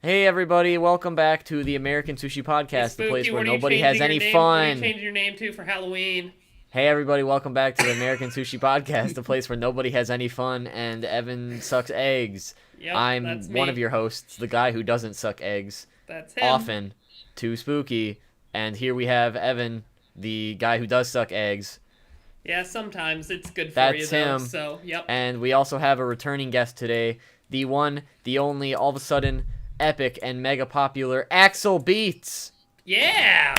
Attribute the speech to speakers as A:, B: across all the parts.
A: Hey everybody, welcome back to the American Sushi Podcast,
B: Spooky,
A: the place where
B: what are you
A: nobody
B: changing
A: has
B: your
A: any
B: name- What are you
A: fun.
B: changing your name to for Halloween?
A: Hey everybody, welcome back to the American Sushi Podcast, the place where nobody has any fun and Evan sucks eggs.
B: Yep,
A: I'm
B: that's
A: one
B: me.
A: of your hosts, the guy who doesn't suck eggs.
B: That's him.
A: Often. Too spooky. And here we have Evan, the guy who does suck eggs.
B: Yeah, sometimes it's good for
A: That's
B: you, though,
A: him.
B: so, yep.
A: And we also have a returning guest today, the one, the only, all of a sudden, epic and mega popular AxelBeats.
B: Yeah!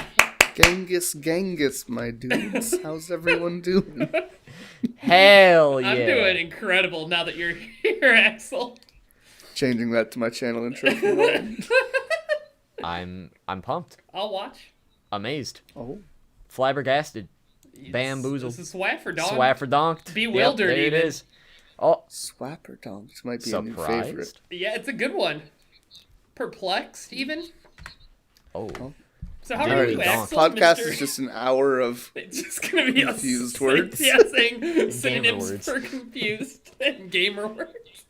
C: Genghis, my dudes. How's everyone doing?
A: Hell yeah.
B: I'm doing incredible now that you're here, Axel.
C: Changing that to my channel intro.
A: I'm pumped.
B: I'll watch.
A: Amazed.
C: Oh.
A: Flabbergasted. Bamboozled.
B: This is Swaffer, dog.
A: Swafferdonked.
B: Bewildered,
A: Yep, there
B: even.
A: it is. Oh,
C: Swapper Donks might be a new
A: surprised.
C: favorite.
B: Yeah, it's a good one. Perplexed, even.
A: Oh.
B: So how
A: There
B: are
A: it
B: you,
A: is.
B: Axel?
C: Podcast
B: Mr.
C: is just an hour of
B: It's just gonna be us
C: confused
B: saying-
C: words.
B: Yeah, saying synonyms
A: words.
B: for confused and gamer words.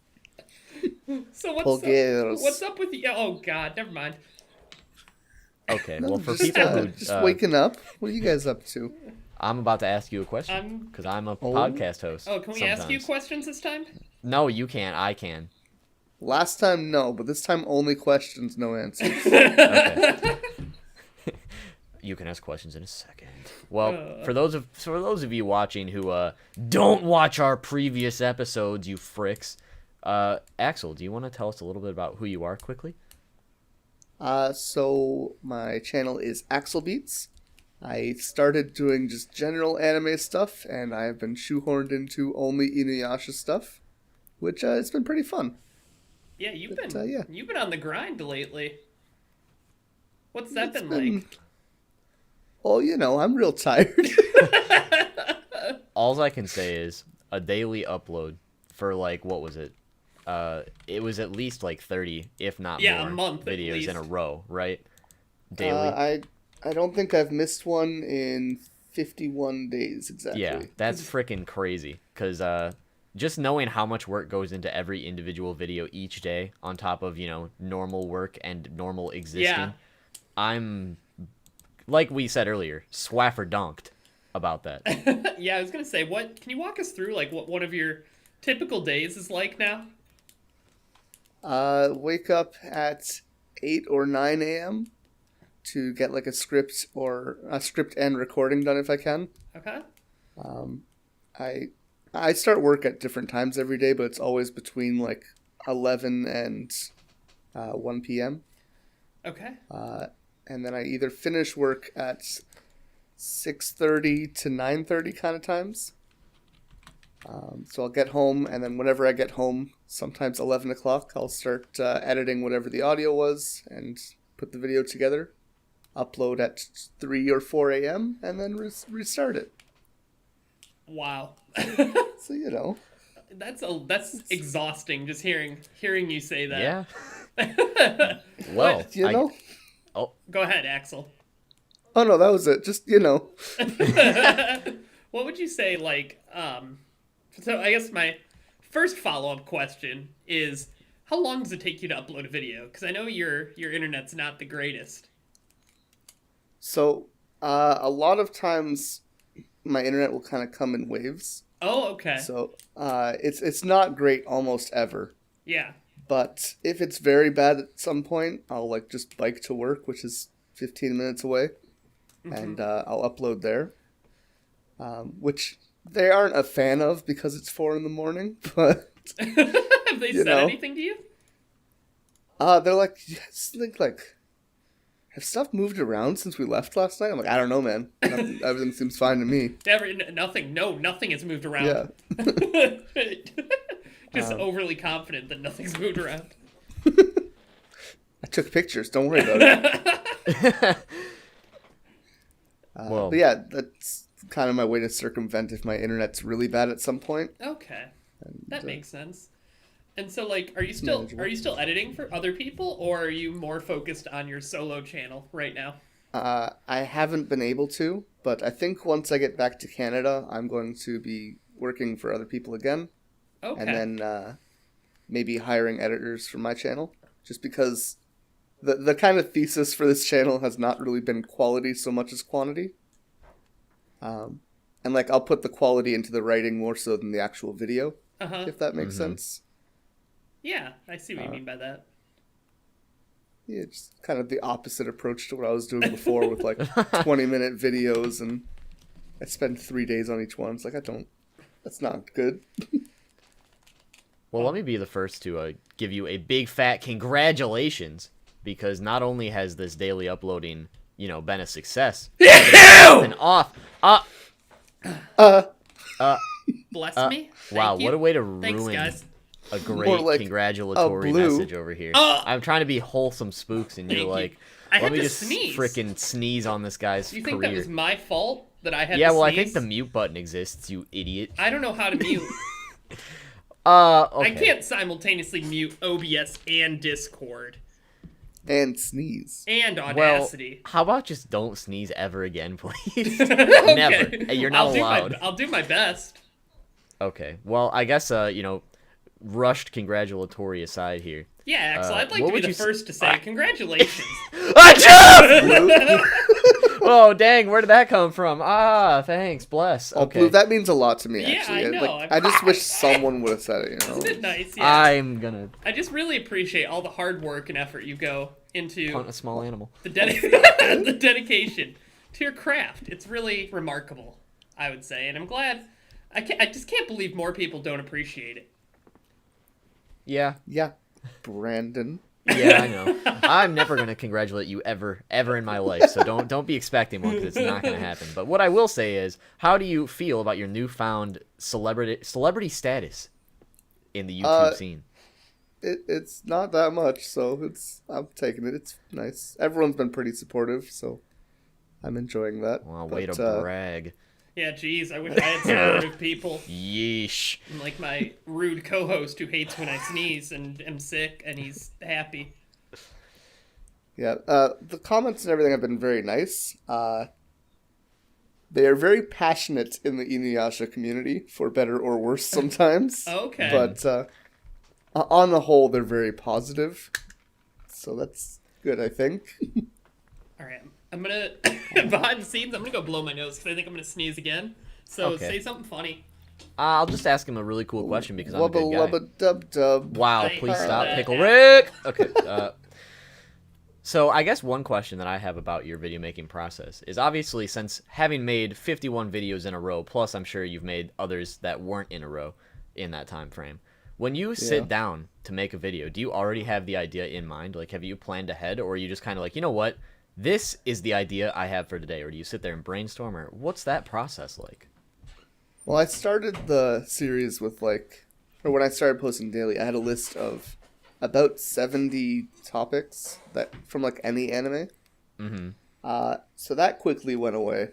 B: So
C: Vulgares.
B: what's up with you? Oh God, never mind.
A: Okay,
C: No,
A: well, for
C: just,
A: people who...
C: just waking up. What are you guys up to?
A: I'm about to ask you a question, because I'm a podcast host.
B: Oh, can we ask you
A: sometimes.
B: questions this time?
A: No, you can't. I can.
C: Last time, no, but this time only questions, no answers.
A: Okay. You can ask questions in a second. Well, for those of you watching who don't watch our previous episodes, you fricks, Axel, do you want to tell us a little bit about who you are quickly?
C: So my channel is AxelBeats. I started doing just general anime stuff, and I have been shoehorned into only INUYASHA stuff, which it's been pretty fun.
B: Yeah, you've
C: But,
B: been
C: yeah.
B: you've been on the grind lately. What's that
C: It's
B: been like?
C: Oh, you know, I'm real tired.
A: All I can say is a daily upload for what was it? It was at least 30, if not
B: Yeah,
A: more,
B: a month at
A: videos in a
B: least.
A: row, right? Daily.
C: I don't think I've missed one in 51 days exactly.
A: Yeah, that's freaking crazy. Because just knowing how much work goes into every individual video each day, on top of normal work and normal existing,
B: Yeah.
A: I'm, like we said earlier, swafferdonked about that.
B: Yeah, I was gonna say, what can you walk us through what one of your typical days is like now?
C: Wake up at 8 or 9 a.m. to get a script and recording done if I can.
B: Okay.
C: I start work at different times every day, but it's always between 11 and 1 p.m.
B: Okay.
C: And then I either finish work at 6:30 to 9:30 kind of times. So I'll get home, and then whenever I get home, sometimes 11 o'clock, I'll start editing whatever the audio was and put the video together, upload at 3 or 4 a.m., and then restart it.
B: Wow.
C: So, you know.
B: That's exhausting just hearing you say that.
A: Yeah. Well,
C: You know?
B: Go ahead, Axel.
C: Oh, no, that was it. Just, you know.
B: What would you say, so I guess my first follow-up question is, how long does it take you to upload a video? Because I know your internet's not the greatest.
C: So, a lot of times, my internet will kind of come in waves.
B: Oh, okay.
C: So, it's not great almost ever.
B: Yeah.
C: But if it's very bad at some point, I'll just bike to work, which is 15 minutes away, and I'll upload there. Which they aren't a fan of because it's 4 a.m, but
B: Have they said anything to you?
C: they're like, yes, have stuff moved around since we left last night? I'm like, I don't know, man. Everything seems fine to me.
B: Nothing has moved around.
C: Yeah.
B: Just overly confident that nothing's moved around.
C: I took pictures. Don't worry about it.
A: well,
C: But yeah, that's kind of my way to circumvent if my internet's really bad at some point.
B: Okay.
C: And,
B: That makes sense. And so, are you still editing for other people, or are you more focused on your solo channel right now?
C: I haven't been able to, but I think once I get back to Canada, I'm going to be working for other people again.
B: Okay.
C: And then maybe hiring editors for my channel, just because the kind of thesis for this channel has not really been quality so much as quantity. And like I'll put the quality into the writing more so than the actual video, if that makes sense.
B: Yeah, I see what you mean by that.
C: Yeah, just kind of the opposite approach to what I was doing before with like 20-minute videos, and I spend 3 days on each one. It's like, that's not good.
A: Well, let me be the first to give you a big fat congratulations, because not only has this daily uploading, been a success, it's been off.
B: Bless me.
A: Wow,
B: Thank
A: what
B: you.
A: a way to
B: Thanks,
A: ruin
B: guys.
A: a great
C: like
A: congratulatory
C: a blue.
A: message over here. I'm trying to be wholesome spooks, and you're
B: Thank you.
A: like,
B: I
A: let
B: had
A: me
B: to
A: just
B: sneeze.
A: frickin' sneeze on this guy's
B: Do you think
A: career.
B: that was my fault that I had
A: Yeah,
B: to
A: well,
B: sneeze?
A: I think the mute button exists, you idiot.
B: I don't know how to mute.
A: Okay.
B: I can't simultaneously mute OBS and Discord
C: And sneeze.
B: and
A: Well,
B: Audacity.
A: how about just don't sneeze ever again, please?
B: Okay.
A: Never. Hey, you're not allowed.
B: I'll do my best.
A: Okay. Well, I guess, rushed congratulatory aside here.
B: Yeah, Axel, I'd like
A: what
B: to be
A: would
B: the
A: you
B: first to say congratulations.
A: Oh, dang, where did that come from? Thanks, bless.
C: Oh,
A: Okay.
C: Blue, that means a lot to me,
B: Yeah,
C: actually.
B: I know.
C: Like, I just wish someone would have said it,
B: Isn't it nice? Yeah.
A: I'm gonna
B: I just really appreciate all the hard work and effort you go into
A: punt a small animal.
B: the the dedication to your craft. It's really remarkable, I would say, and I'm glad. I just can't believe more people don't appreciate it.
A: Yeah.
C: Yeah. Brandon.
A: Yeah, I know. I'm never gonna congratulate you ever in my life. So don't be expecting one, because it's not gonna happen. But what I will say is, how do you feel about your newfound celebrity status in the YouTube scene?
C: It's not that much, so I'm taking it. It's nice. Everyone's been pretty supportive, so I'm enjoying that.
A: Well, way
C: But,
A: to brag.
B: Yeah, geez, I wish I had supportive people.
A: Yeesh.
B: Like my rude co-host who hates when I sneeze and am sick, and he's happy.
C: Yeah, the comments and everything have been very nice. They are very passionate in the INUYASHA community, for better or worse sometimes.
B: Okay.
C: But on the whole, they're very positive. So that's good, I think.
B: All right, I'm gonna behind the scenes. I'm gonna go blow my nose because I think I'm gonna sneeze again. So
A: Okay.
B: say something funny.
A: I'll just ask him a really cool question, because I'm a
C: Wubba
A: good guy.
C: lubba dub dub.
A: Wow,
B: I
A: please
B: heard
A: stop,
B: that.
A: Pickle Rick. Okay. So I guess one question that I have about your video making process is, obviously, since having made 51 videos in a row, plus I'm sure you've made others that weren't in a row in that time frame. When you sit down to make a video, do you already have the idea in mind? Like, have you planned ahead, or are you just kind of like, you know what, this is the idea I have for today? Or do you sit there and brainstorm, or what's that process like?
C: Well, I started the series with or when I started posting daily, I had a list of about 70 topics from any anime.
A: Mm-hmm.
C: So that quickly went away.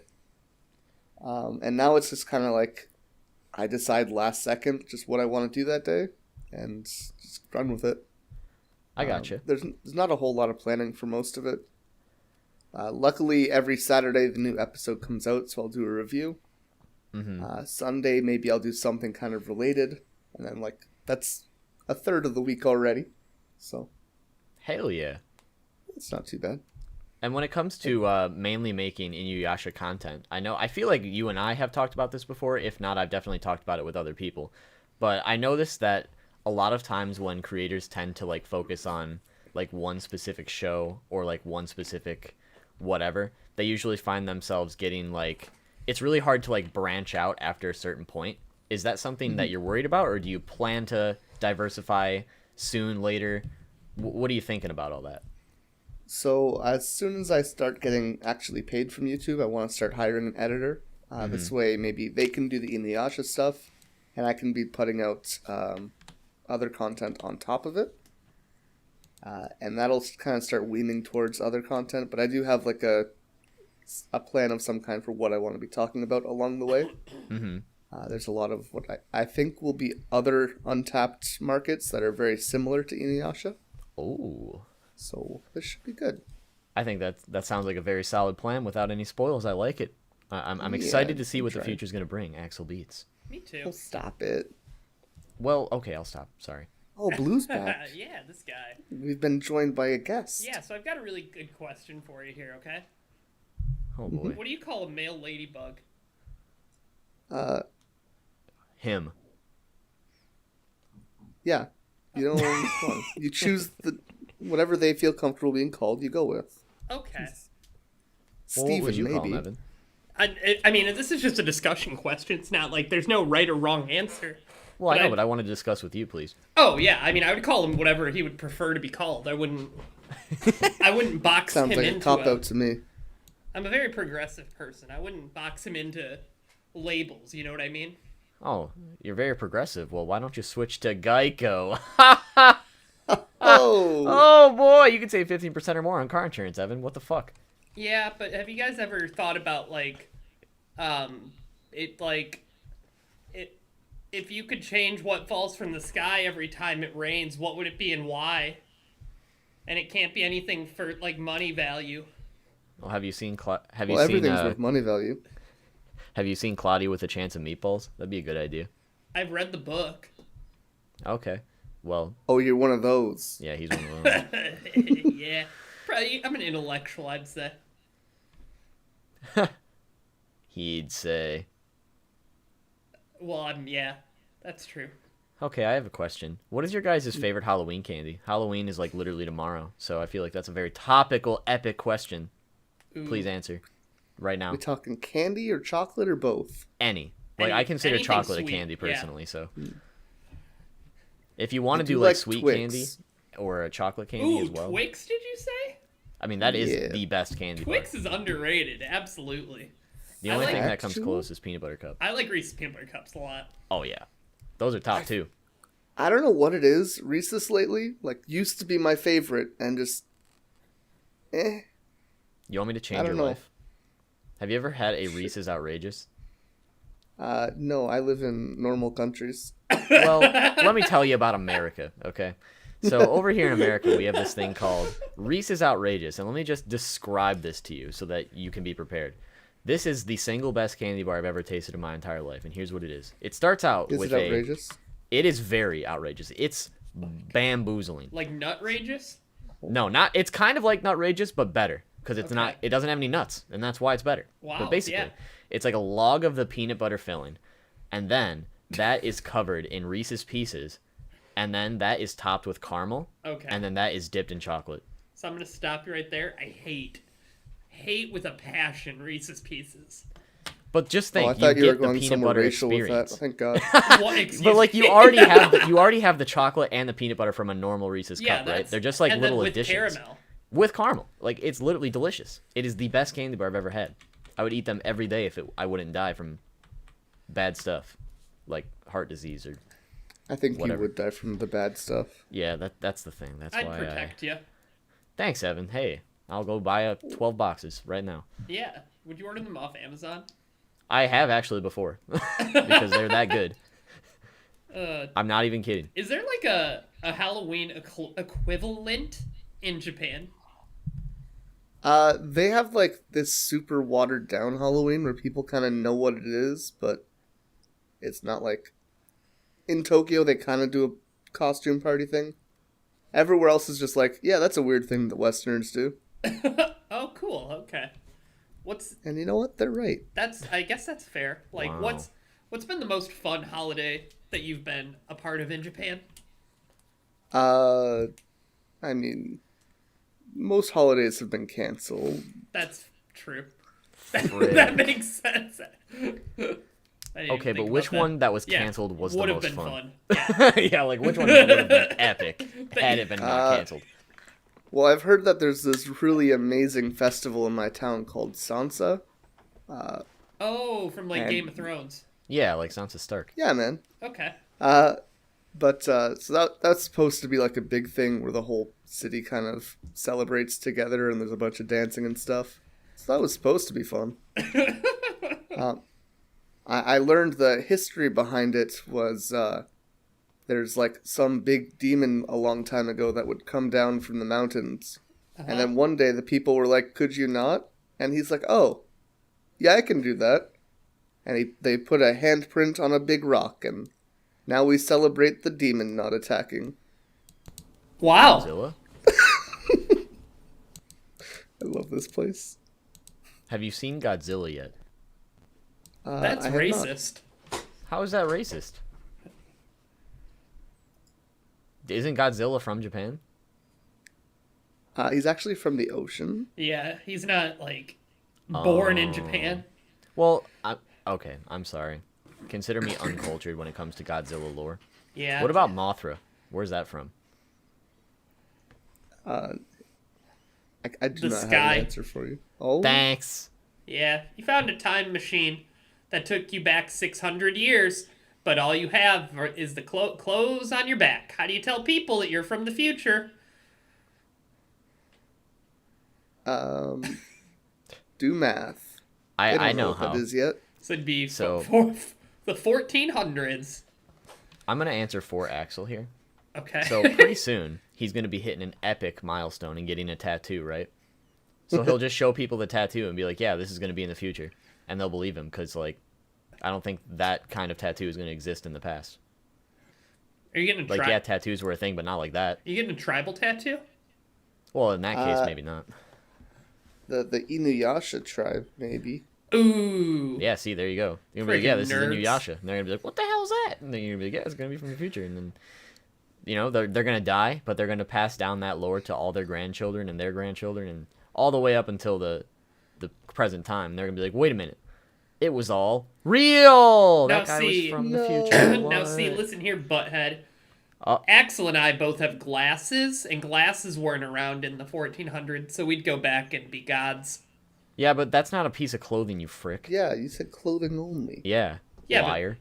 C: And now it's just kind of I decide last second just what I want to do that day, and just run with it.
A: I gotcha.
C: There's not a whole lot of planning for most of it. Luckily, every Saturday the new episode comes out, so I'll do a review.
A: Mm-hmm.
C: Sunday, maybe I'll do something kind of related, and then that's a third of the week already. So
A: Hell yeah.
C: it's not too bad.
A: And when it comes to mainly making INUYASHA content, I feel like you and I have talked about this before. If not, I've definitely talked about it with other people. But I noticed that a lot of times when creators tend to focus on one specific show or one specific whatever, they usually find themselves getting it's really hard to branch out after a certain point. Is that something that you're worried about, or do you plan to diversify soon, later? What are you thinking about all that?
C: So as soon as I start getting actually paid from YouTube, I want to start hiring an editor. This way, maybe they can do the INUYASHA stuff, and I can be putting out other content on top of it. And that'll kind of start weaning towards other content. But I do have a plan of some kind for what I want to be talking about along the way.
A: Mm-hmm.
C: There's a lot of what I think will be other untapped markets that are very similar to INUYASHA.
A: Oh.
C: So this should be good.
A: I think that sounds like a very solid plan without any spoils. I like it. I'm excited to see what the future's going to bring, AxelBeats.
B: Me too.
C: Well, stop it.
A: Well, okay, I'll stop. Sorry.
C: Oh, Blue's back.
B: Yeah, this guy.
C: We've been joined by a guest.
B: Yeah, so I've got a really good question for you here, okay?
A: Oh boy.
B: What do you call a male ladybug?
A: Him.
C: Yeah. You know, you choose whatever they feel comfortable being called, you go with.
B: Okay.
A: Well, what would you
C: maybe.
A: call him, Evan?
B: I mean, this is just a discussion question. It's not like there's no right or wrong answer.
A: Well, I know, but I want to discuss with you, please.
B: Oh yeah, I mean, I would call him whatever he would prefer to be called. I wouldn't box
C: Sounds
B: him
C: like
B: into
C: a cop-out to me.
B: I'm a very progressive person. I wouldn't box him into labels. You know what I mean?
A: Oh, you're very progressive. Well, why don't you switch to Geico?
C: Oh!
A: Oh boy, you could save 15% or more on car insurance, Evan. What the fuck?
B: Yeah, but have you guys ever thought about if you could change what falls from the sky every time it rains, what would it be and why? And it can't be anything for like money value.
A: Well, have you seen
C: Everything's worth money value.
A: Have you seen Claudia with a Chance of Meatballs? That'd be a good idea.
B: I've read the book.
A: Okay. Well,
C: Oh, you're one of those.
A: yeah, he's one of those.
B: Yeah. Probably, I'm an intellectual, I'd say.
A: He'd say.
B: Well, yeah, that's true.
A: Okay, I have a question. What is your guys' favorite Halloween candy? Halloween is like literally tomorrow, so I feel like that's a very topical, epic question.
B: Ooh.
A: Please answer right now.
C: We talking candy or chocolate or both?
A: Any. Like, I consider
B: anything
A: chocolate a
B: sweet,
A: candy
B: yeah.
A: personally, so. If you want to do
C: do
A: like
C: like
A: sweet
C: Twix.
A: candy or a chocolate candy
B: Ooh,
A: as well.
B: Twix, did you say?
A: I mean, that is
C: Yeah.
A: the best candy bar.
B: Twix is underrated, absolutely.
A: The
B: I
A: only
B: like-
A: thing that comes
C: Actual?
A: close is peanut butter cup.
B: I like Reese's Peanut Butter Cups a lot.
A: Oh yeah, those are top two.
C: I don't know what it is. Reese's lately, like, used to be my favorite, and just,
A: You want me to change
C: I
A: your
C: don't know.
A: life? Have you ever had a Reese's Outrageous?
C: No, I live in normal countries.
A: Well, let me tell you about America, okay? So over here in America, we have this thing called Reese's Outrageous, and let me just describe this to you so that you can be prepared. This is the single best candy bar I've ever tasted in my entire life, and here's what it is. It starts out
C: Is
A: with
C: it outrageous?
A: It is very outrageous. It's bamboozling.
B: Like Nutrageous?
A: No, not. It's kind of like Nutrageous, but better because it's
B: Okay.
A: not. It doesn't have any nuts, and that's why it's better.
B: Wow,
A: But basically,
B: yeah.
A: it's like a log of the peanut butter filling, and then that is covered in Reese's Pieces, and then that is topped with caramel,
B: Okay.
A: and then that is dipped in chocolate.
B: So I'm going to stop you right there. I hate with a passion Reese's Pieces.
A: But just
C: Oh,
A: think,
C: I thought you were
A: get the
C: going
A: peanut
C: somewhere
A: butter
C: racial
A: experience.
C: with that. Thank God.
B: Well, excuse
A: But like
B: me.
A: you already have the chocolate and the peanut butter from a normal Reese's
B: Yeah,
A: cup, right?
B: that's-
A: They're just like
B: and then
A: little
B: with
A: additions.
B: caramel.
A: With caramel. Like, it's literally delicious. It is the best candy bar I've ever had. I would eat them every day if I wouldn't die from bad stuff, like heart disease or
C: I think
A: Whatever.
C: you would die from the bad stuff.
A: yeah. That's the thing. That's
B: I'd
A: why.
B: protect you.
A: Thanks, Evan. Hey, I'll go buy 12 boxes right now.
B: Yeah. Would you order them off Amazon?
A: I have actually before because they're that good.
B: Uh,
A: I'm not even kidding.
B: is there like a Halloween equivalent in Japan?
C: They have like this super watered down Halloween where people kind of know what it is, but it's not like in Tokyo they kind of do a costume party thing. Everywhere else is just like, yeah, that's a weird thing that Westerners do.
B: Oh, cool. Okay.
C: And you know what? They're right.
B: I guess that's fair. Like,
A: Wow.
B: what's been the most fun holiday that you've been a part of in Japan?
C: I mean, most holidays have been canceled.
B: That's true.
A: Frick.
B: That makes sense. I didn't
A: Okay,
B: even
A: but
B: think
A: which
B: about that.
A: one that was
B: Yeah,
A: canceled was the
B: would have
A: most
B: been
A: fun?
B: Yeah.
A: Yeah, like which one would have been epic had it been not canceled?
C: Well, I've heard that there's this really amazing festival in my town called Sansa.
B: Oh, from like
C: And-
B: Game of Thrones.
A: Yeah, like Sansa Stark.
C: Yeah, man.
B: Okay.
C: So that's supposed to be like a big thing where the whole city kind of celebrates together and there's a bunch of dancing and stuff. So that was supposed to be fun. I learned the history behind it was there's like some big demon a long time ago that would come down from the mountains. And then one day the people were like, could you not? And he's like, oh, yeah, I can do that. And they put a handprint on a big rock and now we celebrate the demon not attacking.
B: Wow.
A: Godzilla?
C: I love this place.
A: Have you seen Godzilla yet?
B: That's
C: I have not.
B: racist.
A: How is that racist? Isn't Godzilla from Japan?
C: He's actually from the ocean.
B: Yeah, he's not, like, born in Japan.
A: Well, okay, I'm sorry. Consider me uncultured when it comes to Godzilla lore.
B: Yeah.
A: What about Mothra? Where's that from?
C: I do
B: The
C: not
B: sky.
C: have an answer for you. Oh,
A: Thanks.
B: Yeah, you found a time machine that took you back 600 years, but all you have is the clothes on your back. How do you tell people that you're from the future?
C: Do math. They
A: I
C: don't
A: know
C: what
A: how.
C: that is yet.
B: So it'd be
A: So-
B: for the 1400s.
A: I'm gonna answer for Axel here.
B: Okay.
A: So pretty soon he's gonna be hitting an epic milestone and getting a tattoo, right? So he'll just show people the tattoo and be like, "Yeah, this is gonna be in the future," and they'll believe him because, like, I don't think that kind of tattoo is gonna exist in the past.
B: Are you getting a
A: Like, yeah, tattoos were a thing, but not like that.
B: you getting a tribal tattoo?
A: Well, in that case, maybe not.
C: The Inuyasha tribe, maybe.
B: Ooh.
A: Yeah, see, there you go. You're gonna be like, yeah,
B: Friggin'
A: this is
B: nerds.
A: INUYASHA. And they're gonna be like, what the hell is that? And then you're gonna be like, yeah, it's gonna be from the future. And then, you know, they're gonna die, but they're gonna pass down that lore to all their grandchildren and their grandchildren and all the way up until the present time. They're gonna be like, wait a minute, it was all real.
B: Now
A: That guy
B: see-
A: was from the
C: No.
A: future.
B: Now see,
A: What?
B: listen here, butthead.
A: Oh.
B: Axel and I both have glasses, and glasses weren't around in the 1400s, so we'd go back and be gods.
A: Yeah, but that's not a piece of clothing, you frick.
C: Yeah, you said clothing only.
A: Yeah,
B: Yeah, but-
A: liar.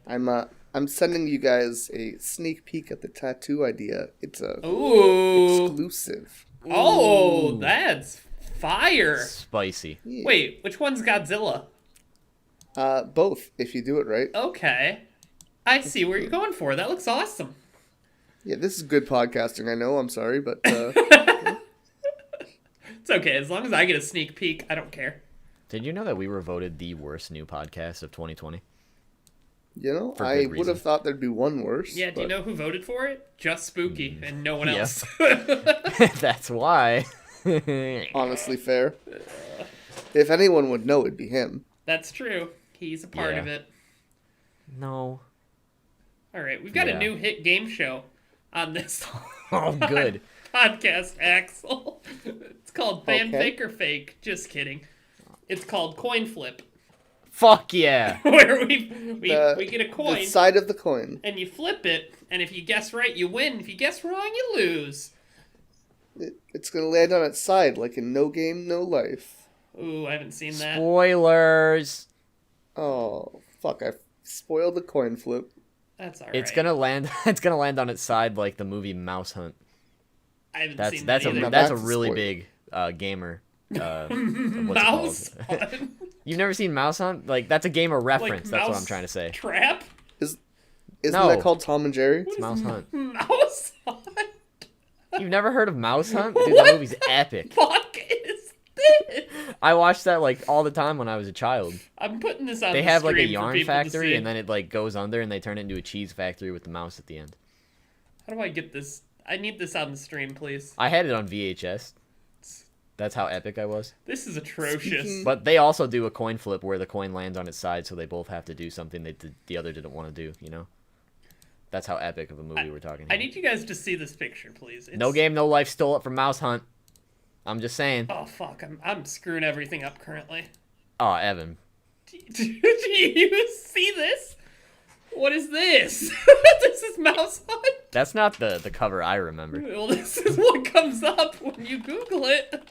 C: I'm sending you guys a sneak peek at the tattoo idea. It's a
B: Ooh.
C: exclusive.
B: Oh,
A: Ooh.
B: that's fire.
A: Spicy.
C: Yeah.
B: Wait, which one's Godzilla?
C: Both, if you do it right.
B: Okay. I see where you're going for. That looks awesome.
C: Yeah, this is good podcasting. I know. I'm sorry, but
B: It's okay. As long as I get a sneak peek, I don't care.
A: Did you know that we were voted the worst new podcast of 2020?
C: you know,
A: For
C: I
A: good
C: would have
A: reason.
C: thought there'd be one worse.
B: Yeah, do you
C: but-
B: know who voted for it? Just Spooky and no one
A: Yes.
B: else.
A: That's why.
C: Honestly, fair. If anyone would know, it'd be him.
B: That's true. He's a part
A: Yeah.
B: of it.
A: No.
B: All right, we've got a
A: Yeah.
B: new hit game show on this
A: Oh, good.
B: podcast, Axel. It's called Fan
C: Okay.
B: Fake or Fake. Just kidding. It's called Coin Flip,
A: Fuck yeah.
B: where we get a
C: The
B: coin
C: side of the coin.
B: and you flip it, and if you guess right, you win. If you guess wrong, you lose.
C: It's gonna land on its side, like in No Game, No Life.
B: Ooh, I haven't seen that.
A: Spoilers.
C: Oh, fuck! I spoiled the coin flip.
B: That's all right.
A: It's gonna land. It's gonna land on its side like the movie Mouse Hunt.
B: I haven't
A: That's
B: seen
A: that's
B: that
A: a
B: either.
C: Now
A: that's a
C: that's a
A: really
C: spoiler.
A: big gamer. What's
B: Mouse
A: it called?
B: Hunt?
A: You've never seen Mouse Hunt? Like that's a gamer
B: Like
A: reference. That's what I'm
B: Mouse
A: trying to say.
B: Trap?
C: Isn't
A: No.
C: that called Tom and Jerry?
A: It's Mouse Hunt.
B: Mouse Hunt?
A: You've never heard of Mouse Hunt? Dude,
B: What
A: that movie's epic.
B: Fuck is this?
A: I watched that like all the time when I was a child.
B: I'm putting this on
A: They
B: the
A: have like a
B: stream for
A: yarn
B: people to
A: factory,
B: see.
A: and then it like goes under, and they turn it into a cheese factory with the mouse at the end.
B: How do I get this? I need this on the stream, please.
A: I had it on VHS. That's how epic I was.
B: This is atrocious.
C: Speaking-
A: But they also do a coin flip where the coin lands on its side, so they both have to do something that the other didn't want to do. You know, that's how epic of a movie we're talking.
B: I
A: Here.
B: need you guys to see this picture, please. It's...
A: No Game, No Life stole it from Mouse Hunt. I'm just saying.
B: Oh fuck! I'm screwing everything up currently.
A: Oh, Evan.
B: Do you see this? What is this? This is Mouse Hunt.
A: That's not the cover I remember.
B: Well, this is what comes up when you Google it.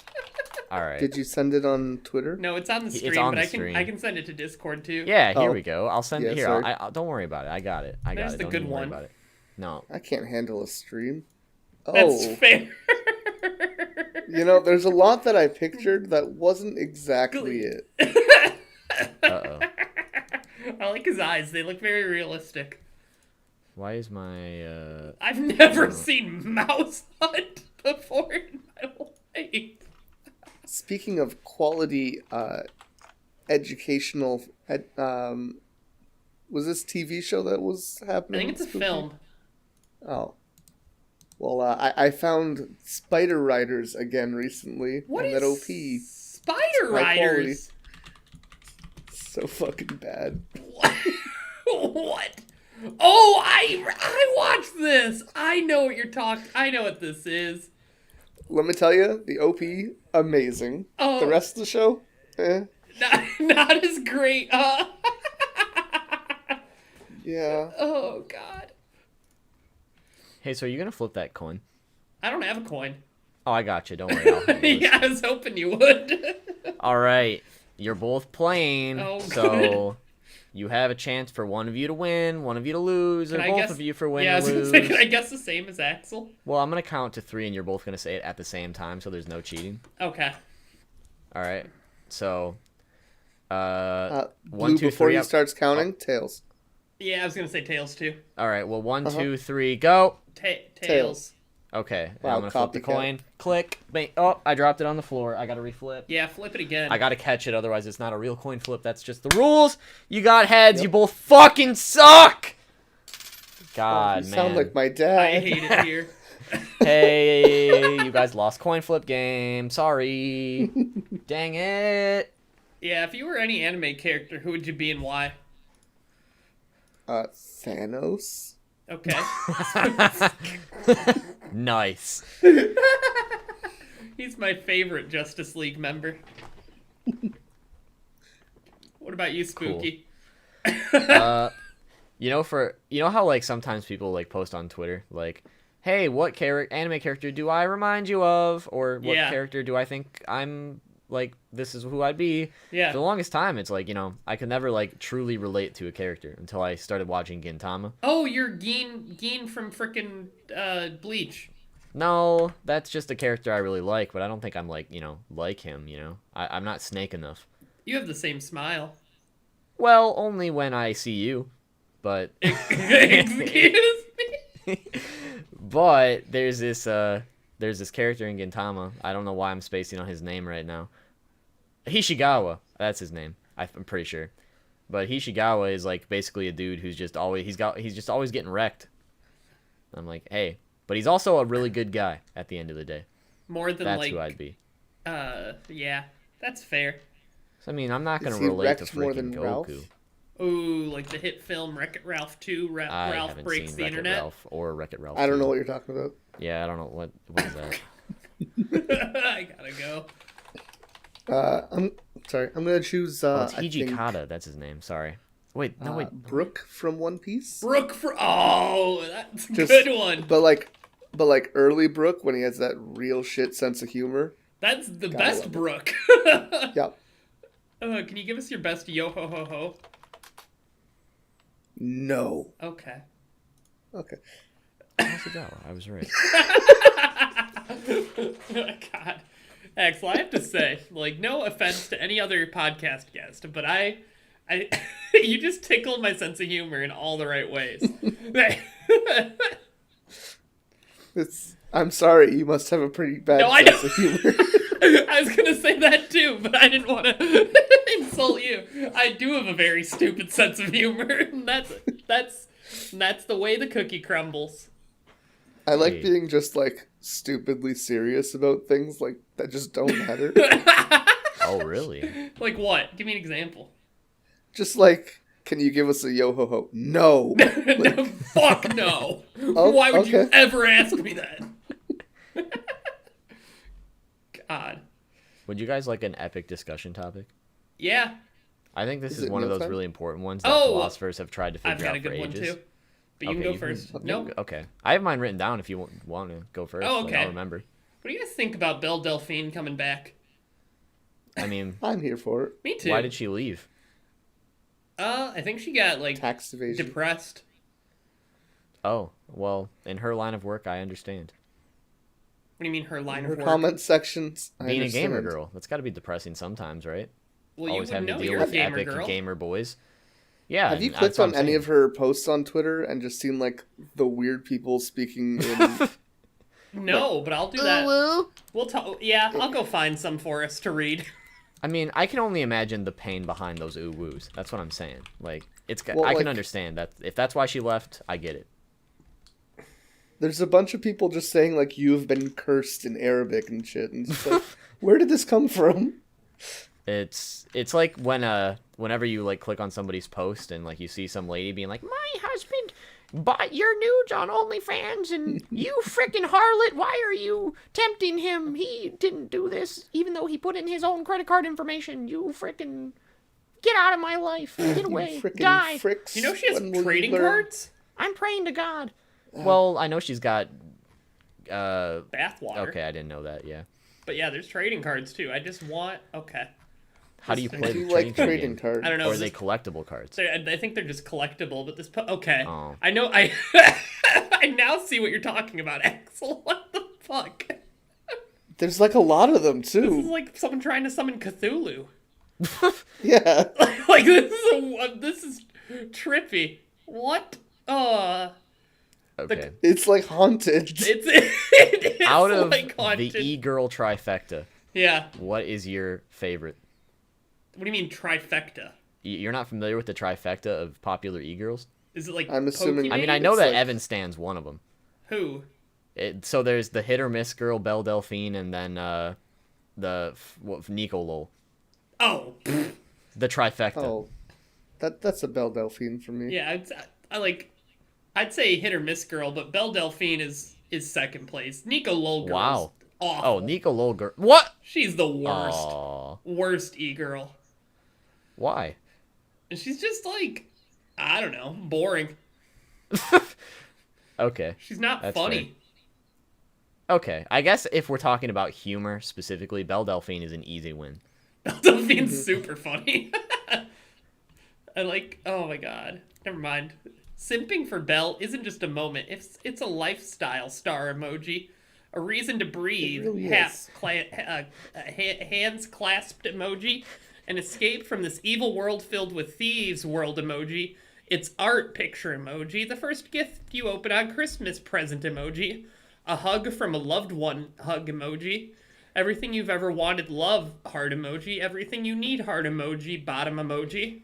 A: All right.
C: Did you send it on Twitter?
B: No, it's on the
A: It's
B: stream,
A: on
B: but
A: the stream.
B: I can send it to Discord too.
A: Yeah, here
C: Oh.
A: we go. I'll send
C: Yeah,
A: it here.
C: sorry.
A: I don't worry about it. I got it. I got
B: There's
A: it.
B: the
A: Don't
B: good
A: even worry
B: one.
A: about it. No.
C: I can't handle a stream.
B: That's
C: Oh,
B: fair.
C: you know, there's a lot that I pictured that wasn't exactly it.
A: Uh-oh.
B: I like his eyes. They look very realistic.
A: Why is my
B: I've never seen Mouse Hunt before in my life.
C: Speaking of quality, educational, was this TV show that was
B: I
C: happening?
B: think it's a
C: Spooky?
B: film.
C: Oh, Well, I found Spider Riders again recently,
B: What
C: and
B: is
C: that OP
B: Spider
C: high quality.
B: Riders?
C: So fucking bad.
B: What? Oh, I watched this. I know what you're talking. I know what this is.
C: Let me tell you, the OP, amazing.
B: Oh.
C: The rest of the show, eh.
B: Not as great.
C: Yeah.
B: Oh God.
A: Hey, so are you gonna flip that coin?
B: I don't have a coin.
A: Oh, I got you. Don't worry. I'll handle this.
B: Yeah, I was hoping you would.
A: All right, you're both playing,
B: Oh,
A: so you have a chance for one of you to win, one of you to lose, or
B: Can I
A: both
B: guess-
A: of you for win
B: Yeah, I
A: or
B: was gonna
A: lose.
B: say, can I guess the same as Axel?
A: Well, I'm gonna count to 3, and you're both gonna say it at the same time, so there's no cheating.
B: Okay.
A: All right. So,
C: Blue,
A: 1, 2,
C: before
A: 3.
C: he starts counting, tails.
B: Yeah, I was gonna say tails too.
A: All right. Well, 1, 2, 3, go.
B: Tails.
A: Okay.
C: Wow,
A: I'm gonna flip the
C: copycat.
A: coin. Click. Bang. Oh, I dropped it on the floor. I gotta reflip.
B: Yeah, flip it again.
A: I gotta catch it, otherwise it's not a real coin flip. That's just the rules. You got heads. You both fucking suck. God,
C: You
A: man.
C: sound like my
B: I
C: dad.
B: hate it here.
A: Hey, you guys lost coin flip game. Sorry. Dang it.
B: Yeah, if you were any anime character, who would you be and why?
C: Thanos?
B: Okay.
A: Nice.
B: He's my favorite Justice League member. What about you, Spooky?
A: You know how like sometimes people like post on Twitter like, "Hey, what anime character do I remind you of?" or "What
B: Yeah.
A: character do I think I'm like this is who I'd be?"
B: Yeah.
A: For the longest time, it's like, I could never like truly relate to a character until I started watching Gintama.
B: Oh, you're Geen from frickin' Bleach.
A: No, that's just a character I really like, but I don't think I'm like, like him, I'm not Snake enough.
B: You have the same smile.
A: Well, only when I see you. But
B: Excuse me?
A: but there's this character in Gintama. I don't know why I'm spacing on his name right now. Hishigawa, that's his name. I'm pretty sure. But Hishigawa is like basically a dude who's just always he's just always getting wrecked. I'm like, hey, but he's also a really good guy at the end of the day.
B: More than
A: That's
B: like
A: who I'd be.
B: yeah, that's fair.
A: So, I mean, I'm not gonna
C: Is he
A: relate to
C: wrecked more
A: freaking
C: than
A: Goku.
C: Ralph?
B: Ooh, like the hit film Wreck-It Ralph 2,
A: I
B: Ralph
A: haven't
B: breaks
A: seen
B: the
A: Wreck-It
B: internet.
A: Ralph or Wreck-It Ralph.
C: I don't
A: 2.
C: know what you're talking about.
A: Yeah, I don't know what is that.
B: I gotta go.
C: I'm sorry. I'm gonna choose.
A: It's
C: I
A: Hiji
C: think,
A: Kata. That's his name. Sorry. Wait, no, wait.
C: Brooke from One Piece.
B: Brooke oh, that's a
C: Just-
B: good one.
C: But like early Brooke when he has that real shit sense of humor.
B: That's the
C: Gotta
B: best
C: love it.
B: Brooke.
C: Yep.
B: Can you give us your best yo ho ho ho?
C: No.
B: Okay.
C: Okay.
A: Kasugawa, I was right.
B: God. Axel, I have to say, like, no offense to any other podcast guest, but I you just tickled my sense of humor in all the right ways.
C: I'm sorry. You must have a pretty bad
B: No, I
C: sense
B: don't.
C: of humor.
B: I was gonna say that too, but I didn't want to insult you. I do have a very stupid sense of humor. And that's the way the cookie crumbles.
C: I like
A: Hey.
C: being just like stupidly serious about things like that just don't matter.
A: Oh, really?
B: Like what? Give me an example.
C: Just like, can you give us a yo ho ho? No.
B: No, fuck no.
C: Oh,
B: Why would you
C: okay.
B: ever ask me that? God.
A: Would you guys like an epic discussion topic?
B: Yeah,
A: I think this
C: Is
A: is
C: it
A: one of those
C: mealtime?
A: really important ones that
B: Oh!
A: philosophers have tried to
B: I've
A: figure
B: got a
A: out for
B: good one
A: ages.
B: too. But you can go first. Nope.
A: Okay. I have mine written down if you want to go first.
B: Oh,
A: like,
B: okay.
A: I'll remember.
B: What do you guys think about Belle Delphine coming back?
A: I mean,
C: I'm here for it.
B: Me too.
A: why did she leave?
B: I think she got like
C: Tax evasion.
B: depressed.
A: Oh, well, in her line of work, I understand.
B: What do you mean her line
C: Her
B: of work?
C: comment sections. I
A: Being a gamer
C: understand.
A: girl, that's got to be depressing sometimes, right?
B: Well, you
A: Always
B: would
A: having
B: know
A: to deal
B: you're a
A: with
B: gamer
A: epic
B: girl.
A: gamer boys. Yeah.
C: Have you
A: and
C: clicked
A: that's what
C: on
A: I'm
C: any
A: saying.
C: of her posts on Twitter and just seen like the weird people speaking in?
B: No, but I'll do that. We'll talk. Yeah, I'll go find some for us to read.
A: I mean, I can only imagine the pain behind those ooh woos. That's what I'm saying. Like,
C: Well,
A: I can
C: like-
A: understand that if that's why she left. I get it.
C: there's a bunch of people just saying, like, you've been cursed in Arabic and shit. And it's like, where did this come from?
A: It's like whenever you like click on somebody's post and like you see some lady being like, my husband bought your nudes on OnlyFans and you frickin' harlot, why are you tempting him? He didn't do this even though he put in his own credit card information. You frickin' get out of my life. Get away. Die.
C: Fricks,
B: You know she has trading cards?
A: I'm praying to God. Well, I know she's got
B: Bathwater.
A: okay, I didn't know that, yeah.
B: But yeah, there's trading cards too. I just want... Okay.
A: How do you play
C: Do
A: the
C: you like
A: trading
C: trading
A: card game?
C: cards?
B: I don't know.
A: Or are they collectible cards?
B: I think they're just collectible, but this... Okay.
A: Oh.
B: I know... I now see what you're talking about, Axel. What the fuck?
C: There's like a lot of them,
B: This is
C: too.
B: like someone trying to summon Cthulhu.
C: Yeah.
B: Like, this is trippy. What?
A: Okay.
C: It's like haunted.
B: It is
A: Out of
B: like haunted.
A: the e-girl trifecta,
B: Yeah.
A: what is your favorite?
B: What do you mean trifecta?
A: You're not familiar with the trifecta of popular e-girls?
B: Is it like
C: I'm assuming-
B: Pokemon?
A: I mean, I know
C: It's
A: that
C: like-
A: Evan Stan's one of them.
B: Who?
A: So there's the hit or miss girl, Belle Delphine, and then Nico Lol.
B: Oh.
A: The trifecta.
C: Oh. That's a Belle Delphine for me.
B: Yeah, I'd say hit or miss girl, but Belle Delphine is second place. Nico Lol girl.
A: Wow.
B: Awful.
A: Oh, Nico Lol girl. What?
B: She's the worst.
A: Aw.
B: Worst e-girl.
A: Why?
B: And she's just like, I don't know, boring.
A: Okay.
B: She's not
A: That's
B: funny.
A: Okay. I guess if we're talking about humor specifically, Belle Delphine is an easy win.
B: Belle Delphine's super funny. Oh my god. Never mind. Simping for Belle isn't just a moment. It's a lifestyle star emoji. A reason to breathe.
C: It really
B: hands clasped emoji. An escape from this evil world filled with thieves world emoji. It's art picture emoji. The first gift you open on Christmas present emoji. A hug from a loved one hug emoji. Everything you've ever wanted love heart emoji. Everything you need heart emoji bottom emoji.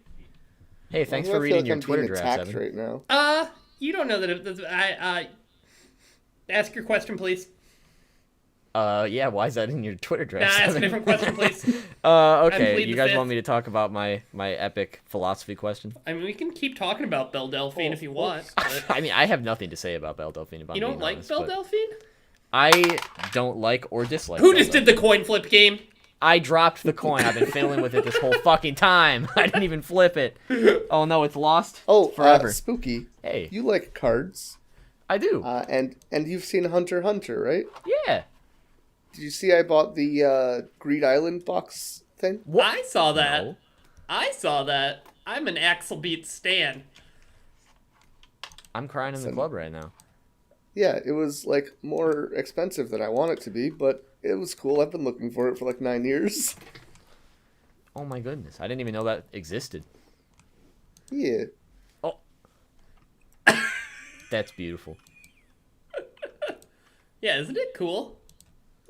A: Hey, thanks
C: Why
A: for
C: do I feel
A: reading
C: like
A: your
C: I'm
A: Twitter
C: being
A: drafts,
C: attacked
A: Evan.
C: right now.
B: You don't know that ask your question, please.
A: Yeah, why is that in your Twitter
B: Nah,
A: drafts?
B: ask a
A: Evan?
B: different question, please.
A: Okay.
B: plead
A: You
B: the
A: guys
B: fifth.
A: want me to talk about my epic philosophy question?
B: I mean, we can keep talking about Belle Delphine if you want. But
A: I mean, I have nothing to say about Belle Delphine. If I'm
B: you don't
A: being
B: like
A: honest,
B: Belle
A: but
B: Delphine?
A: I don't like or dislike.
B: Who
A: Belle
B: just did the coin flip game?
A: I dropped the coin. I've been fiddling with it this whole fucking time. I didn't even flip it. Oh no, it's lost.
C: Oh,
A: forever.
C: Spooky.
A: Hey,
C: You like cards.
A: I do.
C: And you've seen Hunter x Hunter, right?
A: Yeah.
C: Did you see I bought the Greed Island box thing?
A: What?
B: I saw that.
A: No.
B: I saw that. I'm an AxelBeats stan.
A: I'm crying in the club right now.
C: Yeah, it was like more expensive than I want it to be, but it was cool. I've been looking for it for like 9 years.
A: Oh my goodness, I didn't even know that existed.
C: Yeah.
A: Oh, that's beautiful.
B: Yeah, isn't it cool?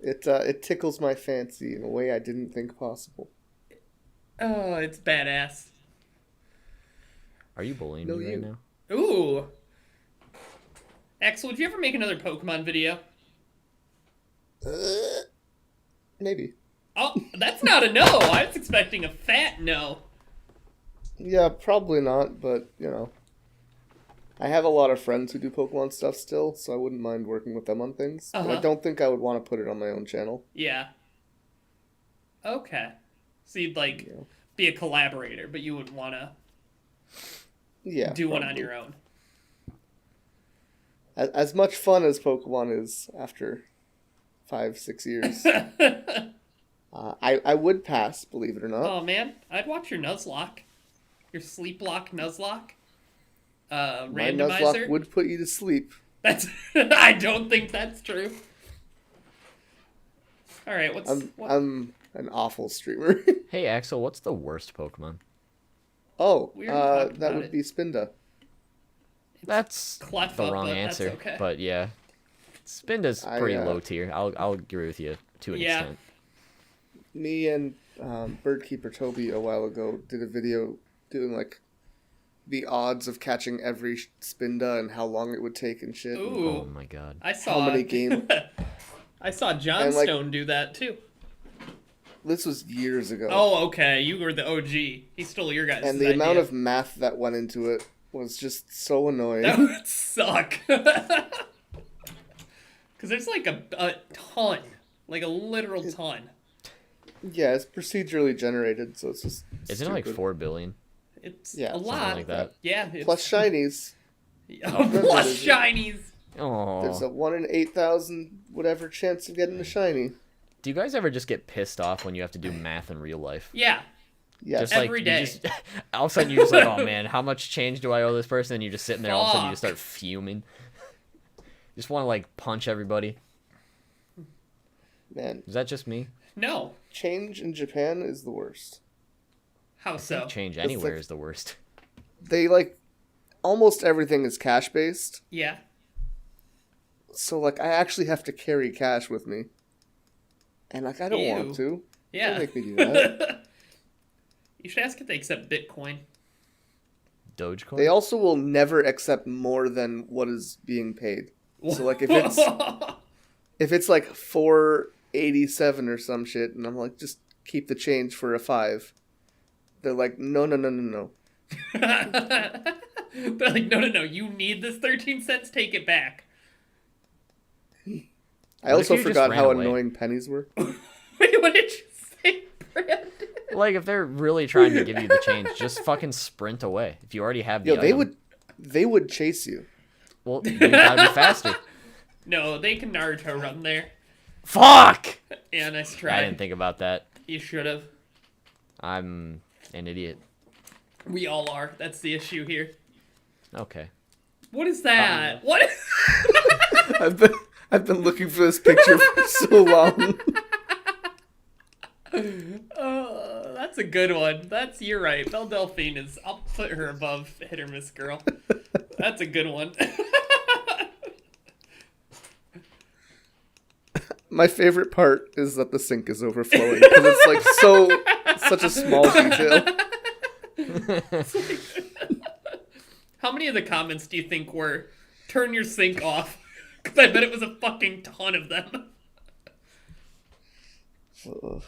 C: It tickles my fancy in a way I didn't think possible.
B: Oh, it's badass.
A: Are you bullying
C: No,
A: me right
C: you.
A: now?
B: Ooh. Axel, would you ever make another Pokemon video?
C: Maybe.
B: Oh, that's not a no. I was expecting a fat no.
C: Yeah, probably not, but, you know. I have a lot of friends who do Pokemon stuff still, so I wouldn't mind working with them on things. But I
B: Uh-huh.
C: don't think I would want to put it on my own channel.
B: Yeah. Okay. So you'd like
C: Yeah.
B: be a collaborator, but you wouldn't want to
C: Yeah.
B: do one on
C: probably.
B: your own.
C: As much fun as Pokemon is after 5-6 years. I would pass, believe it or not.
B: Oh man, I'd watch your Nuzlocke. Your Sleep Lock Nuzlocke.
C: My
B: Randomizer.
C: Nuzlocke would put you to sleep.
B: That's I don't think that's true. All right,
C: I'm an awful streamer.
A: Hey Axel, what's the worst Pokemon?
C: Oh,
B: We already talked
C: that
B: about
C: would
B: it.
C: be Spinda.
A: That's
B: Cleffa,
A: the wrong
B: but that's
A: answer.
B: okay.
A: But yeah, Spinda's
C: I,
A: pretty low tier. I'll agree with you to an
B: Yeah.
A: extent.
C: Me and Birdkeeper Toby a while ago did a video doing like the odds of catching every Spinda and how long it would take and shit.
B: Ooh.
A: Oh my god.
B: I saw
C: How many games?
B: I saw John
C: And, like,
B: Stone do that too.
C: This was years ago.
B: Oh, okay. You were the OG. He stole your guys'
C: and the amount of math that went into it was just so annoying.
B: That would suck. Because there's like a ton. Like a literal ton.
C: Yeah, it's procedurally generated, so it's just
A: Isn't it like 4 billion?
B: It's
C: Yeah,
B: a
C: something
B: lot.
A: like that.
B: Yeah.
C: plus shinies.
B: Plus shinies.
C: There's a
A: Oh.
C: 1 in 8,000 whatever chance of getting a shiny.
A: Do you guys ever just get pissed off when you have to do math in real life?
B: Yeah.
C: Yeah,
A: Just
B: Every
A: like,
B: day.
A: You just, all of a sudden you're just like, oh man, how much change do I owe this person? And you're just sitting there, all of a sudden you just start fuming. You just want to like punch everybody.
C: man.
A: Is that just me?
B: No.
C: Change in Japan is the worst.
B: How so?
A: Change
C: It's
A: anywhere
C: like-
A: is the worst.
C: They like almost everything is cash based,
B: Yeah.
C: so like I actually have to carry cash with me, and like I don't
B: Ew.
C: want to.
B: Yeah.
C: Don't make me do that.
B: You should ask if they accept Bitcoin.
A: Dogecoin?
C: They also will never accept more than what is being paid. So like if it's like 487 or some shit, and I'm like, just keep the change for a 5. They're like, no.
B: They're like, no, you need this 13 cents, take it back.
C: I
A: What if
C: also
A: you just
C: forgot
A: ran
C: how
A: away?
C: annoying pennies were.
B: Wait, what did you say, Brandon?
A: Like, if they're really trying to give you the change, just fucking sprint away. If you already have the
C: Yo,
A: item.
C: they would chase you.
A: Well, you gotta be faster.
B: No, they can Naruto run there.
A: Fuck!
B: Yeah, nice try.
A: I didn't think about that.
B: You should have.
A: I'm an idiot.
B: We all are. That's the issue here.
A: Okay.
B: What is that? What?
C: I've been looking for this picture for so long.
B: That's a good one. You're right. Belle Delphine is. I'll put her above Hit or Miss Girl. That's a good one.
C: My favorite part is that the sink is overflowing because it's like such a small detail.
B: How many of the comments do you think were "turn your sink off"? Because I bet it was a fucking ton of them.
C: Ugh.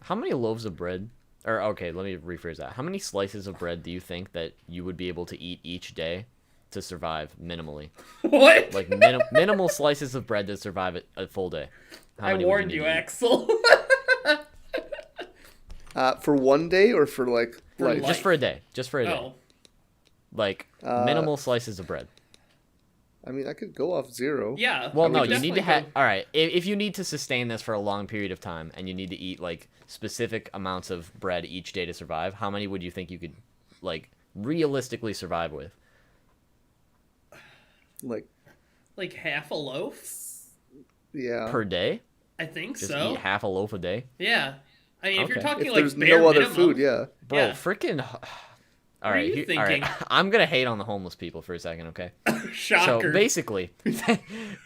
A: How many loaves of bread? Or, okay, let me rephrase that. How many slices of bread do you think that you would be able to eat each day to survive minimally?
B: What?
A: Like, minimal slices of bread to survive a full day. How
B: I
A: many would
B: warned you,
A: need to eat?
B: Axel.
C: For one day or for like life?
B: life.
A: Just for a day. Just for a day.
B: Oh,
A: Like, minimal slices of bread.
C: I mean, I could go off 0.
B: yeah.
A: Well,
B: I would
A: no, you need
B: definitely
A: to have.
B: go-
A: All right, if you need to sustain this for a long period of time, and you need to eat like specific amounts of bread each day to survive, how many would you think you could, like, realistically survive with?
C: Like
B: half a loaf.
C: yeah.
A: Per day?
B: I think
A: Just
B: so.
A: eat half a loaf a day?
B: Yeah. I mean, if you're
A: Okay.
B: talking
C: If
B: like
C: there's
B: bare
C: no other
B: minimum,
C: food, yeah.
A: Bro,
B: Yeah.
A: freaking. All
B: are
A: right,
B: you
A: all right.
B: thinking?
A: I'm gonna hate on the homeless people for a second, okay?
B: Shocker.
A: So basically,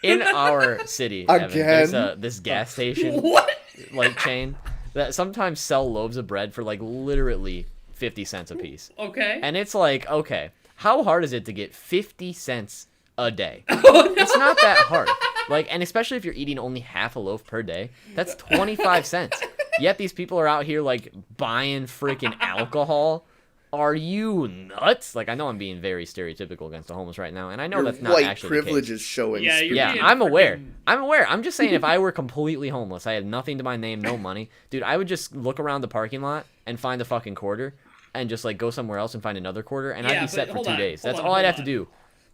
A: in our city, Evan, there's
C: Again?
A: this gas station
B: What?
A: like chain that sometimes sell loaves of bread for like literally 50 cents a piece.
B: Okay.
A: And it's like, okay, how hard is it to get 50 cents a day?
B: Oh, no.
A: It's not that hard. Like, and especially if you're eating only half a loaf per day, that's 25 cents. Yet these people are out here like buying freaking alcohol. Are you nuts? Like, I know I'm being very stereotypical against the homeless right now, and I know
C: Your
A: that's not
C: white
A: actually
C: privilege
A: the case.
C: is showing.
B: Yeah, you're
A: Yeah,
B: being
A: I'm aware.
B: freaking-
A: I'm aware. I'm just saying, if I were completely homeless, I had nothing to my name, no money, dude, I would just look around the parking lot and find a fucking quarter, and just like go somewhere else and find another quarter, and I'd
B: Yeah,
A: be
B: but
A: set for
B: hold
A: 2
B: on,
A: days.
B: hold
A: That's
B: on,
A: all I'd
B: hold
A: have to
B: on.
A: do.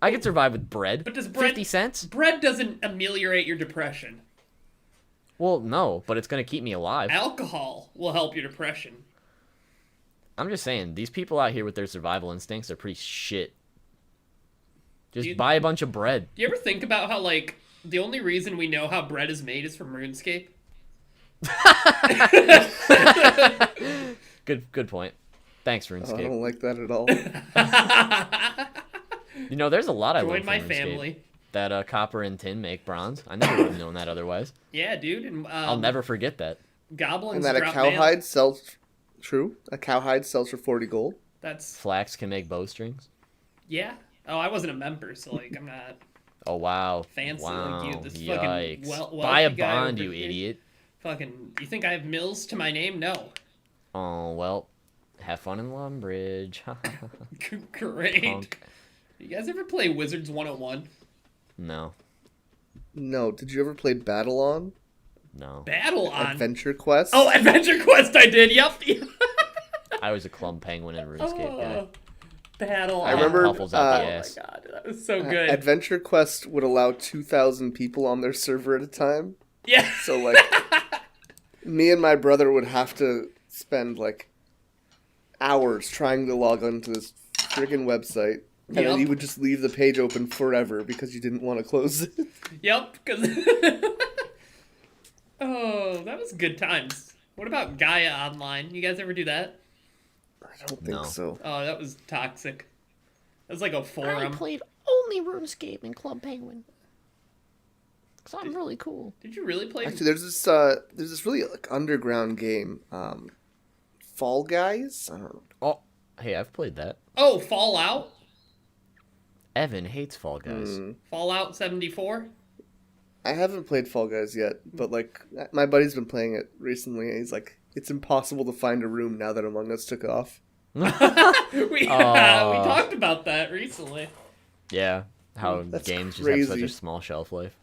A: I could survive with bread.
B: But does bread
A: 50 cents?
B: Bread doesn't ameliorate your depression.
A: Well, no, but it's gonna keep me alive.
B: Alcohol will help your depression.
A: I'm just saying, these people out here with their survival instincts are pretty shit. Just
B: Dude.
A: buy a bunch of bread.
B: Do you ever think about how, like, the only reason we know how bread is made is from RuneScape?
A: Good point. Thanks,
C: Oh, I
A: RuneScape.
C: don't like that at all.
A: You know, there's a lot I
B: Join
A: learned from
B: my
A: RuneScape.
B: family.
A: That copper and tin make bronze. I never would have known that otherwise.
B: Yeah, dude. And,
A: I'll never forget that.
B: Goblins
C: And that a
B: drop mail.
C: cowhide sells. True. A cowhide sells for 40 gold.
B: That's
A: Flax can make bowstrings.
B: Yeah. Oh, I wasn't a member, so like I'm not
A: Oh wow.
B: fancy
A: Wow.
B: like you. This
A: Yikes.
B: fucking
A: Buy a
B: wealthy guy
A: bond,
B: over
A: you
B: here.
A: idiot.
B: Fucking, you think I have mills to my name? No.
A: Oh well. Have fun in Lumbridge.
B: Great.
A: Punk.
B: You guys ever play Wizards 101?
A: No.
C: No, did you ever play Battle On?
A: No.
B: Battle on.
C: Adventure Quest?
B: Oh, Adventure Quest! I did. Yep.
A: I was a club penguin and RuneScape guy.
B: Oh, Battle.
C: I
B: on.
C: remember,
A: Puffles out the
B: Oh my
A: ass.
B: god, that was so good.
C: Adventure Quest would allow 2,000 people on their server at a time.
B: Yeah.
C: So, like, me and my brother would have to spend, like, hours trying to log onto this friggin' website. And then
B: Yep.
C: you would just leave the page open forever because you didn't want to close it.
B: Yep. Cause oh, that was good times. What about Gaia Online? You guys ever do that?
C: I don't think
A: No.
C: so.
B: Oh, that was toxic. That was like a forum.
A: played only RuneScape and Club Penguin. Cause I'm really cool.
B: Did you really play?
C: Actually, there's this really, like, underground game, Fall Guys? I don't know.
A: Oh, hey, I've played that.
B: Oh, Fallout.
A: Evan hates Fall Guys.
B: Fallout 74.
C: I haven't played Fall Guys yet, but, like, my buddy's been playing it recently, and he's like, it's impossible to find a room now that Among Us took off.
B: we talked about that recently.
A: Yeah, how
C: That's
A: games just have such
C: crazy.
A: a small shelf life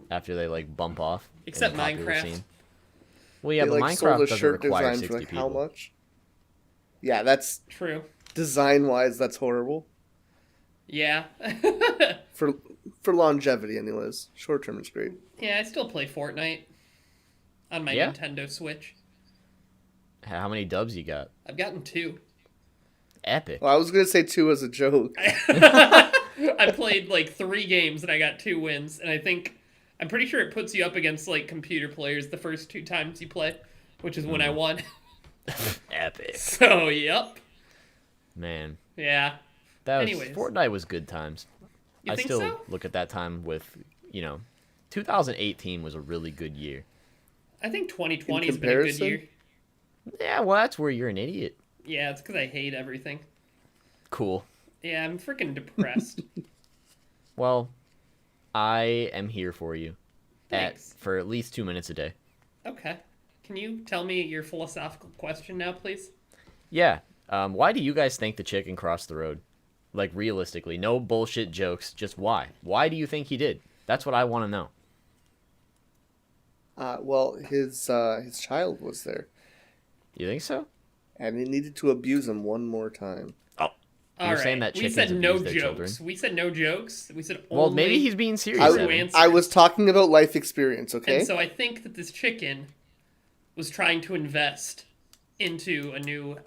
A: after they like bump off. in the
B: Except
A: popular
B: Minecraft.
A: scene. Well, yeah,
C: They,
A: but
C: like, sold
A: Minecraft
C: a
A: doesn't
C: shirt
A: require
C: design
A: 60
C: for, like,
A: people.
C: how much? Yeah, that's,
B: True.
C: design-wise, that's horrible.
B: Yeah.
C: For longevity, anyways. Short-term is great.
B: Yeah, I still play Fortnite on my
A: Yeah?
B: Nintendo Switch.
A: How many dubs you got?
B: I've gotten 2.
A: Epic.
C: Well, I was gonna say 2 as a joke.
B: I played like 3 games and I got 2 wins, and I'm pretty sure it puts you up against like computer players the first 2 times you play, which is when I won.
A: Epic.
B: So, yep.
A: Man,
B: Yeah.
A: that was
B: Anyways.
A: Fortnite was good times.
B: You
A: I
B: think
A: still
B: so?
A: look at that time with, 2018 was a really good year.
B: I think 2020
C: In
B: has been a good
C: comparison?
B: year.
A: Yeah, well, that's where you're an idiot.
B: Yeah, it's because I hate everything.
A: Cool.
B: Yeah, I'm freaking depressed.
A: Well, I am here for you
B: Thanks.
A: for at least 2 minutes a day.
B: Okay. Can you tell me your philosophical question now, please?
A: Yeah. Why do you guys think the chicken crossed the road? Like, realistically, no bullshit jokes, just why? Why do you think he did? That's what I want to know.
C: Well, his child was there,
A: You think so?
C: and he needed to abuse him one more time.
A: You're saying that
B: we
A: chickens
B: said no
A: abuse their
B: jokes.
A: children?
B: We said no jokes. We said only.
A: Well, maybe he's being serious.
C: I,
B: True
A: Evan.
B: answer.
C: I was talking about life experience, okay?
B: And so I think that this chicken was trying to invest into a new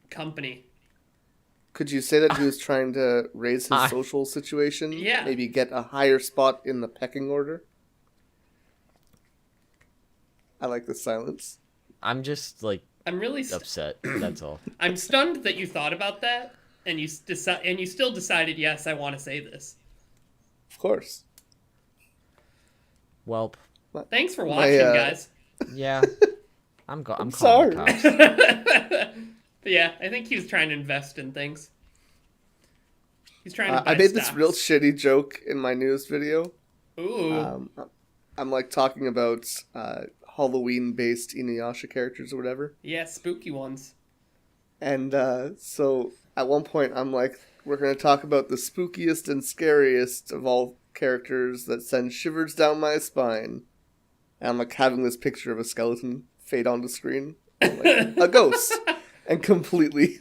B: company.
C: Could you say that he was trying to raise his
A: I-
C: social situation?
B: Yeah.
C: Maybe get a higher spot in the pecking order? I like the silence.
A: I'm just, like,
B: I'm really
A: upset. That's all.
B: I'm stunned that you thought about that and you still decided, yes, I want to say this.
C: Of course.
A: Well,
B: Thanks for watching, guys.
A: yeah. I'm calling
C: sorry.
A: the cops.
B: But yeah, I think he was trying to invest in things. He's trying to buy
C: I made this
B: stocks.
C: real shitty joke in my newest video.
B: Ooh.
C: I'm like talking about Halloween-based Inuyasha characters or whatever.
B: Yeah, spooky ones.
C: And so at one point I'm like, we're going to talk about the spookiest and scariest of all characters that send shivers down my spine. And I'm like having this picture of a skeleton fade onto screen. I'm like, a ghost. And completely.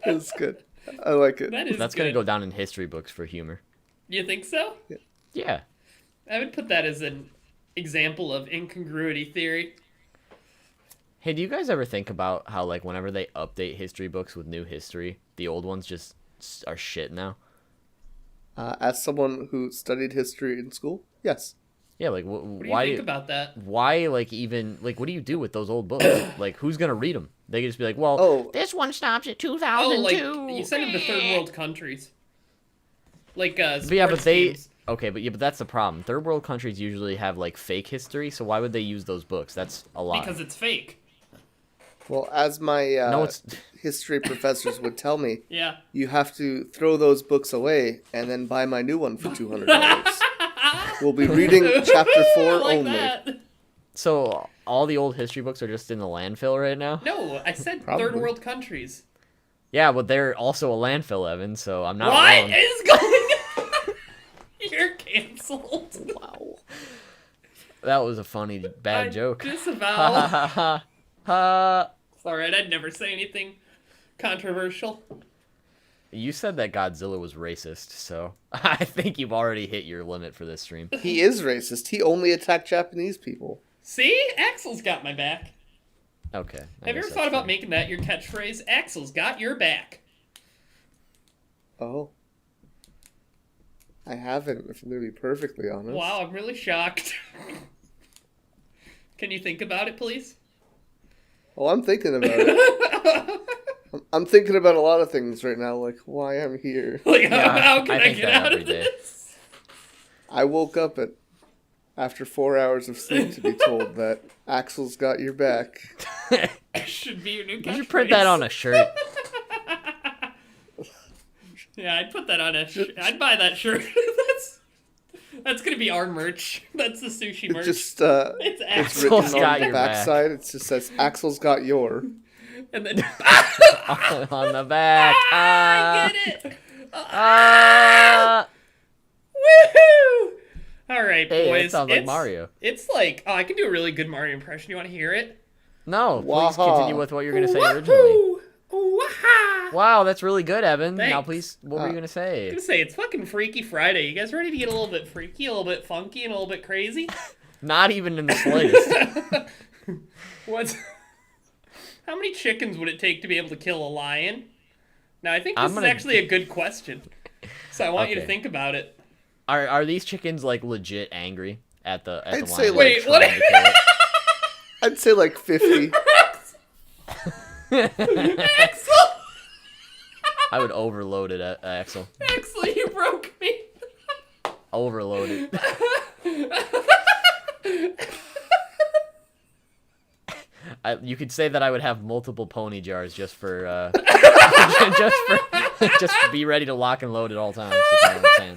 C: It's good. I like it.
B: That is
A: That's
B: good.
A: going to go down in history books for humor.
B: You think so?
A: Yeah.
B: I would put that as an example of incongruity theory.
A: Hey, do you guys ever think about how, like, whenever they update history books with new history, the old ones just are shit now?
C: As someone who studied history in school, yes.
A: Yeah, like,
B: What do you
A: why
B: think about that?
A: why, like, even, like, what do you do with those old books? Like, who's gonna read them? They could just be like, well,
C: Oh.
A: this one stops at
B: Oh,
A: 2002.
B: like you send them to third world countries. Like
A: But yeah, but
B: sports
A: they
B: teams.
A: okay, but that's the problem. Third world countries usually have like fake history, so why would they use those books? That's a lie.
B: Because it's fake.
C: Well, as my
A: No, it's
C: history professors would tell me,
B: Yeah.
C: you have to throw those books away and then buy my new one for $200. We'll be reading chapter 4
B: I like
C: only.
B: that.
A: so all the old history books are just in the landfill right now.
B: No, I said
C: Probably.
B: third world countries.
A: Yeah, but they're also a landfill, Evan. So I'm not
B: What
A: wrong.
B: is going on? You're canceled.
C: Wow.
A: That was a funny bad
B: I
A: joke.
B: disavow.
A: Ha.
B: It's alright, I'd never say anything controversial.
A: You said that Godzilla was racist, so I think you've already hit your limit for this stream.
C: He is racist. He only attacked Japanese people.
B: See? Axel's got my back.
A: Okay. I
B: Have you
A: guess
B: ever
A: that's
B: thought about
A: fair.
B: making that your catchphrase? Axel's got your back.
C: Oh. I haven't, if I'm going to be perfectly honest.
B: Wow, I'm really shocked. Can you think about it, please?
C: Oh, I'm thinking about it. I'm thinking about a lot of things right now, like why I'm here.
B: Like,
A: Yeah,
B: how can
A: I
B: I
A: think
B: get
A: that
B: out
A: every
B: of
A: day.
B: this?
C: I woke up after 4 hours of sleep to be told that Axel's got your back.
B: Should be your new catchphrase.
A: You should print that on a shirt.
B: Yeah, I'd put that on a. I'd buy that shirt. That's gonna be our merch. That's the sushi
C: It
B: merch.
C: just
B: it's
C: it's
B: Axel,
A: Axel's
C: written
A: got
C: on the
A: your back.
C: backside. It just says Axel's got your.
B: and then
A: On the back.
B: I get it.
A: Ah.
B: Woohoo! All right,
A: Hey,
B: boys.
A: it sounds like
B: it's,
A: Mario.
B: It's like, I can do a really good Mario impression. You want to hear it?
A: No, please
C: Waha.
A: continue with what you're going to say originally.
B: Woohoo! Waha!
A: Wow, that's really good, Evan. Now,
B: Thanks.
A: please, what were you going to say?
B: I'm gonna say it's fucking Freaky Friday. You guys ready to get a little bit freaky, a little bit funky, and a little bit crazy?
A: Not even in the slightest.
B: What's? How many chickens would it take to be able to kill a lion? Now, I think
A: I'm
B: this is
A: gonna-
B: actually a good question. So I want you to
A: Okay.
B: think about it.
A: Are these chickens, like, legit angry at the
C: I'd
A: lion?
C: say,
A: like,
B: Wait, what?
A: trying to kill it?
C: I'd say like 50.
B: Axel!
A: I would overload it, Axel.
B: Axel, you broke me.
A: Overload it. You could say that I would have multiple pony jars just for, just to be ready to lock and load at all times. If you know what I'm saying.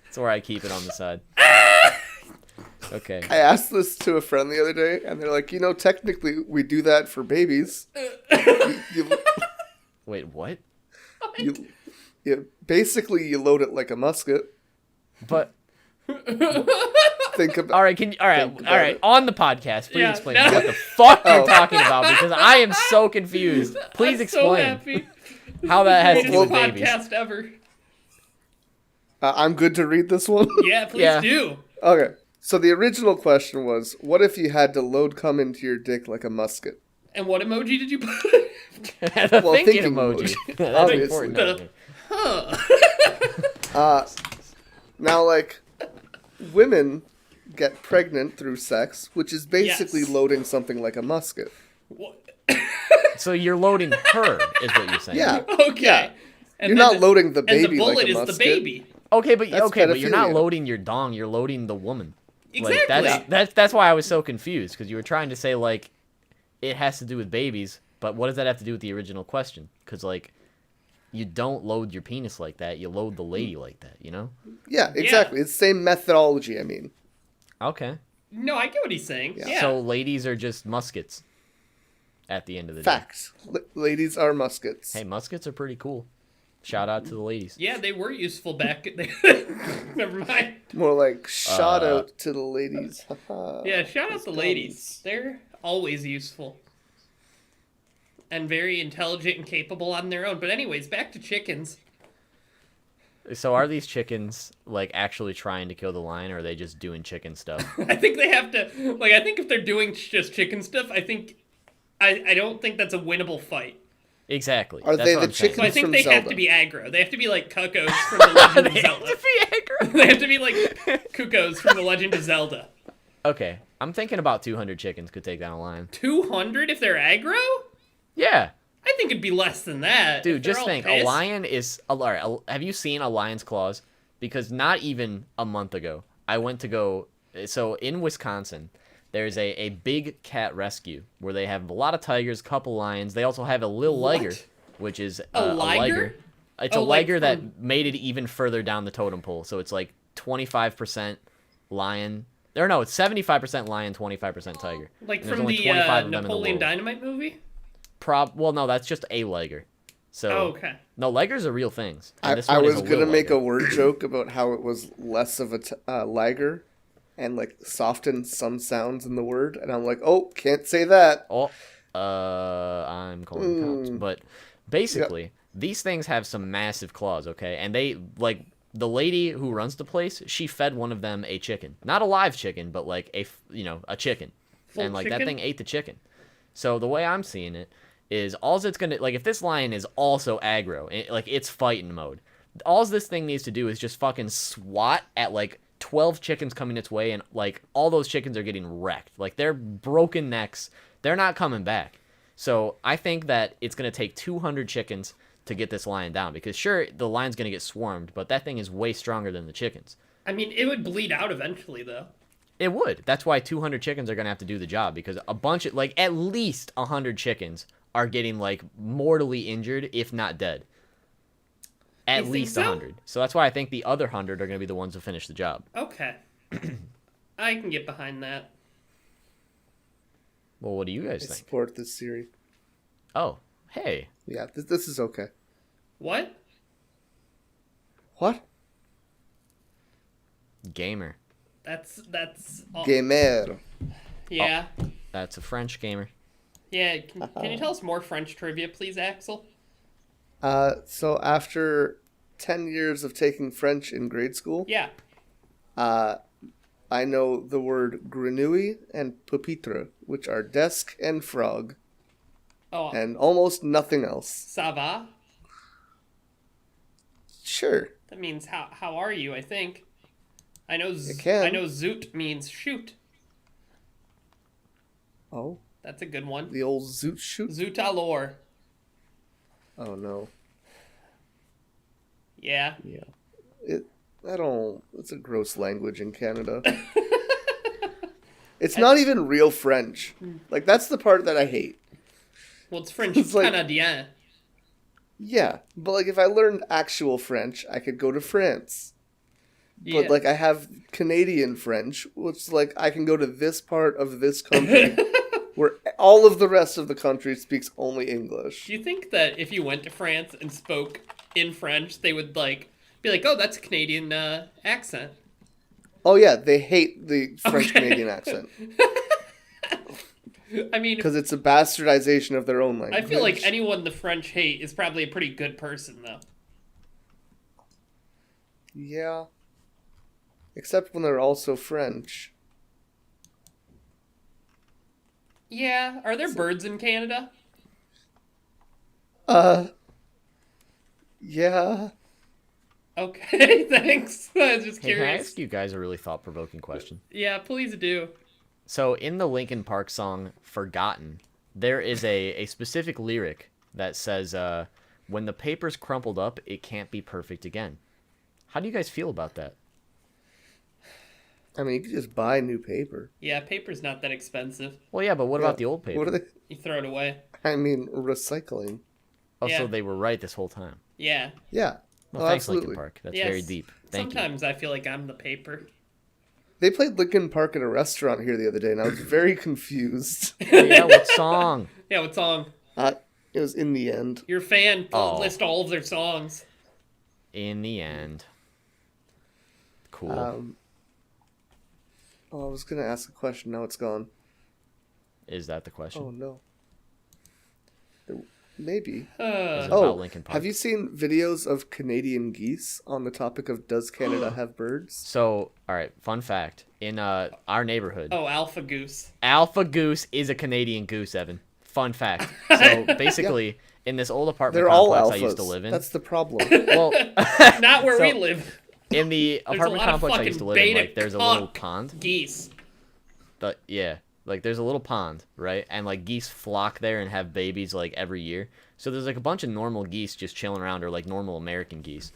A: That's where I keep it on the side. Okay.
C: I asked this to a friend the other day, and they're like, technically we do that for babies. you,
A: Wait, what?
C: basically you load it like a musket.
A: But
C: Think about.
A: all right, all
C: Think about
A: right.
C: it.
A: On the podcast, please
B: Yeah,
A: explain
B: no.
A: what the fuck you're
C: Oh.
A: talking about because I am so confused. Please
B: I'm
A: explain
B: so happy.
A: how that has to do
B: Greatest
A: with babies.
B: podcast ever.
C: I'm good to read this one.
B: Yeah, please
A: Yeah.
B: do.
C: Okay. So the original question was, what if you had to load cum into your dick like a musket?
B: And what emoji did you put?
A: The
C: Well,
A: thinking
C: thinking
A: emoji.
C: emoji,
A: That's
C: obviously.
A: important.
B: The-
A: Evan.
B: Huh.
C: Now, like, women get pregnant through sex, which is basically
B: Yes.
C: loading something like a musket.
B: What?
A: So you're loading her, is what you're saying.
C: Yeah.
B: Okay.
C: Yeah.
B: And
C: You're
B: then
C: not loading the
B: and
C: baby
B: the bullet
C: like a
B: is
C: musket.
B: the baby.
A: Okay, but
C: That's
A: you're not
C: pedophilia.
A: loading your dong. You're loading the woman.
B: Exactly.
A: Like that's why I was so confused because you were trying to say like it has to do with babies, but what does that have to do with the original question? Because like you don't load your penis like that. You load the lady like that. You know?
C: Yeah, exactly. It's the same methodology, I mean.
A: Okay.
B: No, I get what he's saying. Yeah.
A: So ladies are just muskets. At the end of the day.
C: Facts. Ladies are muskets.
A: Hey, muskets are pretty cool. Shout out to the ladies.
B: Yeah, they were useful back. Never mind.
C: More like, shout out to the ladies. Haha.
B: Yeah, shout out
C: Those
B: the ladies. They're always useful. And very intelligent and capable on their own. But anyways, back to chickens.
A: So are these chickens like actually trying to kill the lion, or are they just doing chicken stuff?
B: I think they have to, like, I think if they're doing just chicken stuff, I don't think that's a winnable fight.
A: Exactly.
C: Are
A: That's
C: they
A: what
C: the
A: I'm saying.
B: So I
C: chickens
B: think
C: from
B: they have
C: Zelda?
B: to be aggro. They have to be like cuckoos from the Legend of
A: They have
B: Zelda.
A: to be aggro.
B: They have to be like cuckoos from the Legend of Zelda.
A: Okay, I'm thinking about 200 chickens could take down a lion.
B: 200 if they're aggro?
A: Yeah,
B: I think it'd be less than that.
A: dude,
B: If they're
A: just
B: all
A: think.
B: pissed.
A: A lion is have you seen a lion's claws? Because not even a month ago, I went to go. So in Wisconsin, there's a big cat rescue where they have a lot of tigers, couple lions. They also have a little liger, which is
B: A liger?
A: It's a liger that made it even further down the totem pole. So it's like 25% lion. Or no, it's 75% lion, 25% tiger.
B: Like
A: And there's
B: from
A: only
B: the
A: 25 of them in the
B: Napoleon
A: world.
B: Dynamite movie?
A: Well, no, that's just a liger. So
B: Oh, okay.
A: no, ligers are real things. And
C: I
A: this one is
C: was
A: a
C: gonna
A: little
C: make
A: liger.
C: a word joke about how it was less of a liger, and like soften some sounds in the word, and I'm like, oh, can't say that.
A: Oh, I'm calling cops. But basically, these things have some massive claws, okay? And they, like, the lady who runs the place, she fed one of them a chicken. Not a live chicken, but, like, a chicken.
B: Full
A: And, like,
B: chicken?
A: that thing ate the chicken. So the way I'm seeing it is all it's going to, like, if this lion is also aggro, like, it's fighting mode, all this thing needs to do is just fucking swat at, like, 12 chickens coming its way, and, like, all those chickens are getting wrecked. Like, they're broken necks. They're not coming back. So I think that it's going to take 200 chickens to get this lion down, because sure, the lion's going to get swarmed, but that thing is way stronger than the chickens.
B: I mean, it would bleed out eventually, though.
A: It would. That's why 200 chickens are going to have to do the job, because a bunch of, like, at least 100 chickens are getting, like, mortally injured, if not dead. At
B: You think
A: least
B: so?
A: 100. So that's why I think the other 100 are going to be the ones who finish the job.
B: Okay. I can get behind that.
A: Well, what do you
C: I
A: guys think?
C: support this theory.
A: Oh, hey.
C: Yeah, this is okay.
B: What?
C: What?
A: Gamer.
B: That's all.
C: Gamer.
B: Yeah.
A: That's a French gamer.
B: Yeah, can you tell us more French trivia, please, Axel?
C: So after 10 years of taking French in grade school,
B: Yeah.
C: I know the word grenouille and pupitre, which are desk and frog,
B: Oh,
C: and almost nothing else.
B: ça va?
C: Sure.
B: That means how are you, I think. I know
C: can.
B: I know zoot means shoot.
C: Oh,
B: That's a good one.
C: the old zoot shoot?
B: Zoot alors.
C: Oh, no.
B: Yeah.
C: Yeah. It's a gross language in Canada. It's not even real French. Like, that's the part that I hate.
B: Well, it's French
C: It's like-
B: Canadien.
C: Yeah, but like if I learned actual French, I could go to France.
B: Yeah.
C: But like I have Canadian French, which like I can go to this part of this country where all of the rest of the country speaks only English.
B: Do you think that if you went to France and spoke in French, they would like be like, "Oh, that's a Canadian accent"?
C: Oh yeah, they hate the French Canadian accent
B: I mean,
C: because it's a bastardization of their own
B: I
C: language.
B: feel like anyone the French hate is probably a pretty good person, though.
C: Yeah. Except when they're also French.
B: Yeah. Are there birds in Canada?
C: Yeah.
B: Okay, thanks. I was just
A: Hey, can I
B: curious.
A: ask you guys a really thought-provoking question?
B: Yeah, please do.
A: So in the Linkin Park song Forgotten, there is a specific lyric that says, when the paper's crumpled up, it can't be perfect again. How do you guys feel about that?
C: I mean, you could just buy new paper.
B: Yeah, paper's not that expensive.
A: Well, yeah, but what about the old paper?
C: What are they?
B: You throw it away.
C: I mean, recycling.
A: Oh,
B: Yeah.
A: so they were right this whole time.
B: Yeah.
C: Yeah.
A: Well,
C: Oh,
A: thanks,
C: absolutely.
A: Linkin Park. That's
B: Yes.
A: very deep. Thank you.
B: Sometimes I feel like I'm the paper.
C: They played Linkin Park at a restaurant here the other day, and I was very confused.
A: Oh, yeah, what song?
B: Yeah, what song?
C: It was In the End.
B: Your fan
A: Oh.
B: list all of their songs.
A: In the End. Cool.
C: I was gonna ask a question. Now it's gone.
A: Is that the question?
C: Oh no. Maybe.
A: Is it
C: Oh,
A: about Linkin Park?
C: have you seen videos of Canadian geese on the topic of does Canada have birds?
A: So, all right, fun fact. In our neighborhood,
B: Oh, Alpha Goose.
A: Alpha Goose is a Canadian goose, Evan. Fun fact. So, basically, in this old apartment
C: They're all
A: complex
C: alphas.
A: I used to live in,
C: That's the problem.
A: well,
B: Not where we
A: So-
B: live.
A: in the
B: There's a
A: apartment
B: lot of
A: complex I
B: fucking
A: used to live in,
B: beta
A: like, there's a little
B: cuck
A: pond.
B: geese.
A: But yeah, like there's a little pond, right? And like geese flock there and have babies like every year. So there's like a bunch of normal geese just chilling around, or like normal American geese.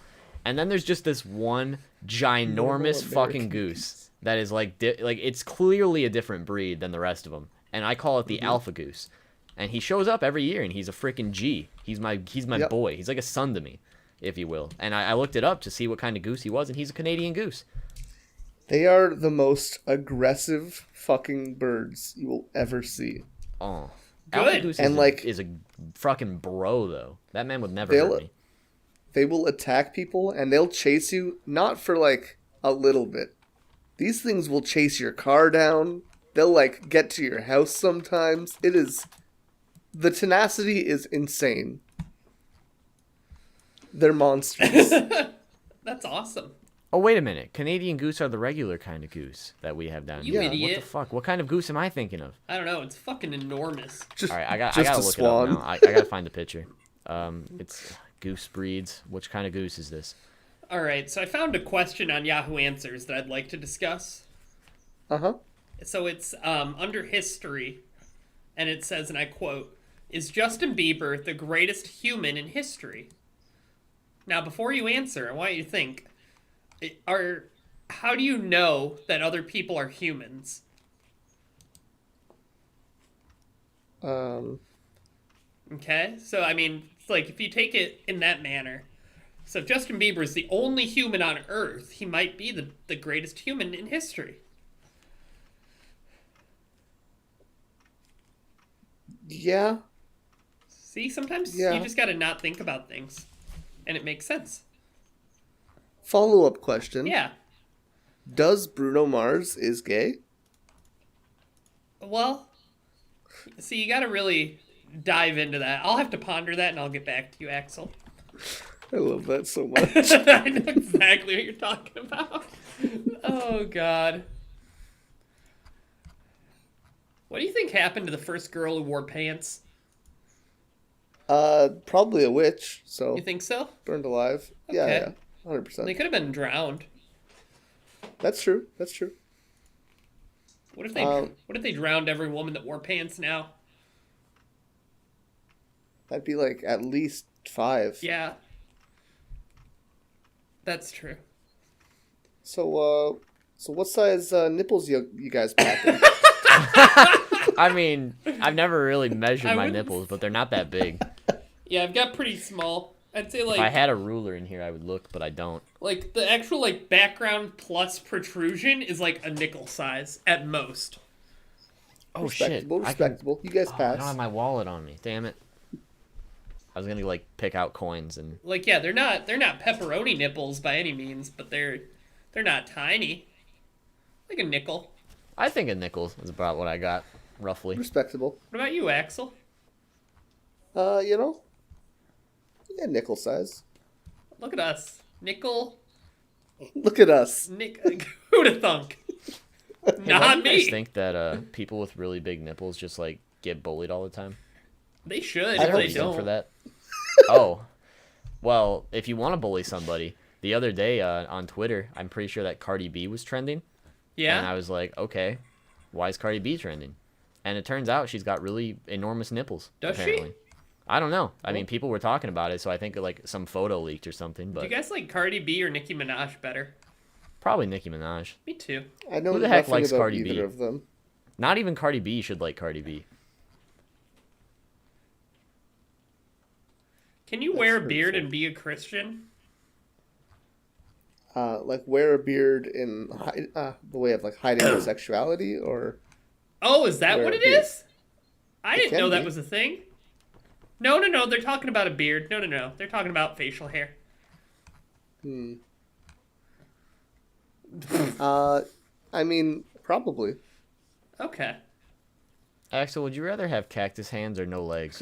A: And then there's just this one ginormous
C: Normal
A: fucking
C: American
A: goose that is like it's clearly a different breed than the rest of them, and I call it the alpha goose. And he shows up every year, and he's a freaking G. He's my boy. He's like a son to me, if you will. And I looked it up to see what kind of goose he was, and he's a Canadian goose.
C: They are the most aggressive fucking birds you will ever see.
A: Oh,
B: Good.
A: Alpha goose
C: And,
A: is a fucking bro though. That man would never hurt me.
C: They will attack people, and they'll chase you, not for like a little bit. These things will chase your car down. They'll like get to your house sometimes. The tenacity is insane. They're monsters.
B: That's awesome.
A: Oh, wait a minute. Canadian goose are the regular kind of goose that we have down
B: You
A: here.
B: idiot.
A: What the fuck? What kind of goose am I thinking of?
B: I don't know. It's fucking enormous.
C: Just,
A: All right, I gotta
C: a
A: look
C: swan.
A: it up now. I gotta find the picture. It's goose breeds. Which kind of goose is this?
B: All right, so I found a question on Yahoo Answers that I'd like to discuss.
C: Uh-huh.
B: So it's under history, and it says, and I quote, "Is Justin Bieber the greatest human in history?" Now, before you answer, I want you to think, how do you know that other people are humans? Okay, so I mean, it's like if you take it in that manner, so if Justin Bieber is the only human on Earth, he might be the greatest human in history.
C: Yeah.
B: See, sometimes
C: Yeah.
B: you just gotta not think about things, and it makes sense.
C: Follow-up question.
B: Yeah.
C: Does Bruno Mars is gay?
B: Well, see, you gotta really dive into that. I'll have to ponder that, and I'll get back to you, Axel.
C: I love that so much.
B: I know exactly what you're talking about. Oh, God. What do you think happened to the first girl who wore pants?
C: Probably a witch, so
B: You think so?
C: burned alive. Yeah,
B: Okay.
C: yeah. 100%.
B: They could have been drowned.
C: That's true. That's true.
B: What if they drowned every woman that wore pants now?
C: That'd be like at least 5.
B: Yeah. That's true.
C: So what size nipples you guys packing?
A: I mean, I've never really measured
B: I
A: my
B: wouldn't-
A: nipples, but they're not that big.
B: Yeah, I've got pretty small. I'd say
A: If I had a ruler in here, I would look, but I don't.
B: like the actual like background plus protrusion is like a nickel size at most.
A: Oh shit!
C: Respectable,
A: I can-
C: respectable. You guys
A: I
C: pass.
A: don't have my wallet on me. Damn it! I was gonna like pick out coins and.
B: Like yeah, they're not pepperoni nipples by any means, but they're not tiny. Like a nickel.
A: I think a nickel is about what I got, roughly.
C: Respectable.
B: What about you, Axel?
C: Yeah, nickel size.
B: Look at us. Nickel.
C: Look at us.
B: Who'd have thunk?
A: Why
B: Not
A: do you guys
B: me.
A: think that people with really big nipples just like get bullied all the time?
B: They should
C: I
B: if
C: hope
B: they
C: so.
B: don't.
A: For that. Oh, well, if you want to bully somebody, the other day on Twitter, I'm pretty sure that Cardi B was trending.
B: Yeah.
A: And I was like, okay, why is Cardi B trending? And it turns out she's got really enormous nipples.
B: Does she?
A: apparently. I don't know. I mean, people were talking about it, so I think like some photo leaked or something.
B: Do
A: But
B: you guys like Cardi B or Nicki Minaj better?
A: probably Nicki Minaj.
B: Me too.
C: I know
A: Who the heck
C: nothing
A: likes
C: about
A: Cardi
C: either
A: B?
C: of them.
A: Not even Cardi B should like Cardi B.
B: Can you wear a
C: hurtful.
B: beard and be a Christian?
C: Like wear a beard in the way of like hiding your sexuality, or
B: Oh, is that
C: Wear
B: what
C: a
B: it
C: beard.
B: is? I didn't
C: can
B: know that
C: be.
B: was a thing. No, they're talking about a beard. No, they're talking about facial hair.
C: I mean, probably.
B: Okay.
A: Axel, would you rather have cactus hands or no legs?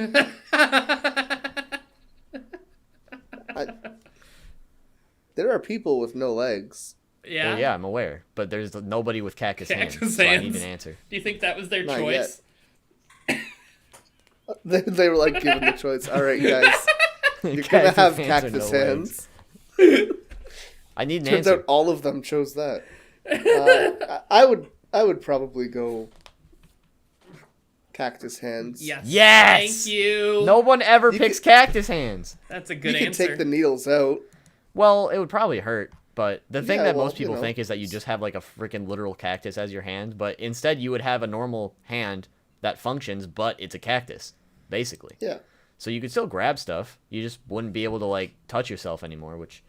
C: There are people with no legs.
B: Yeah?
A: Well, yeah, I'm aware, but there's nobody with cactus,
B: Cactus
A: hands, so I need
B: hands.
A: an answer.
B: Do you think that was their
C: Not
B: choice?
C: They were like given the choice. All right, guys, you're gonna
A: Cactus
C: have
A: hands or
C: cactus
A: no
C: hands.
A: I need an
C: Turns
A: answer.
C: out all of them chose that. I would probably go cactus hands.
B: Yes.
A: Yes!
B: Thank you.
A: No one ever
C: You
A: picks cactus hands.
B: That's a
C: You
B: good
C: can
B: answer.
C: take the needles out.
A: Well, it would probably hurt, But the thing
C: Yeah,
A: that
C: well,
A: most people
C: you know.
A: think is that you just have like a freaking literal cactus as your hand, but instead you would have a normal hand that functions, but it's a cactus, basically.
C: Yeah.
A: So you could still grab stuff. You just wouldn't be able to like touch yourself anymore, which,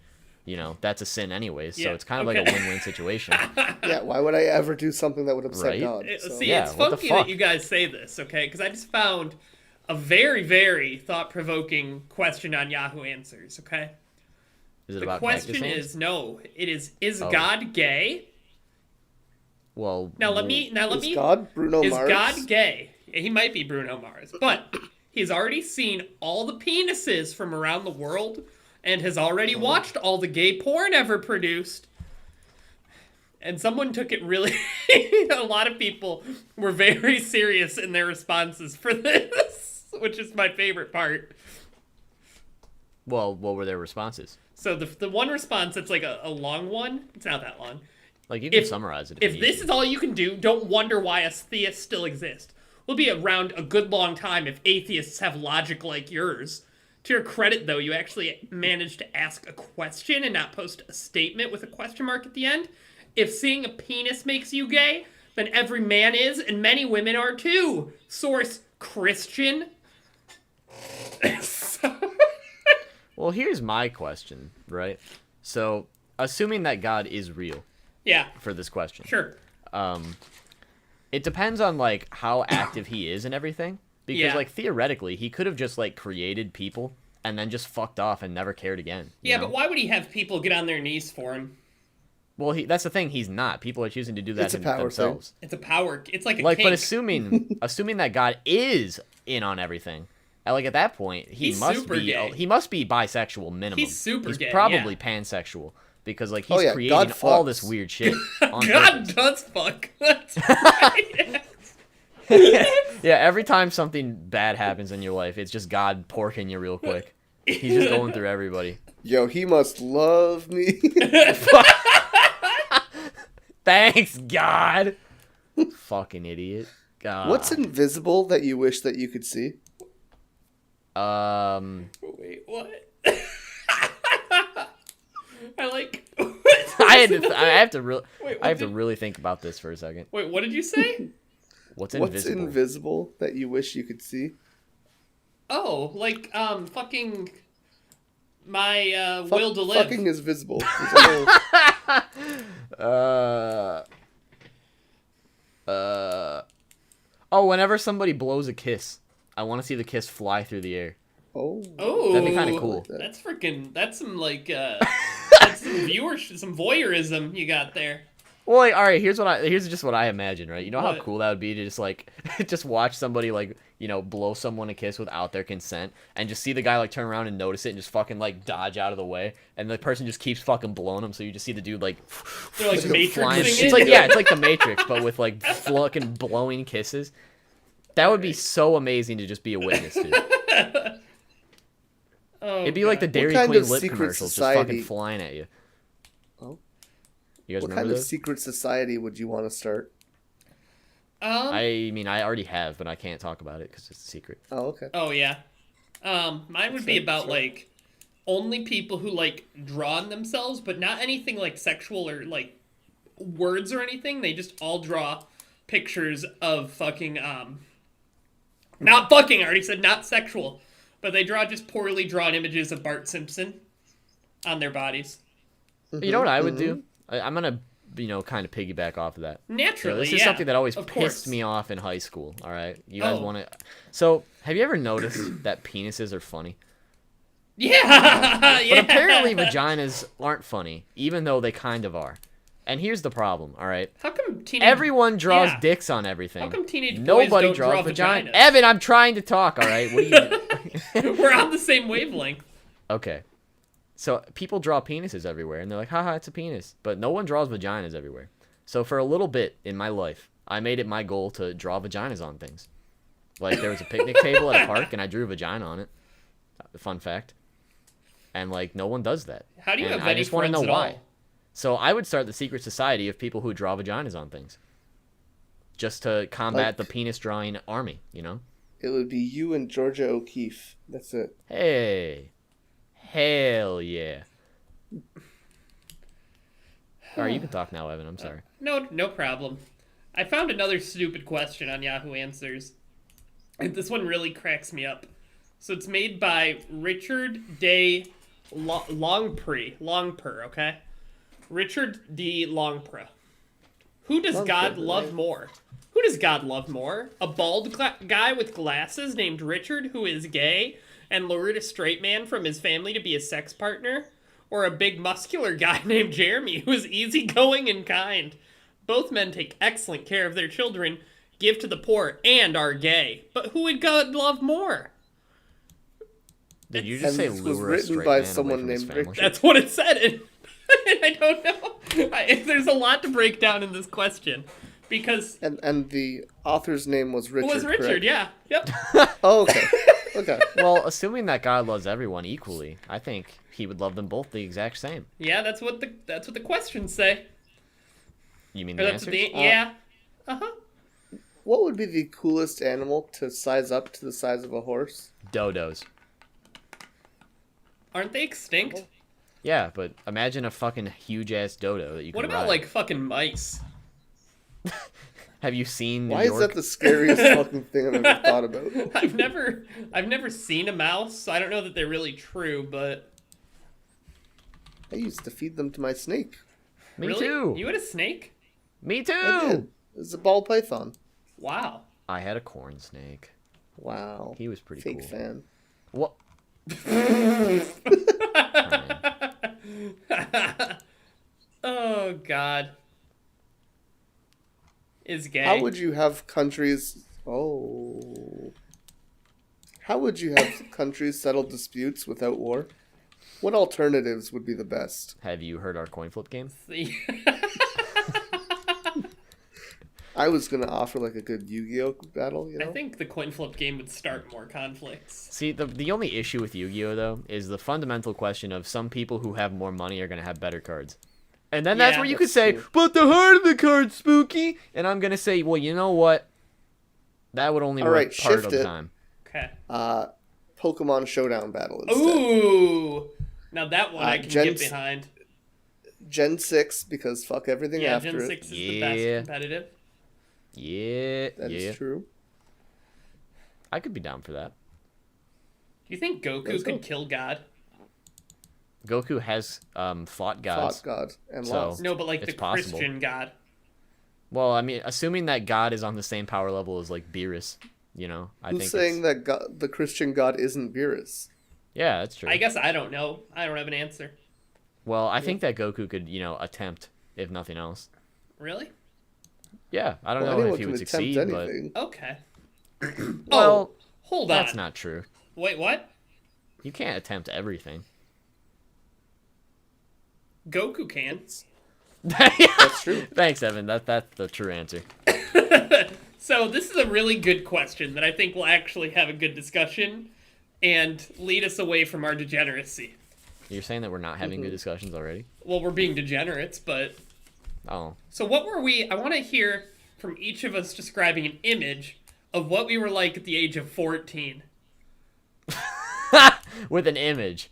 A: that's a sin anyways. So
B: Yeah,
A: it's kind of like a win-win situation.
C: Yeah, why would I ever do something that would upset
A: Right?
C: God? So.
B: See,
A: Yeah,
B: it's
A: what the
B: funky
A: fuck?
B: that you guys say this, okay? Because I just found a very, very thought-provoking question on Yahoo Answers, okay?
A: Is it
B: The
A: about
B: question
A: cactus hands?
B: is, no, it is
A: Oh.
B: God gay?
A: Well,
B: Now let me
C: Is God Bruno
B: is
C: Mars?
B: God gay? He might be Bruno Mars, but he's already seen all the penises from around the world and has already watched all the gay porn ever produced. And someone took it really a lot of people were very serious in their responses for this, which is my favorite part.
A: Well, what were their responses?
B: So the one response that's like a long one, it's not that long.
A: Like, you can summarize it.
B: If
A: you
B: this
A: need
B: is all you can do, don't wonder why theists still exist. We'll be around a good long time if atheists have logic like yours. To your credit, though, you actually managed to ask a question and not post a statement with a question mark at the end. If seeing a penis makes you gay, then every man is, and many women are too. Source, Christian.
A: Well, here's my question, right? So, assuming that God is real
B: Yeah,
A: for this question.
B: sure.
A: It depends on, like, how active he is and everything. Because,
B: Yeah.
A: like, theoretically, he could have just, like, created people and then just fucked off and never cared again. you
B: Yeah,
A: know?
B: but why would he have people get on their knees for him?
A: Well, that's the thing. He's not. People are choosing to do that
C: It's a power thing.
A: themselves.
B: It's a power. It's like a
A: Like,
B: kink.
A: but assuming that God is in on everything, like at that point,
B: He's super gay.
A: he must be bisexual minimum.
B: He's super gay,
A: probably
B: yeah.
A: pansexual because like
C: Oh,
A: he's
C: yeah,
A: creating
C: God
A: all
C: fucks.
A: this weird shit. On
B: God
A: purpose.
B: does fuck. That's right.
A: Yeah, every time something bad happens in your life, it's just God porking you real quick. He's just going through everybody.
C: Yo, he must love me.
A: Thanks, God. Fucking idiot. God.
C: What's invisible that you wish that you could see?
B: Wait, what? I like.
A: I have to
B: Wait,
A: really think about this for a second.
B: Wait, what did you say?
A: What's
C: What's
A: invisible?
C: invisible that you wish you could see?
B: Oh, like fucking my will to live.
C: Fucking is visible. There's a whole-
A: Oh, whenever somebody blows a kiss, I want to see the kiss fly through the air.
C: Oh.
B: Oh,
A: That'd be kinda cool.
B: That's freaking. That's some like. That's some viewership, some voyeurism you got there.
A: Well, like, all right, here's just what I imagine, right? You know how
B: What?
A: cool that would be to just like just watch somebody like, blow someone a kiss without their consent and just see the guy like turn around and notice it and just fucking like dodge out of the way and the person just keeps fucking blowing him, so you just see the dude like
B: They're like
C: Like a
B: Matrixing
C: flying-
B: it.
A: It's like it's like the Matrix but with like fucking blowing kisses. That would be so amazing to just be a witness to.
B: Oh,
A: It'd be like the
B: God.
A: Dairy
C: kind
A: Queen
C: of
A: lip
C: secret
A: commercials just fucking
C: society-
A: flying at you.
C: Oh.
A: You guys
C: What
A: remember
C: kind of
A: those?
C: secret society would you want to start?
A: I mean, I already have, but I can't talk about it because it's a secret.
C: Oh, okay.
B: Oh yeah. Mine would be
C: Sure,
B: about
C: sure.
B: like only people who like draw on themselves, but not anything like sexual or like words or anything. They just all draw pictures of fucking not fucking. I already said not sexual, but they draw just poorly drawn images of Bart Simpson on their bodies.
A: You know what I would do? I'm gonna, kind of piggyback off of that.
B: Naturally,
A: This is
B: yeah,
A: something that always
B: of
A: pissed
B: course.
A: me off in high school. All right, you guys
B: Oh.
A: want to? So, have you ever noticed that penises are funny?
B: Yeah, yeah.
A: But apparently, vaginas aren't funny, even though they kind of are. And here's the problem. All right,
B: How come teenage?
A: everyone draws
B: Yeah.
A: dicks on everything.
B: How come teenage boys
A: Nobody
B: don't
A: draws
B: draw
A: vagina.
B: vaginas?
A: Evan, I'm trying to talk. All right, what are you?
B: We're on the same wavelength.
A: Okay. So people draw penises everywhere, and they're like, haha, it's a penis. But no one draws vaginas everywhere. So for a little bit in my life, I made it my goal to draw vaginas on things. Like, there was a picnic table at a park, and I drew a vagina on it. Fun fact. And, like, no one does that.
B: How do you
A: and
B: have
A: I
B: any
A: just want to
B: friends
A: know
B: at
A: why.
B: all?
A: So I would start the secret society of people who draw vaginas on things. Just to combat the
C: Like-
A: penis drawing army, you know?
C: It would be you and Georgia O'Keeffe. That's it.
A: Hey. Hell yeah. All right, you can talk now, Evan. I'm sorry.
B: No problem. I found another stupid question on Yahoo Answers. And this one really cracks me up. So it's made by Richard de Longpre, okay? Richard D. Longpre. Who does God love more? Who does God love more? A bald guy with glasses named Richard who is gay and lured a straight man from his family to be a sex partner? Or a big muscular guy named Jeremy who is easygoing and kind? Both men take excellent care of their children, give to the poor, and are gay. But who would God love more?
A: Did you just say
C: this was
A: lure a
C: written
A: straight
C: by
A: man away
C: someone
A: from his
C: named
A: family?
C: Richard.
B: That's what it said. And I don't know. There's a lot to break down in this question. Because
C: And the author's name was Richard.
B: it was Richard,
C: correct?
B: yeah. Yep.
C: Oh, okay. Okay.
A: Well, assuming that God loves everyone equally, I think he would love them both the exact same.
B: Yeah, that's what the questions say.
A: You mean
B: Or
A: the
B: that's
A: answer?
B: what yeah. Uh-huh.
C: What would be the coolest animal to size up to the size of a horse?
A: Dodos.
B: Aren't they extinct?
A: Yeah, but imagine a fucking huge-ass dodo that you can
B: What about,
A: ride.
B: like, fucking mice?
A: Have you seen New
C: Why
A: York?
C: is that the scariest fucking thing I've ever thought about?
B: I've never seen a mouse, so I don't know that they're really true, but...
C: I used to feed them to my snake.
A: Me
B: really?
A: too.
B: You had a snake?
A: Me too.
C: I did. It's a ball python.
B: Wow.
A: I had a corn snake.
C: Wow.
A: He was pretty
C: Fake
A: cool.
C: fan.
A: What?
B: Oh, God. Is gay.
C: How would you have countries... Oh. How would you have countries settle disputes without war? What alternatives would be the best?
A: Have you heard our coin flip game?
B: See?
C: I was going to offer like a good Yu-Gi-Oh battle, you know?
B: I think the coin flip game would start more conflicts.
A: See, the only issue with Yu-Gi-Oh, though, is the fundamental question of some people who have more money are going to have better cards. And then that's
B: Yeah,
A: where you could
C: that's
A: say,
C: true.
A: but the heart of the card's spooky. And I'm going to say, well, you know what? That would only
C: All
A: work
C: right,
A: part
C: shift
A: of the
C: it.
A: time.
B: Okay.
C: Pokemon Showdown battle instead.
B: Ooh. Now that one I can
C: Gen
B: get behind.
C: Gen 6, because fuck everything
B: Yeah,
C: after
B: Gen
C: it.
B: 6 is the best
A: Yeah.
B: competitive.
A: Yeah,
C: That is
A: yeah.
C: true.
A: I could be down for that.
B: Do you think Goku
C: Let's
B: could
C: go.
B: kill God?
A: Goku has fought gods.
C: Fought God and
A: So-
C: lost.
B: No, but like
A: It's
B: the
A: possible.
B: Christian God.
A: Well, I mean, assuming that God is on the same power level as, like, Beerus, you know? I
C: Who's
A: think
C: saying that God, the Christian God isn't Beerus?
A: Yeah, that's true.
B: I guess I don't know. I don't have an answer.
A: Well, I think that Goku could, you know, attempt, if nothing else.
B: Really?
A: Yeah, I don't
C: Well,
A: know
C: anyone
A: if he
C: can
A: would
C: attempt
A: succeed,
C: anything.
B: Okay.
A: Well,
B: Hold on.
A: that's not true.
B: Wait, what?
A: You can't attempt everything.
B: Goku can.
C: That's true.
A: Thanks, Evan. That's the true answer.
B: So this is a really good question that I think will actually have a good discussion and lead us away from our degeneracy.
A: You're saying that we're not having
C: Mm-hmm.
A: good discussions already?
B: Well, we're being degenerates, but...
A: Oh.
B: So what were we... I want to hear from each of us describing an image of what we were like at the age of 14.
A: With an image.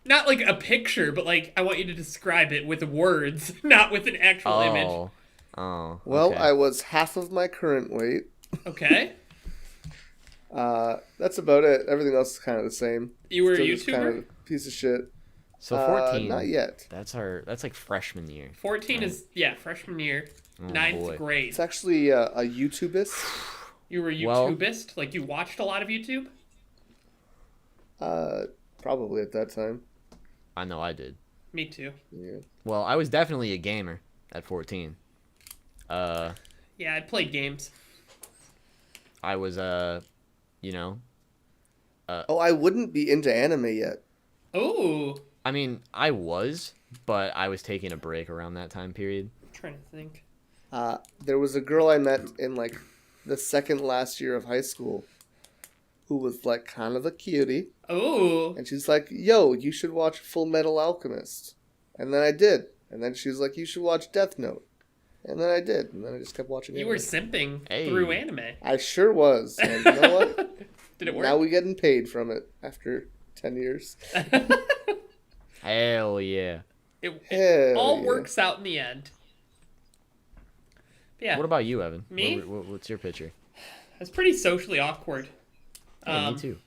B: Not like a picture, but like I want you to describe it with words, not with an actual image.
A: Oh.
C: Well,
A: okay.
C: I was half of my current weight.
B: Okay.
C: That's about it. Everything else is kind of the same.
B: You were a
C: Still just kind
B: YouTuber?
C: of a piece of shit.
A: So 14.
C: Not yet.
A: That's like freshman year.
B: 14 is, freshman year,
A: Oh,
B: ninth
A: boy.
B: grade.
C: It's actually a YouTubist.
B: You were a
A: Well-
B: YouTubist? Like you watched a lot of YouTube?
C: Probably at that time.
A: I know I did.
B: Me too.
C: Yeah.
A: Well, I was definitely a gamer at 14.
B: Yeah, I played games.
A: I was you know,
C: Oh, I wouldn't be into anime yet.
B: Oh,
A: I mean, I was, but I was taking a break around that time period.
B: I'm trying to think.
C: There was a girl I met in like the second last year of high school who was like kind of a cutie.
B: Oh,
C: And she's like, yo, you should watch Full Metal Alchemist. And then I did. And then she's like, you should watch Death Note. And then I did. And then I just kept watching
B: you
C: anime.
B: were simping
A: Hey.
B: through anime.
C: I sure was. And you know what?
B: Did it work?
C: Now we getting paid from it after 10 years.
A: Hell yeah.
B: It all
C: yeah.
B: works out in the end. But yeah.
A: What about you, Evan?
B: Me?
A: What's your picture?
B: I was pretty socially awkward.
A: Yeah, me too.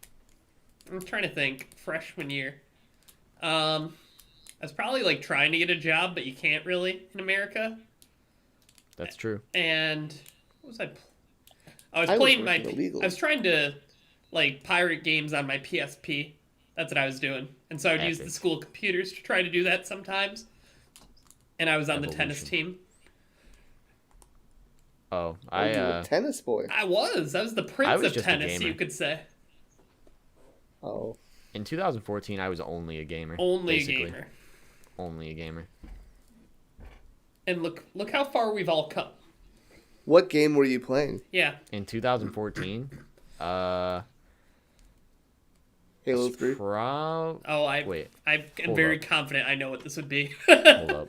B: I'm trying to think. Freshman year. I was probably like trying to get a job, but you can't really in America.
A: That's true.
B: And what was I? I was
C: I was
B: playing
C: working illegal.
B: I was trying to like pirate games on my PSP. That's what I was doing, and so I would use
A: Epic.
B: the school computers to try to do that sometimes. And I was on the tennis
A: Evolution.
B: team.
A: Oh,
C: You a tennis boy.
B: I was the prince
A: was
B: of
A: just a
B: tennis,
A: gamer.
B: you could say.
C: Oh.
A: in 2014, I was only a gamer.
B: Only
A: basically.
B: a gamer.
A: Only a gamer.
B: And look how far we've all come.
C: What game were you playing?
B: Yeah.
A: In 2014,
C: Halo 3?
B: Oh,
A: Wait,
B: I'm
A: hold
B: very
A: up.
B: confident I know what this would be.
A: hold up.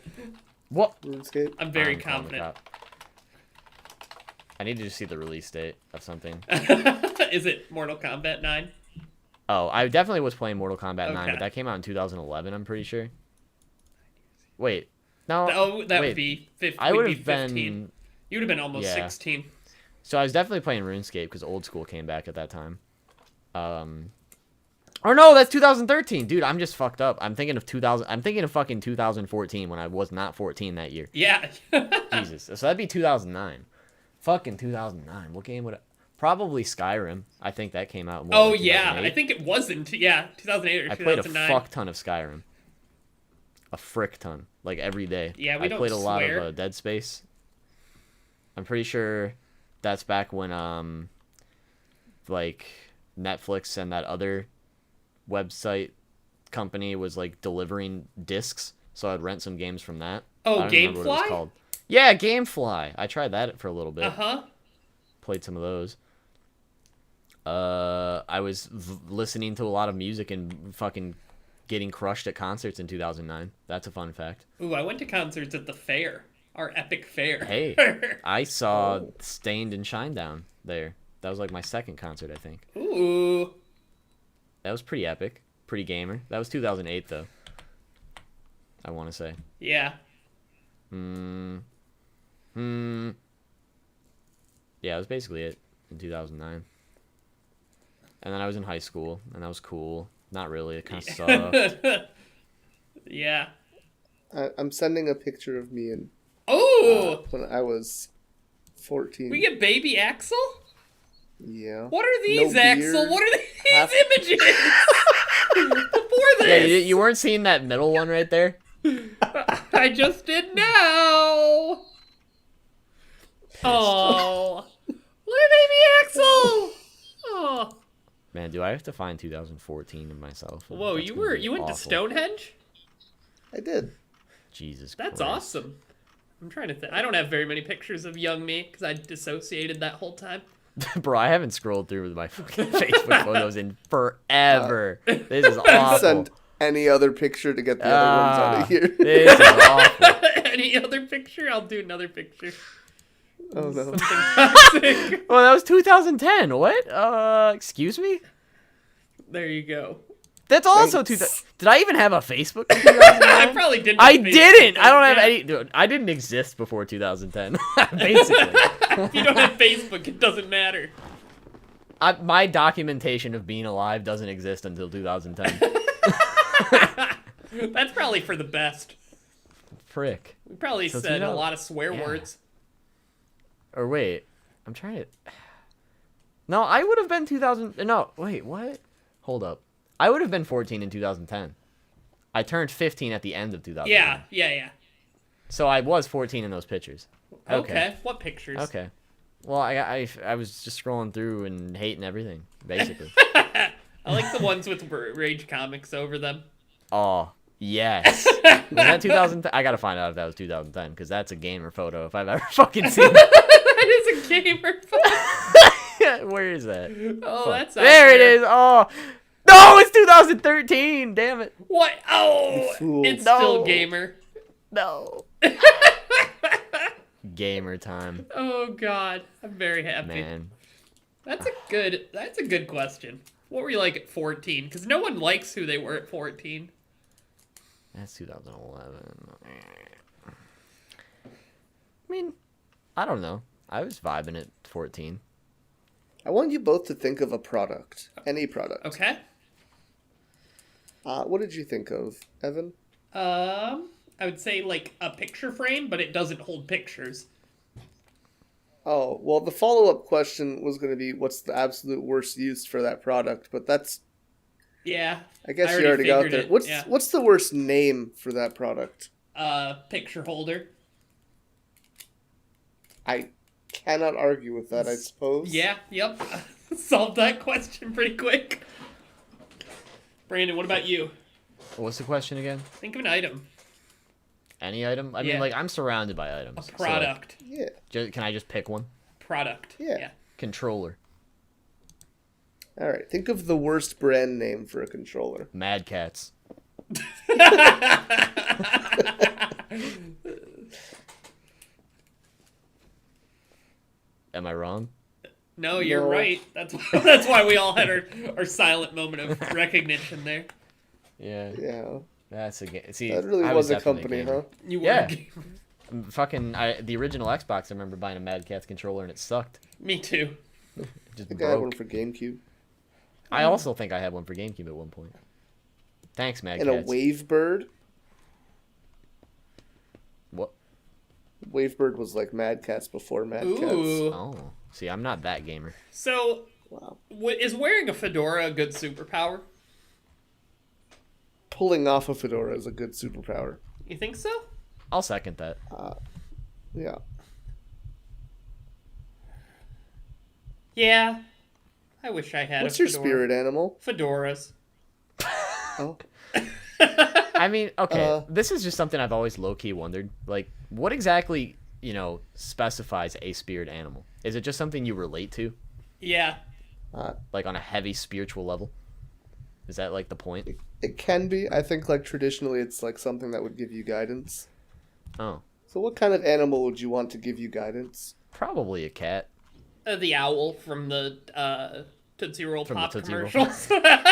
A: What?
C: RuneScape?
B: I'm very
A: I'm calling the
B: confident.
A: cop. I need to just see the release date of something.
B: Is it Mortal Kombat 9?
A: Oh, I definitely was playing Mortal Kombat 9,
B: Okay.
A: but that came out in 2011, I'm pretty sure. Wait. No.
B: Oh, that
A: wait.
B: would be 15.
A: I would
B: be
A: have
B: 15.
A: been...
B: You would have been almost
A: Yeah.
B: 16.
A: So I was definitely playing RuneScape because Old School came back at that time. Or no, that's 2013. Dude, I'm just fucked up. I'm thinking of fucking 2014 when I was not 14 that year.
B: Yeah.
A: Jesus. So that'd be 2009. Fucking 2009. What game would probably Skyrim. I think that came out in
B: Oh,
A: like,
B: yeah.
A: 2008.
B: I think it wasn't. Yeah, 2008 or
A: I played a
B: 2009.
A: fuck ton of Skyrim. A frick ton. Like every day.
B: Yeah, we
A: I
B: don't
A: played a lot
B: swear.
A: of Dead Space. I'm pretty sure that's back when like Netflix and that other website company was like delivering discs, so I'd rent some games from that.
B: Oh,
A: I don't remember what it was
B: Gamefly?
A: called. Yeah, Gamefly. I tried that for a little bit.
B: Uh-huh.
A: Played some of those. I was listening to a lot of music and fucking getting crushed at concerts in 2009. That's a fun fact.
B: Ooh, I went to concerts at the fair. Our epic fair.
A: Hey, I saw Stained and Shinedown there. That was like my second concert, I think.
B: Ooh.
A: That was pretty epic. Pretty gamer. That was 2008, though. I want to say.
B: Yeah.
A: Yeah, that was basically it in 2009. And then I was in high school, and that was cool. Not really. It kind of sucked.
B: Yeah.
C: I'm sending a picture of me
B: Oh!
C: when I was 14.
B: We get baby Axel?
C: Yeah.
B: What are these,
C: No
B: Axel?
C: beard.
B: What are these
C: Half-
B: images? Before
A: Yeah,
B: this.
A: you weren't seeing that middle one right there?
B: I just did now. Oh. Look at baby Axel. Oh.
A: Man, do I have to find 2014 in myself?
B: Whoa,
A: That's
B: you
A: gonna be
B: went to
A: awful.
B: Stonehenge?
C: I did.
A: Jesus
B: That's
A: Christ.
B: awesome. I'm trying to think. I don't have very many pictures of young me because I dissociated that whole time.
A: Bro, I haven't scrolled through with my fucking Facebook photos in forever. This is awful.
C: Send any other picture to get the other ones out of here.
A: This is awful.
B: Any other picture? I'll do another picture.
C: Oh no.
B: Something classic.
A: Well, that was 2010. What? Excuse me?
B: There you go.
A: That's also
C: Thanks.
A: 2000. Did I even have a Facebook in 2009?
B: I probably didn't.
A: I
B: have Facebook.
A: didn't. I don't have
B: Yeah.
A: any. Dude, I didn't exist before 2010. Basically,
B: If you don't have Facebook, it doesn't matter.
A: my documentation of being alive doesn't exist until 2010.
B: That's probably for the best.
A: Frick.
B: We probably
A: So
B: said a
A: 2000
B: lot of swear
A: yeah.
B: words.
A: Or wait, I'm trying to. No, I would have been 2000. No, wait, what? Hold up. I would have been 14 in 2010. I turned 15 at the end of 2010.
B: Yeah.
A: So I was 14 in those pictures.
B: Okay. What pictures?
A: Okay. Well, I was just scrolling through and hating everything, basically.
B: I like the ones with Rage comics over them.
A: Oh, yes. Was that 2010? I gotta find out if that was 2010, because that's a gamer photo if I've ever fucking seen it.
B: That is a gamer photo.
A: Where is that?
B: Oh, that's out
A: There it is. Oh. No, it's 2013. Damn it.
B: What? Oh,
C: Fool.
B: it's
A: No.
B: still gamer.
A: No. Gamer time,
B: Oh God, I'm very happy.
A: man.
B: That's a good question. What were you like at 14? Because no one likes who they were at 14.
A: That's 2011. I mean, I don't know. I was vibing at 14.
C: I want you both to think of a product. Any product.
B: Okay.
C: What did you think of, Evan?
B: I would say like a picture frame, but it doesn't hold pictures.
C: Oh, well, the follow-up question was going to be, what's the absolute worst use for that product? But that's...
B: Yeah.
C: I guess you already got there. What's the worst name for that product?
B: Picture holder.
C: I cannot argue with that, I suppose.
B: Yeah, yep. Solved that question pretty quick. Brandon, what about you?
A: What's the question again?
B: Think of an item.
A: Any item? I mean, like, I'm surrounded by items.
B: A product.
C: So, like, yeah.
A: Can I just pick one?
B: Product.
C: Yeah.
A: Controller.
C: All right. Think of the worst brand name for a controller.
A: Mad Cats. Am I wrong?
B: No, you're right. That's why we all had our silent moment of recognition there.
A: Yeah.
C: Yeah.
A: That's a game. See,
C: that really was a company, huh?
B: You were
A: yeah. Fucking, the original Xbox, I remember buying a Mad Catz controller and it sucked.
B: Me too.
A: Just
C: I think
A: broke.
C: I had one for GameCube.
A: I also think I had one for GameCube at one point. Thanks, Mad
C: And
A: Catz.
C: a Wavebird.
A: What?
C: Wavebird was like Mad Catz before Mad Catz.
A: Oh. See, I'm not that gamer.
B: So,
C: Wow.
B: is wearing a fedora a good superpower?
C: Pulling off a fedora is a good superpower.
B: You think so?
A: I'll second that.
C: Yeah.
B: Yeah. I wish I had
C: What's
B: a
C: your
B: fedora.
C: spirit animal?
B: Fedoras.
C: Oh.
A: I mean, okay, this is just something I've always low-key wondered. Like, what exactly, specifies a spirit animal? Is it just something you relate to?
B: Yeah.
A: Like, on a heavy spiritual level? Is that, like, the point?
C: It can be. I think, like, traditionally it's, like, something that would give you guidance.
A: Oh.
C: So what kind of animal would you want to give you guidance?
A: Probably a cat.
B: The owl from the Tootsie Roll
A: From the
B: Pop
A: Tootsie Roll.
B: commercials.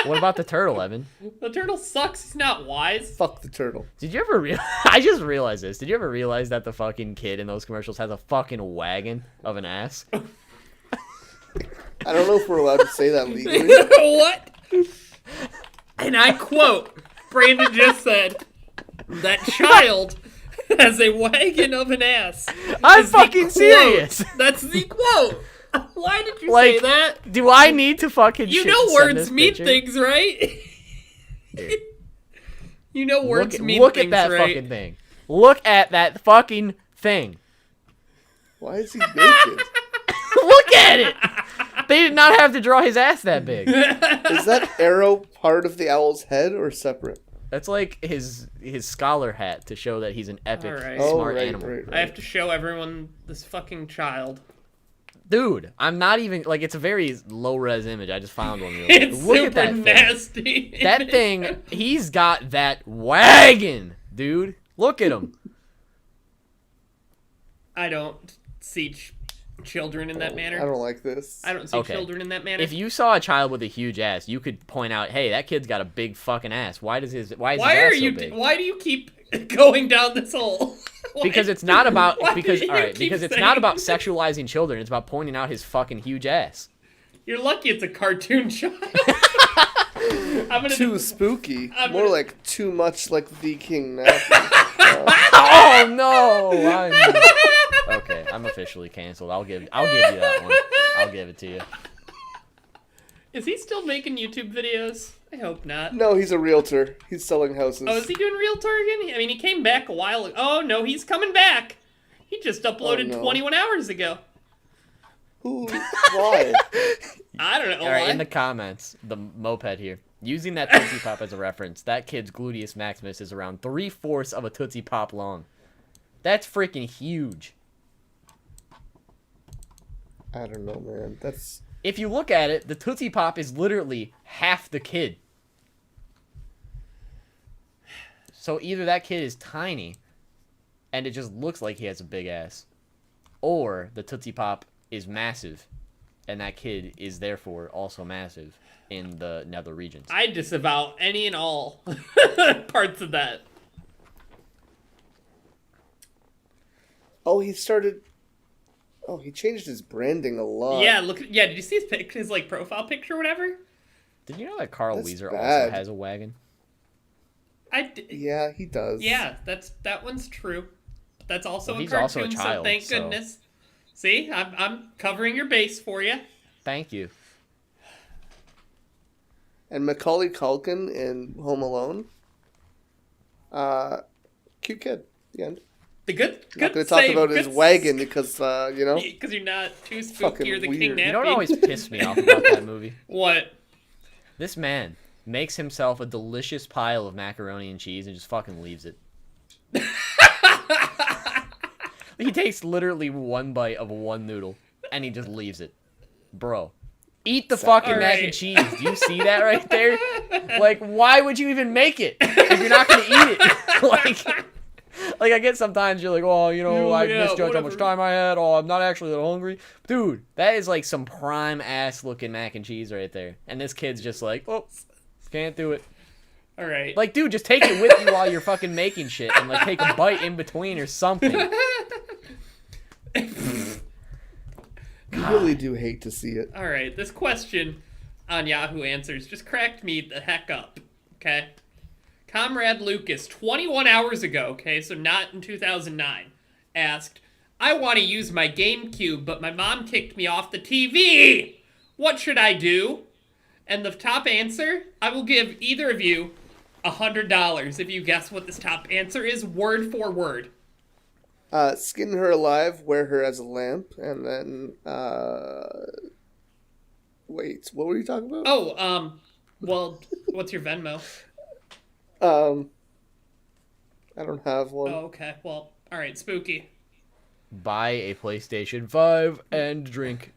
A: What about the turtle, Evan?
B: The turtle sucks. He's not wise.
C: Fuck the turtle.
A: Did you ever I just realized this. Did you ever realize that the fucking kid in those commercials has a fucking wagon of an ass?
C: I don't know if we're allowed to say that legally.
B: What? And I quote, Brandon just said, that child has a wagon of an ass.
A: I'm fucking serious.
B: That's the quote. Why did you
A: Like,
B: say that?
A: Do I need to fucking
B: You
A: send
B: know words
A: this
B: mean
A: picture?
B: things, right?
A: Dude.
B: You know words mean
A: Look
B: things,
A: at that
B: right?
A: fucking thing. Look at that fucking thing.
C: Why is he naked?
A: Look at it. They did not have to draw his ass that big.
C: Is that arrow part of the owl's head or separate?
A: That's like his scholar hat to show that he's an epic,
B: Alright.
A: smart
C: right,
A: animal.
C: right.
B: I have to show everyone this fucking child.
A: Dude, I'm not even like it's a very low res image. I just found one. Real quick.
B: It's
A: Look
B: super
A: at that
B: nasty.
A: thing. That thing, he's got that wagon, dude. Look at him.
B: I don't see children in that manner.
C: I don't like this.
B: I don't see children in that manner.
A: If you saw a child with a huge ass, you could point out, "Hey, that kid's got a big fucking ass. Why is his ass so big?"
B: Why do you keep going down this hole?
A: Because it's not about
B: why
A: because
B: do you
A: all right,
B: keep
A: because it's
B: saying-
A: not about sexualizing children. It's about pointing out his fucking huge ass.
B: You're lucky it's a cartoon child. I'm gonna
C: Too spooky.
B: I'm
C: More
B: gonna-
C: like too much like the King Nappy.
A: Oh no! Okay, I'm officially canceled. I'll give you that one. I'll give it to you.
B: Is he still making YouTube videos? I hope not.
C: No, he's a realtor. He's selling houses.
B: Oh, is he doing Realtor again? I mean, he came back a while ago. Oh, no, he's coming back. He just uploaded
C: Oh, no.
B: 21 hours ago.
C: Who? Why?
B: I don't know
A: All right,
B: why.
A: in the comments, the moped here. Using that Tootsie Pop as a reference, that kid's gluteus maximus is around 3/4 of a Tootsie Pop long. That's freaking huge.
C: I don't know, man. That's...
A: If you look at it, the Tootsie Pop is literally half the kid. So either that kid is tiny, and it just looks like he has a big ass, or the Tootsie Pop is massive, and that kid is therefore also massive in the nether regions.
B: I disavow any and all parts of that.
C: Oh, he started. Oh, he changed his branding a lot.
B: Yeah, look. Yeah, did you see his like profile picture or whatever?
A: Did you know that Carl
C: That's
A: Weezer
C: bad.
A: also has a wagon?
C: Yeah, he does.
B: Yeah, that one's true. That's also
A: Well,
B: a
A: he's
B: cartoon,
A: also a child,
B: so thank
A: so-
B: goodness. See, I'm covering your base for you.
A: Thank you.
C: And Macaulay Culkin in Home Alone. Cute kid. The end.
B: The good.
C: Not going to
B: good
C: talk
B: save,
C: about
B: good
C: his wagon because you know.
B: Because you're not too spooky.
C: Fucking
B: You're the King
C: weird.
B: Nappy.
A: You know what always pissed me off about that movie?
B: What?
A: This man makes himself a delicious pile of macaroni and cheese and just fucking leaves it. He takes literally one bite of one noodle and he just leaves it. Bro, eat the fucking mac and
B: Alright.
A: cheese. Do you see that right there? Like, why would you even make it if you're not gonna eat it? Like I get sometimes you're like, oh, you know, I
B: Yeah,
A: misjudged how much
B: whatever.
A: time I had. Oh, I'm not actually that hungry. Dude, that is like some prime ass looking mac and cheese right there. And this kid's just like, oh, can't do it.
B: All right.
A: Like, dude, just take it with you while you're fucking making shit and like take a bite in between or something.
C: You really do hate to see it.
B: All right. This question on Yahoo Answers just cracked me the heck up. Okay. Comrade Lucas, 21 hours ago, okay, so not in 2009, asked, I want to use my GameCube, but my mom kicked me off the TV. What should I do? And the top answer, I will give either of you $100 if you guess what this top answer is, word for word.
C: Skin her alive, wear her as a lamp, and then wait, what were you talking about?
B: Oh, well, what's your Venmo?
C: I don't have one.
B: Oh, okay. Well, all right, spooky.
A: Buy a PlayStation 5 and drink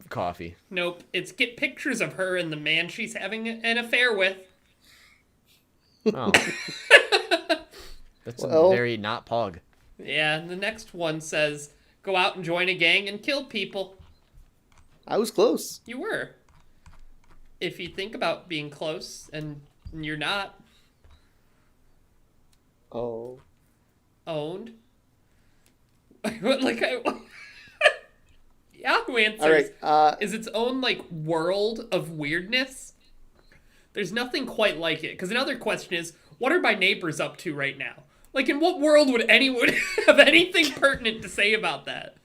A: coffee.
B: Nope. It's get pictures of her and the man she's having an affair with.
A: Oh. That's
C: Well-
A: very not pog.
B: Yeah, and the next one says, go out and join a gang and kill people.
C: I was close.
B: You were. If you think about being close and you're not
C: Oh.
B: owned. like, Yahoo Answers
C: All right.
B: is its own, like, world of weirdness. There's nothing quite like it. Because another question is, what are my neighbors up to right now? Like, in what world would anyone have anything pertinent to say about that?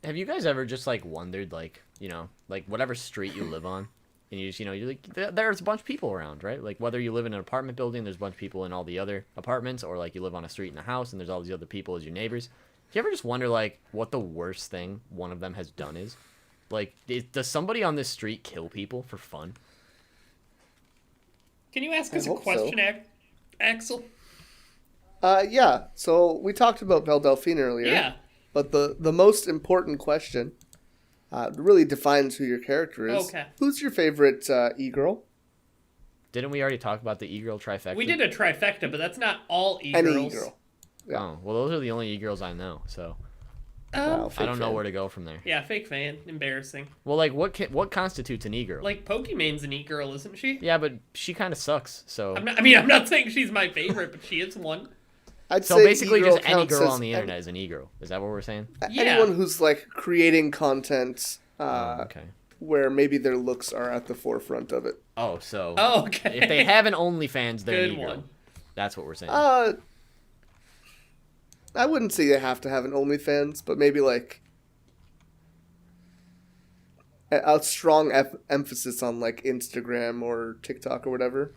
A: Have you guys ever just like wondered, like, you know, like whatever street you live on, and you just, you know, you're like, there's a bunch of people around, right? Like whether you live in an apartment building, there's a bunch of people in all the other apartments, or like you live on a street in a house and there's all these other people as your neighbors. Do you ever just wonder like what the worst thing one of them has done is? Like, does somebody on this street kill people for fun?
B: Can you ask us a
C: hope
B: question, Axel?
C: Yeah. So we talked about Belle Delphine earlier.
B: Yeah.
C: But the most important question really defines who your character is.
B: Okay.
C: Who's your favorite e-girl?
A: Didn't we already talk about the e-girl trifecta?
B: We did a trifecta, but that's not all
C: Any
B: e-girls.
C: e-girl. Yeah.
A: Oh, well, those are the only e-girls I know, so
C: Wow,
A: I
C: fake
A: don't know
C: fan.
A: where to go from there.
B: Yeah, fake fan. Embarrassing.
A: Well, like, what constitutes an e-girl?
B: Like, Pokemon's an e-girl, isn't she?
A: Yeah, but she kind of sucks, so...
B: I'm not saying she's my favorite, but she is one.
C: I'd
A: So
C: say
A: basically
C: e-girl
A: just any
C: counts
A: girl
C: as
A: on the internet is an e-girl. Is that what we're saying?
B: Yeah.
C: Anyone who's like creating content
A: Okay.
C: where maybe their looks are at the forefront of it.
A: Oh, so...
B: Oh, okay.
A: If they have an OnlyFans, they're an
B: Good
A: e-girl.
B: one.
A: That's what we're saying.
C: I wouldn't say they have to have an OnlyFans, but maybe like a strong emphasis on like Instagram or TikTok or whatever.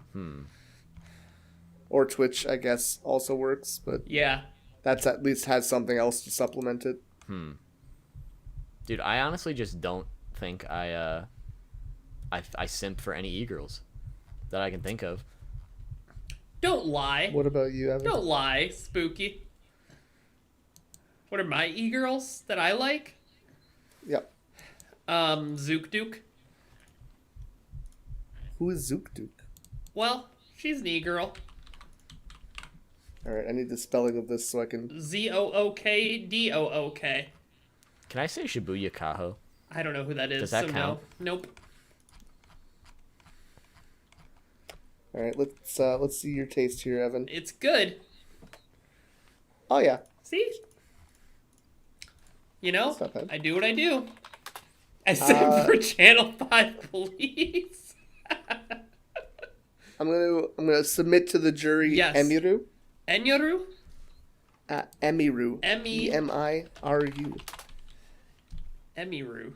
C: Or Twitch, I guess, also works, but
B: Yeah.
C: that's at least has something else to supplement it.
A: Dude, I honestly just don't think I simp for any e-girls that I can think of.
B: Don't lie.
C: What about you, Evan?
B: Don't lie, Spooky. What are my e-girls that I like?
C: Yep.
B: Zook Duke.
C: Who is Zook Duke?
B: Well, she's an e-girl.
C: All right, I need the spelling of this so I can.
B: Zookdook.
A: Can I say Shibuya Kaho?
B: I don't know who that is.
A: Does that
B: so
A: count?
B: No. Nope.
C: All right, let's see your taste here, Evan.
B: It's good.
C: Oh yeah.
B: See? You know,
C: That's not bad.
B: I do what I do. I said for Channel 5 Police.
C: I'm gonna submit to the jury.
B: Yes.
C: Emiru.
B: Enyoru?
C: Emiru.
B: Emi-
C: Emiru.
B: Emiru.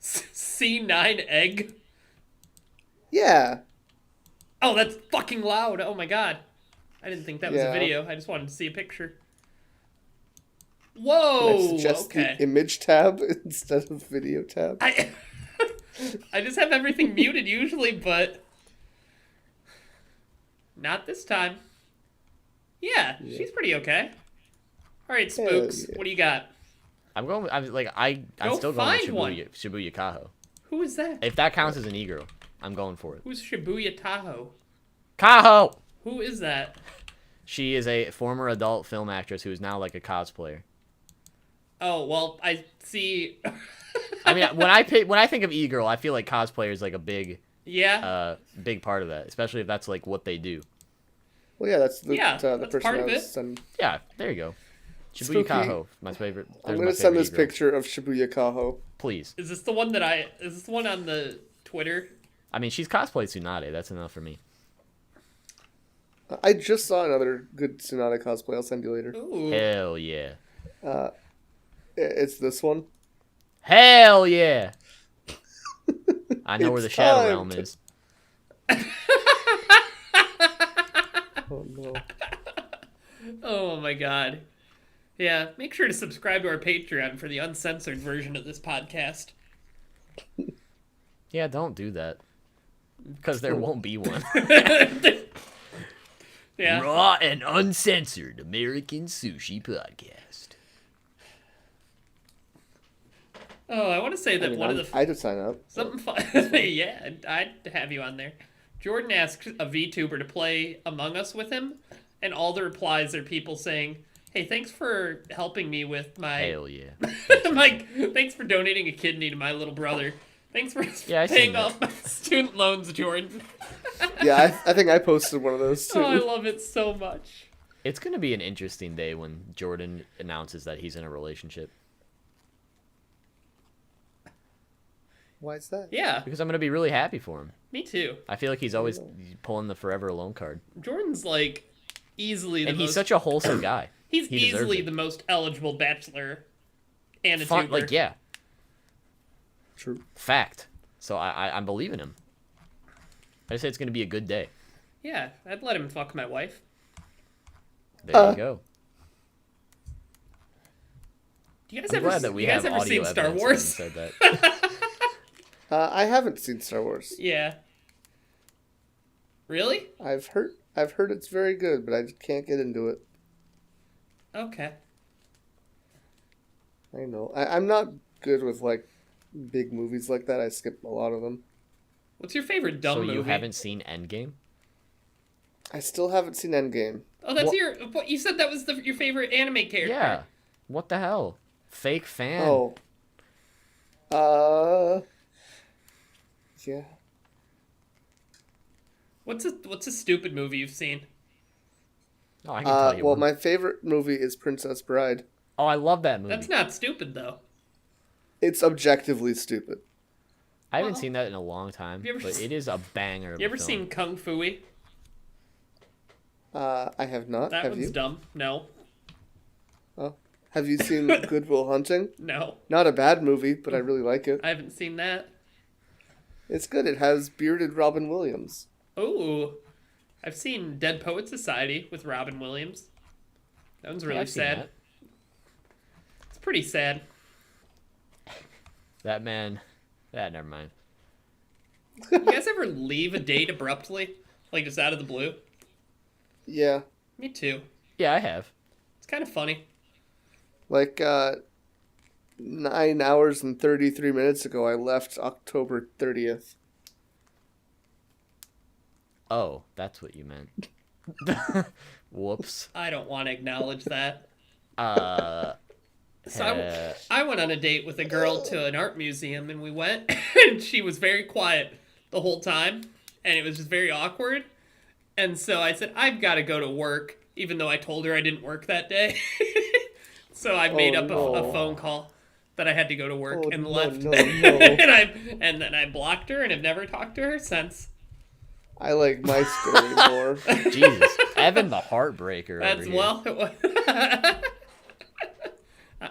B: C9 egg?
C: Yeah.
B: Oh, that's fucking loud. Oh my god. I didn't think that was a
C: Yeah.
B: video. I just wanted to see a picture.
C: Can I
B: Whoa!
C: suggest
B: Okay.
C: the image tab instead of video tab?
B: I just have everything muted usually, but not this time. Yeah, she's pretty okay. All right, Spooks,
C: yeah.
B: what do you got?
A: I'm going. I'm
B: Go
A: still going
B: find
A: with
B: one.
A: Shibuya Kaho.
B: Who is that?
A: If that counts as an e-girl, I'm going for it.
B: Who's Shibuya Tahoe?
A: Kaho.
B: Who is that?
A: She is a former adult film actress who is now like a cosplayer.
B: Oh well, I see.
A: I mean, when I think of e-girl, I feel like cosplayer is like a big
B: big
A: part of that, especially if that's like what they do.
C: Well, yeah, that's the
B: Yeah,
C: the
B: that's
C: person
B: part
C: I
B: of
C: was
B: it.
C: sending.
A: Yeah, there you go. Shibuya
C: Spooky.
A: Kaho, my favorite.
C: I'm gonna send this picture of Shibuya Kaho.
A: Please.
B: Is this the one that Is this the one on the Twitter?
A: I mean, she's cosplayed Tsunade. That's enough for me.
C: I just saw another good Tsunade cosplay. I'll send you later.
B: Ooh.
A: Hell yeah.
C: It's this one.
A: Hell yeah. I know where the
C: It's
A: Shadow
C: time
A: Realm
C: to-
A: is.
C: Oh no.
B: Oh my god. Yeah, make sure to subscribe to our Patreon for the uncensored version of this podcast.
A: Yeah, don't do that. Because there won't be one.
B: Yeah.
A: Raw and uncensored American Sushi Podcast.
B: Oh, I want to say that one of the
C: I did sign up.
B: something fun. Yeah, I'd have you on there. Jordan asked a VTuber to play Among Us with him, and all the replies are people saying, "Hey, thanks for helping me with my
A: Hell yeah.
B: thanks for donating a kidney to my little brother. Thanks for
A: Yeah, I seen
B: paying
A: that.
B: off my student loans, Jordan."
C: Yeah, I think I posted one of those too.
B: Oh, I love it so much.
A: It's going to be an interesting day when Jordan announces that he's in a relationship.
C: Why is that?
B: Yeah,
A: Because I'm going to be really happy for him.
B: me too.
A: I feel like he's always pulling the forever alone card.
B: Jordan's like easily the
A: And
B: most.
A: he's such a wholesome guy.
B: He's
A: he deserves
B: easily
A: it.
B: the most eligible bachelor and a
A: Fun,
B: tuber.
A: like, yeah,
C: True.
A: fact. So I'm believing him. I just say it's going to be a good day.
B: Yeah, I'd let him fuck my wife.
A: There you go.
B: Do you guys
A: I'm
B: ever?
A: glad that we
B: you guys
A: have
B: ever
A: audio
B: seen Star
A: evidence
B: Wars?
A: that you said that.
C: I haven't seen Star Wars.
B: Yeah. Really?
C: I've heard it's very good, but I just can't get into it.
B: Okay.
C: I know. I'm not good with like big movies like that. I skip a lot of them.
B: What's your favorite dumb
A: So
B: movie?
A: you haven't seen Endgame?
C: I still haven't seen Endgame.
B: Oh, that's
A: What?
B: your. What you said that was your favorite anime character.
A: Yeah. What the hell? Fake fan.
C: Oh. Yeah.
B: What's a stupid movie you've seen?
A: Oh, I can tell you
C: Well,
A: one.
C: my favorite movie is Princess Bride.
A: Oh, I love that movie.
B: That's not stupid though.
C: It's objectively stupid.
A: I haven't
B: Well,
A: seen that in a long time,
B: you ever
A: but
B: s-
A: it is a banger. Of
B: You
A: a
B: ever
A: film.
B: seen Kung Fu-y?
C: I have not.
B: That
C: have
B: one's
C: you?
B: dumb. No.
C: Oh. Have you seen Good Will Hunting?
B: No.
C: Not a bad movie, but I really like it.
B: I haven't seen that.
C: It's good. It has bearded Robin Williams.
B: Ooh. I've seen Dead Poet Society with Robin Williams. That one's really
A: I've seen
B: sad.
A: that.
B: It's pretty sad.
A: That man. Never mind.
B: You guys ever leave a date abruptly? Like just out of the blue?
C: Yeah.
B: Me too.
A: Yeah, I have.
B: It's kind of funny.
C: Like 9 hours and 33 minutes ago, I left October 30th.
A: Oh, that's what you meant. Whoops.
B: I don't want to acknowledge that. So
A: uh,
B: I went on a date with a girl to an art museum, and we went, and she was very quiet the whole time, and it was just very awkward. And so I said, I've got to go to work. even though I told her I didn't work that day. So I made up a phone call that I had to go to work and left.
C: No.
B: and then I blocked her and have never talked to her since.
C: I like my story more.
A: Jesus, Evan the heartbreaker.
B: That's
A: over here.
B: well.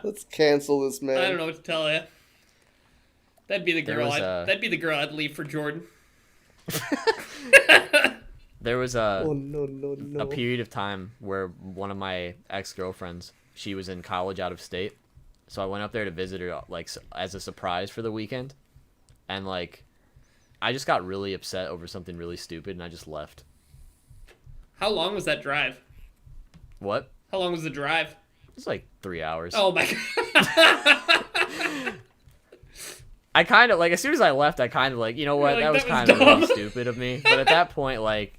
C: Let's cancel this man.
B: I don't know what to tell you. That'd be the girl. That'd be the girl I'd leave for Jordan.
A: There was a
C: no.
A: period of time where one of my ex-girlfriends, she was in college out of state, so I went up there to visit her like as a surprise for the weekend, and like I just got really upset over something really stupid and I just left.
B: How long was that drive?
A: What?
B: How long was the drive?
A: It was like 3 hours.
B: Oh my god.
A: I kind of, like, as soon as I left, I kind of, like, you know what,
B: like,
A: that was kind of
B: dumb.
A: really stupid of me. But at that point, like,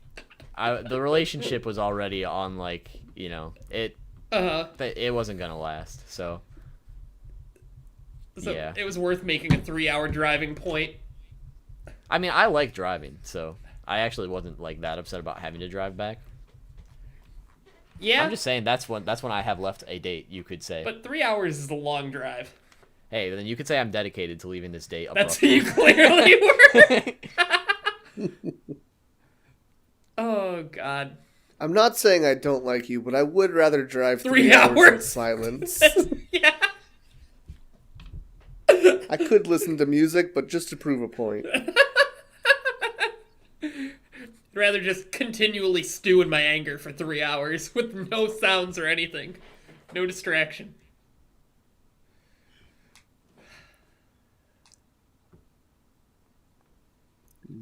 A: the relationship was already on, like, you know, it wasn't going to last, so yeah.
B: It was worth making a 3-hour driving point.
A: I mean, I like driving, so I actually wasn't, like, that upset about having to drive back.
B: Yeah.
A: I'm just saying that's when I have left a date, you could say.
B: But 3 hours is a long drive.
A: Hey, then you could say I'm dedicated to leaving this date
B: That's
A: abruptly.
B: who you clearly were. Oh, God.
C: I'm not saying I don't like you, but I would rather drive
B: 3
C: hours in
B: hours.
C: silence.
B: Yeah.
C: I could listen to music, but just to prove a point.
B: I'd rather just continually stew in my anger for 3 hours with no sounds or anything. No distraction.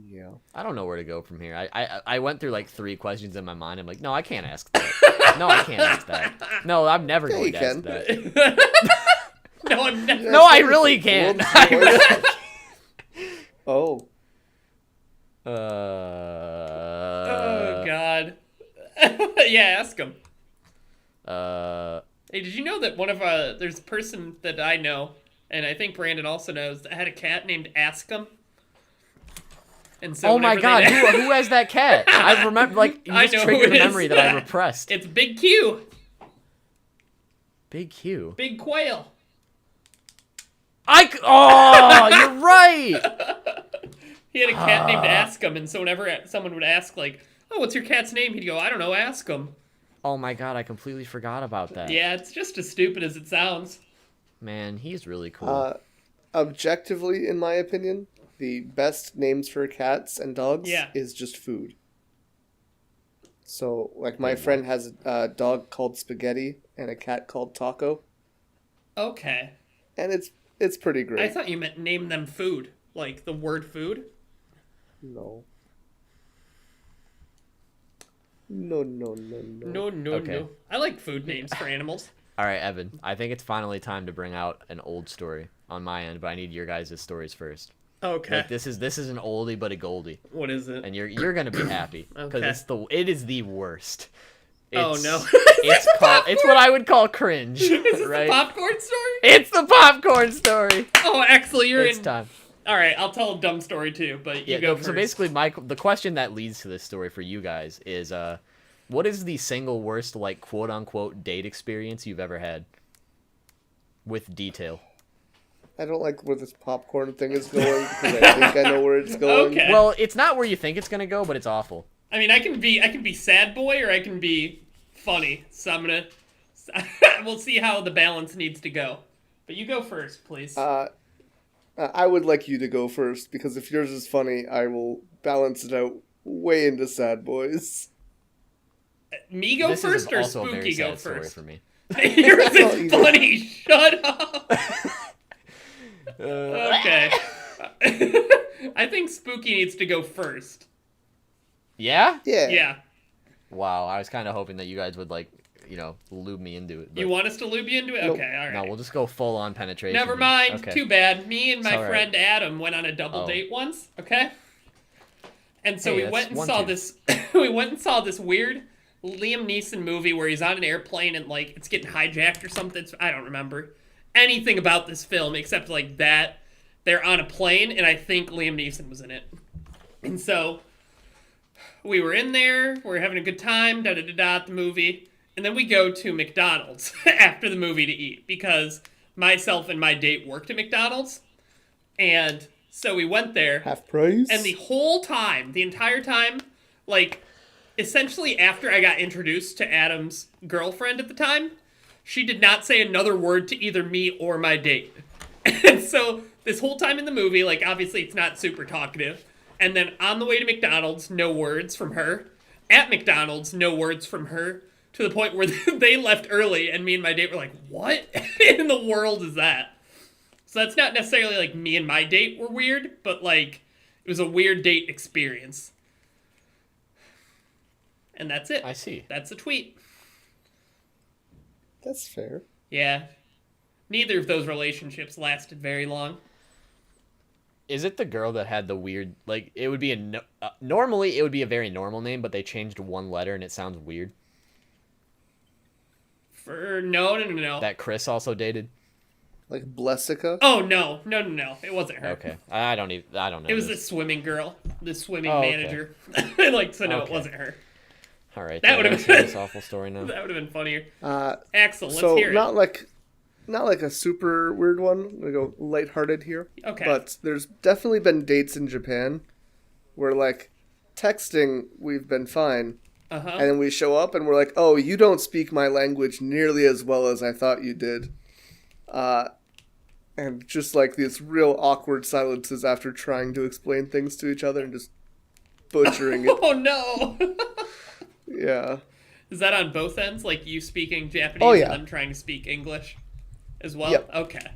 C: Yeah.
A: I don't know where to go from here. I went through like 3 questions in my mind. I'm like, no, I can't ask that. No, I can't ask that. No, I'm never
C: Yeah,
A: going
C: you
A: to
C: can.
A: ask that.
B: No, I'm never.
A: No, I really can't.
C: Oh.
B: Oh, God. Yeah, ask him. Hey, did you know that there's a person that I know, and I think Brandon also knows, that had a cat named Askum? And so
A: Oh my God, who has that cat? I remember, like, you
B: I
A: just
B: know
A: triggered
B: who
A: a
B: it is.
A: memory that I repressed.
B: It's Big Q.
A: Big Q.
B: Big Quail.
A: Oh, you're right.
B: He had a cat named Askum, and so whenever someone would ask, like, oh, what's your cat's name? He'd go, I don't know, Askum.
A: Oh my God, I completely forgot about that.
B: Yeah, it's just as stupid as it sounds.
A: Man, he's really cool.
C: Objectively, in my opinion, the best names for cats and dogs is just food. So, like, my friend has a dog called Spaghetti and a cat called Taco.
B: Okay.
C: And it's pretty great.
B: I thought you meant name them food. Like the word food?
C: No. No.
A: Okay.
B: I like food names for animals.
A: All right, Evan, I think it's finally time to bring out an old story on my end, but I need your guys' stories first.
B: Okay.
A: Like, this is an oldie but a goldie,
B: What is it?
A: and you're gonna be happy because
B: Okay.
A: it is the worst.
B: Oh, no.
A: It's what I would call cringe.
B: Is this
A: right?
B: the popcorn story?
A: It's the popcorn story.
B: Oh, Axel, you're
A: It's
B: in.
A: time.
B: All right, I'll tell a dumb story too, but you go first.
A: So basically, the question that leads to this story for you guys is, what is the single worst, like, quote unquote date experience you've ever had? With detail.
C: I don't like where this popcorn thing is going because I think I know where it's going.
B: Okay.
A: Well, it's not where you think it's gonna go, but it's awful.
B: I mean, I can be sad boy or I can be funny. So I'm gonna. We'll see how the balance needs to go. But you go first, please.
C: I would like you to go first because if yours is funny, I will balance it out way into sad boys.
B: Me go
A: This
B: first
A: is
B: or
A: also a very
B: Spooky go
A: sad story
B: first?
A: for me.
B: Yours is funny. Shut up.
A: Uh,
B: Okay. I think Spooky needs to go first.
A: yeah?
C: Yeah.
B: Yeah.
A: Wow, I was kind of hoping that you guys would, like, you know, lube me into it. But
B: You want us to lube you into it?
C: Nope.
B: Okay, all right.
A: no, we'll just go full on penetration.
B: Never
A: here.
B: mind.
A: Okay.
B: Too bad. Me and my
A: It's all right.
B: friend Adam went on a double
A: Oh.
B: date once. Okay. And so
A: Hey,
B: we
A: that's
B: went and
A: one
B: saw
A: too.
B: this. We went and saw this weird Liam Neeson movie where he's on an airplane and like it's getting hijacked or something. I don't remember anything about this film except like that they're on a plane and I think Liam Neeson was in it. And so we were in there. We were having a good time. Da da da da. At the movie. And then we go to McDonald's after the movie to eat because myself and my date worked at McDonald's. And so we went there.
C: Half price?
B: And the whole time, the entire time, like, essentially after I got introduced to Adam's girlfriend at the time, she did not say another word to either me or my date. And so this whole time in the movie, like, obviously it's not super talkative. And then on the way to McDonald's, no words from her. At McDonald's, no words from her. To the point where they left early, and me and my date were like, what in the world is that? So that's not necessarily like me and my date were weird, but like, it was a weird date experience. And that's it.
A: I see.
B: That's the tweet.
C: That's fair.
B: Yeah. Neither of those relationships lasted very long.
A: Is it the girl that had the weird, like, it would be normally it would be a very normal name, but they changed one letter and it sounds weird?
B: No.
A: That Chris also dated?
C: Like Blessica?
B: Oh, no. It wasn't her.
A: Okay. I don't know.
B: It was the swimming girl. The swimming
A: okay. manager.
B: So no,
A: Okay.
B: It wasn't her.
A: All right.
B: That would have
A: been
B: been
A: this awful story now.
B: That would have been funnier.
C: Axel,
B: let's hear it.
C: Not like a super weird one. I'm gonna go lighthearted here.
B: Okay.
C: But there's definitely been dates in Japan where, like, texting, we've been fine.
B: Uh-huh.
C: And then we show up and we're like, oh, you don't speak my language nearly as well as I thought you did. And just like these real awkward silences after trying to explain things to each other and just butchering it.
B: Oh, no.
C: Yeah.
B: Is that on both ends? Like you speaking Japanese and them trying to speak English as well?
C: Yep.
B: Okay.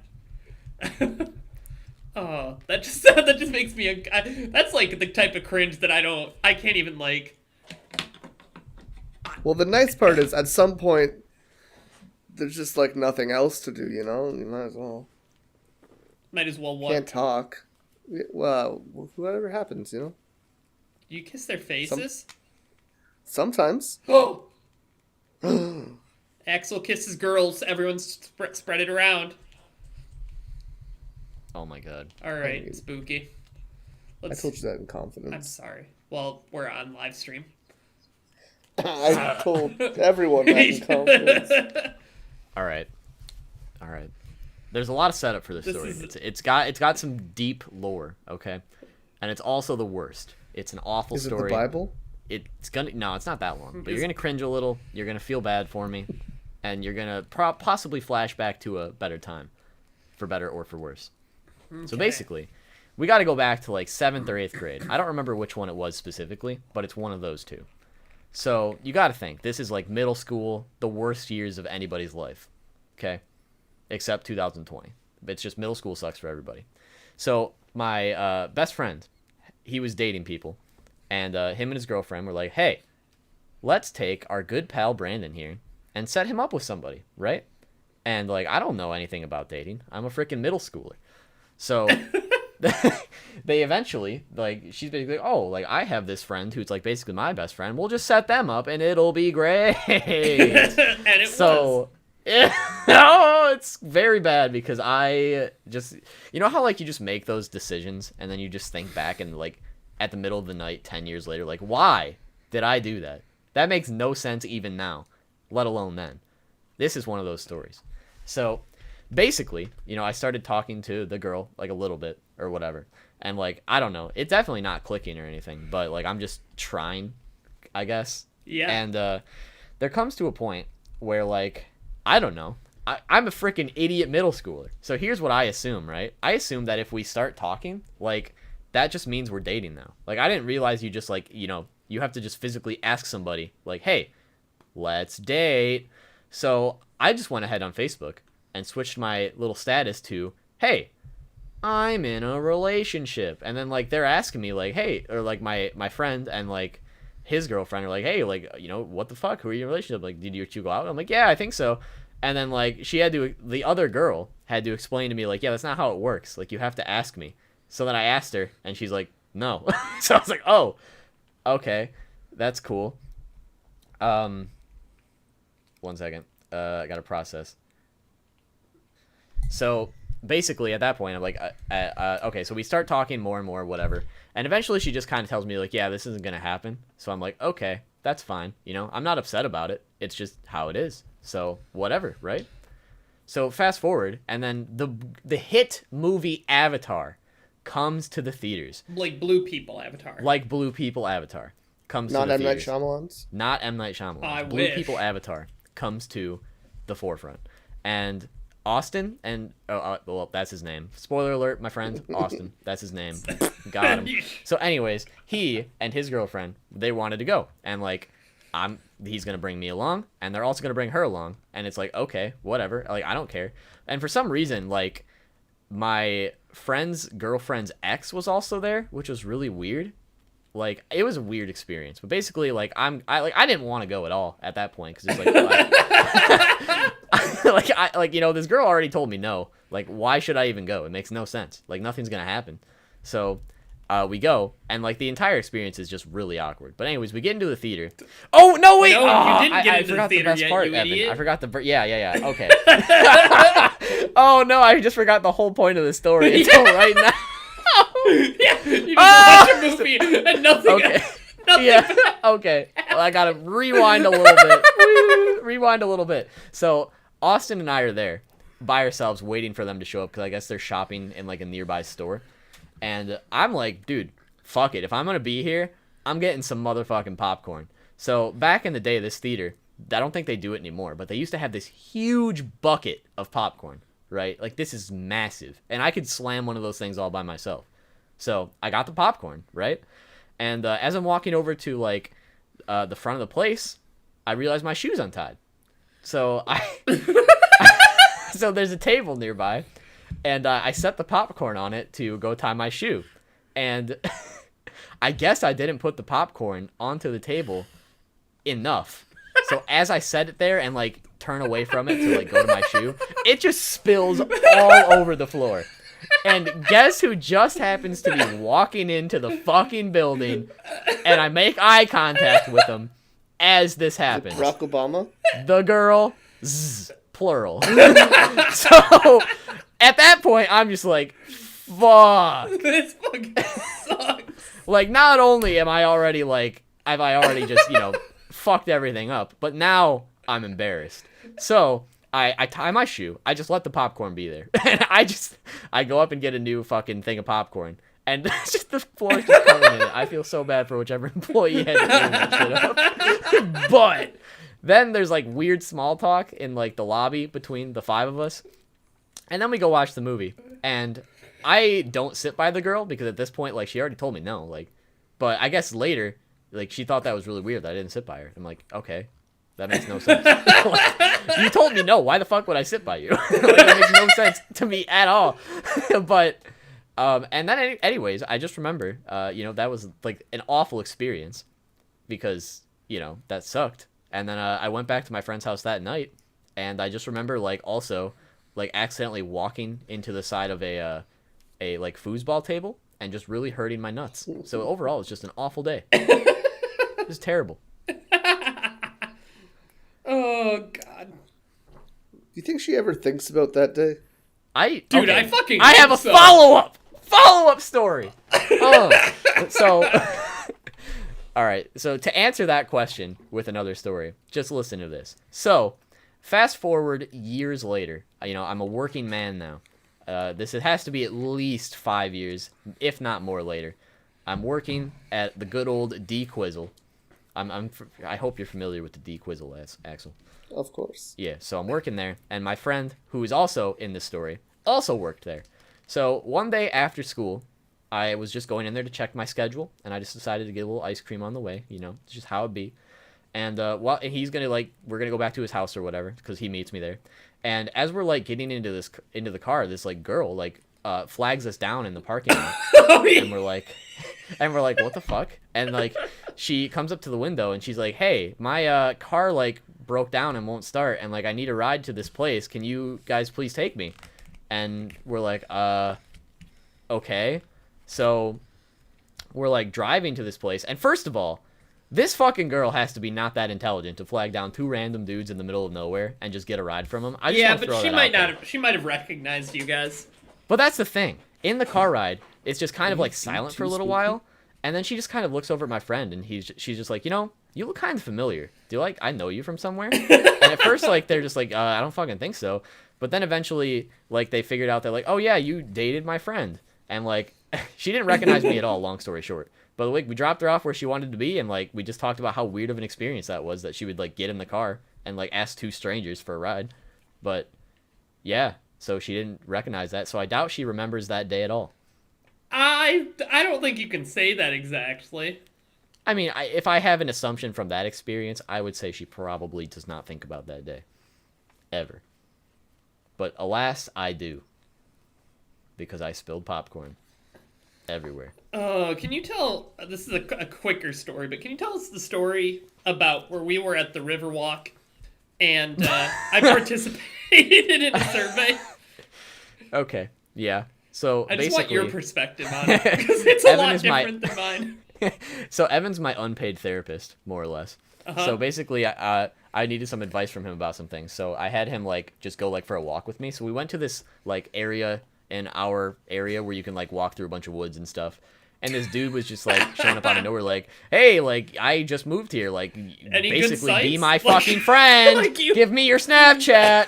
B: Oh, that just makes me... that's like the type of cringe that I can't even like...
C: Well, the nice part is, at some point, there's just, like, nothing else to do, you know? You might as well.
B: Might as well what?
C: Can't talk. Well, whatever happens, you know?
B: You kiss their faces?
C: Sometimes.
B: Oh! Axel kisses girls. Everyone spread it around.
A: Oh my god.
B: All right, spooky.
C: I told you that in confidence.
B: I'm sorry. Well, we're on live stream.
C: I told everyone that in confidence.
A: All right. There's a lot of setup for this story. It's got some deep lore, okay, and it's also the worst. It's an awful story.
C: Is it the Bible?
A: No, it's not that long, but you're gonna cringe a little. You're gonna feel bad for me, and you're gonna possibly flash back to a better time, for better or for worse. Okay. So basically, we got to go back to like 7th or 8th grade. I don't remember which one it was specifically, but it's one of those two. So you got to think, this is like middle school, the worst years of anybody's life, okay? Except 2020. It's just middle school sucks for everybody. So my best friend, he was dating people, and him and his girlfriend were like, hey, let's take our good pal Brandon here and set him up with somebody, right? And like, I don't know anything about dating. I'm a freaking middle schooler. So... they eventually, like, she's basically like, oh, like, I have this friend who's, like, basically my best friend. We'll just set them up, and it'll be great.
B: And it was.
A: No, it's very bad because I just... You know how, like, you just make those decisions, and then you just think back and, like, at the middle of the night, 10 years later, like, why did I do that? That makes no sense even now, let alone then. This is one of those stories. So... Basically, you know, I started talking to the girl, like, a little bit, or whatever. And, like, I don't know. It's definitely not clicking or anything, but, like, I'm just trying, I guess.
B: Yeah.
A: And there comes to a point where, like, I don't know. I'm a freaking idiot middle schooler. So here's what I assume, right? I assume that if we start talking, like, that just means we're dating now. Like, I didn't realize you just, like, you know, you have to just physically ask somebody, like, hey, let's date. So I just went ahead on Facebook and switched my little status to, hey, I'm in a relationship. And then, like, they're asking me, like, hey, or, like, my friend and, like, his girlfriend are like, hey, like, you know, what the fuck? Who are you in a relationship? Like, did you two go out? I'm like, yeah, I think so. And then, like, the other girl had to explain to me, like, yeah, that's not how it works. Like, you have to ask me. So then I asked her, and she's like, no. So I was like, oh, okay, that's cool. 1 second. I gotta process. So basically at that point I'm like, okay, so we start talking more and more, whatever, and eventually she just kind of tells me, like, yeah, this isn't gonna happen. So I'm like, okay, That's fine. I'm not upset about it. It's just how it is. So whatever, right? So fast forward, and then the hit movie Avatar comes to the theaters.
B: Like Blue People Avatar.
A: Comes
C: Not
A: to the
C: M. Night
A: theaters.
C: Shyamalan's?
A: Not M. Night Shyamalan.
B: I
A: Blue
B: wish.
A: People Avatar comes to the forefront. And Austin and... well, that's his name. Spoiler alert, my friend. Austin. That's his name. Got him. So anyways, he and his girlfriend, they wanted to go. And, like, he's going to bring me along. And they're also going to bring her along. And it's like, okay, whatever. Like, I don't care. And for some reason, like, my friend's girlfriend's ex was also there, which was really weird. Like, it was a weird experience, but basically, like, I didn't want to go at all at that point, because it's like, this girl already told me no. Like, why should I even go? It makes no sense. Like, nothing's gonna happen. So, we go, and like the entire experience is just really awkward. But anyways, we get into the theater. Oh no, wait!
B: No,
A: oh,
B: you didn't get into
A: forgot
B: the theater
A: best
B: yet,
A: part,
B: you
A: Evan.
B: idiot.
A: I forgot the yeah. Okay. Oh no, I just forgot the whole point of the story until right now.
B: Yeah, you just watch a movie and nothing.
A: Okay.
B: Nothing.
A: Yeah. Okay. Well, I gotta rewind a little bit. Rewind a little bit. So Austin and I are there by ourselves, waiting for them to show up because I guess they're shopping in like a nearby store. And I'm like, dude, fuck it. If I'm gonna be here, I'm getting some motherfucking popcorn. So back in the day, this theater, I don't think they do it anymore, but they used to have this huge bucket of popcorn, right? Like, this is massive. And I could slam one of those things all by myself. So I got the popcorn, right? And as I'm walking over to, like, the front of the place, I realize my shoe's untied. So so there's a table nearby, and I set the popcorn on it to go tie my shoe. And I guess I didn't put the popcorn onto the table enough. So as I set it there and, like, turn away from it to, like, go to my shoe, it just spills all over the floor. And guess who just happens to be walking into the fucking building, and I make eye contact with him as this happens.
C: Barack Obama?
A: The girl, plural. So at that point, I'm just like, fuck.
B: This fucking sucks.
A: Like, not only am I already, like, have I already just, fucked everything up, but now I'm embarrassed. So I tie my shoe. I just let the popcorn be there. And I go up and get a new fucking thing of popcorn. And just the floor is just covered in it. I feel so bad for whichever employee had to clean that shit up. But then there's, like, weird small talk in, like, the lobby between the five of us. And then we go watch the movie. And I don't sit by the girl because at this point, like, she already told me no. Like, but I guess later, like, she thought that was really weird that I didn't sit by her. I'm like, okay, that makes no sense. Like, you told me no. Why the fuck would I sit by you? Like, that makes no sense to me at all. But, and then anyways, I just remember, that was, like, an awful experience because, that sucked. And then I went back to my friend's house that night, and I just remember, like, also, like, accidentally walking into the side of a like, foosball table and just really hurting my nuts. So overall, it's just an awful day. It was terrible.
B: Oh, God.
C: You think she ever thinks about that day?
B: I fucking
A: I have a
B: so.
A: follow-up story. So all right. So to answer that question with another story, just listen to this. So fast forward years later, I'm a working man now. It has to be at least 5 years, if not more later. I'm working at the good old D-Quizzle. I hope you're familiar with the D-Quizzle, Axel.
C: Of course.
A: Yeah, so I'm working there, and my friend, who is also in this story, also worked there. So one day after school, I was just going in there to check my schedule, and I just decided to get a little ice cream on the way. It's just how it be. And he's gonna, like, we're gonna go back to his house or whatever because he meets me there. And as we're, like, getting into the car, this, like, girl, like, flags us down in the parking lot. And we're like, what the fuck? And, like, she comes up to the window and she's like, hey, my car, like, broke down and won't start, and, like, I need a ride to this place. Can you guys please take me? And we're like, okay. So we're, like, driving to this place, and first of all, this fucking girl has to be not that intelligent to flag down two random dudes in the middle of nowhere and just get a ride from them.
B: But she might not. She might have recognized you guys.
A: But that's the thing. In the car ride, it's just kind of, like, silent for a little while, and then she just kind of looks over at my friend, and she's just like, you you look kind of familiar. Do you like, I know you from somewhere? And at first, like, they're just like, I don't fucking think so. But then eventually, like, they figured out, they're like, oh, yeah, you dated my friend. And, like, she didn't recognize me at all, long story short. But, like, we dropped her off where she wanted to be, and, like, we just talked about how weird of an experience that was, that she would, like, get in the car and, like, ask two strangers for a ride. But, yeah, so she didn't recognize that. So I doubt she remembers that day at all.
B: I don't think you can say that exactly.
A: I mean, if I have an assumption from that experience, I would say she probably does not think about that day. Ever. But alas, I do. Because I spilled popcorn. Everywhere.
B: Can you tell, this is a quicker story, but can you tell us the story about where we were at the Riverwalk and I participated in a survey?
A: Okay, yeah. So
B: I just
A: basically,
B: want your perspective on it, because it's a lot different than mine.
A: So Evan's my unpaid therapist, more or less. So basically, I needed some advice from him about some things. So I had him, like, just go, like, for a walk with me. So we went to this, like, area in our area where you can, like, walk through a bunch of woods and stuff. And this dude was just, like, showing up out of nowhere, like, hey, like, I just moved here. Like,
B: Any
A: basically, be my
B: like,
A: fucking friend.
B: like you...
A: Give me your Snapchat.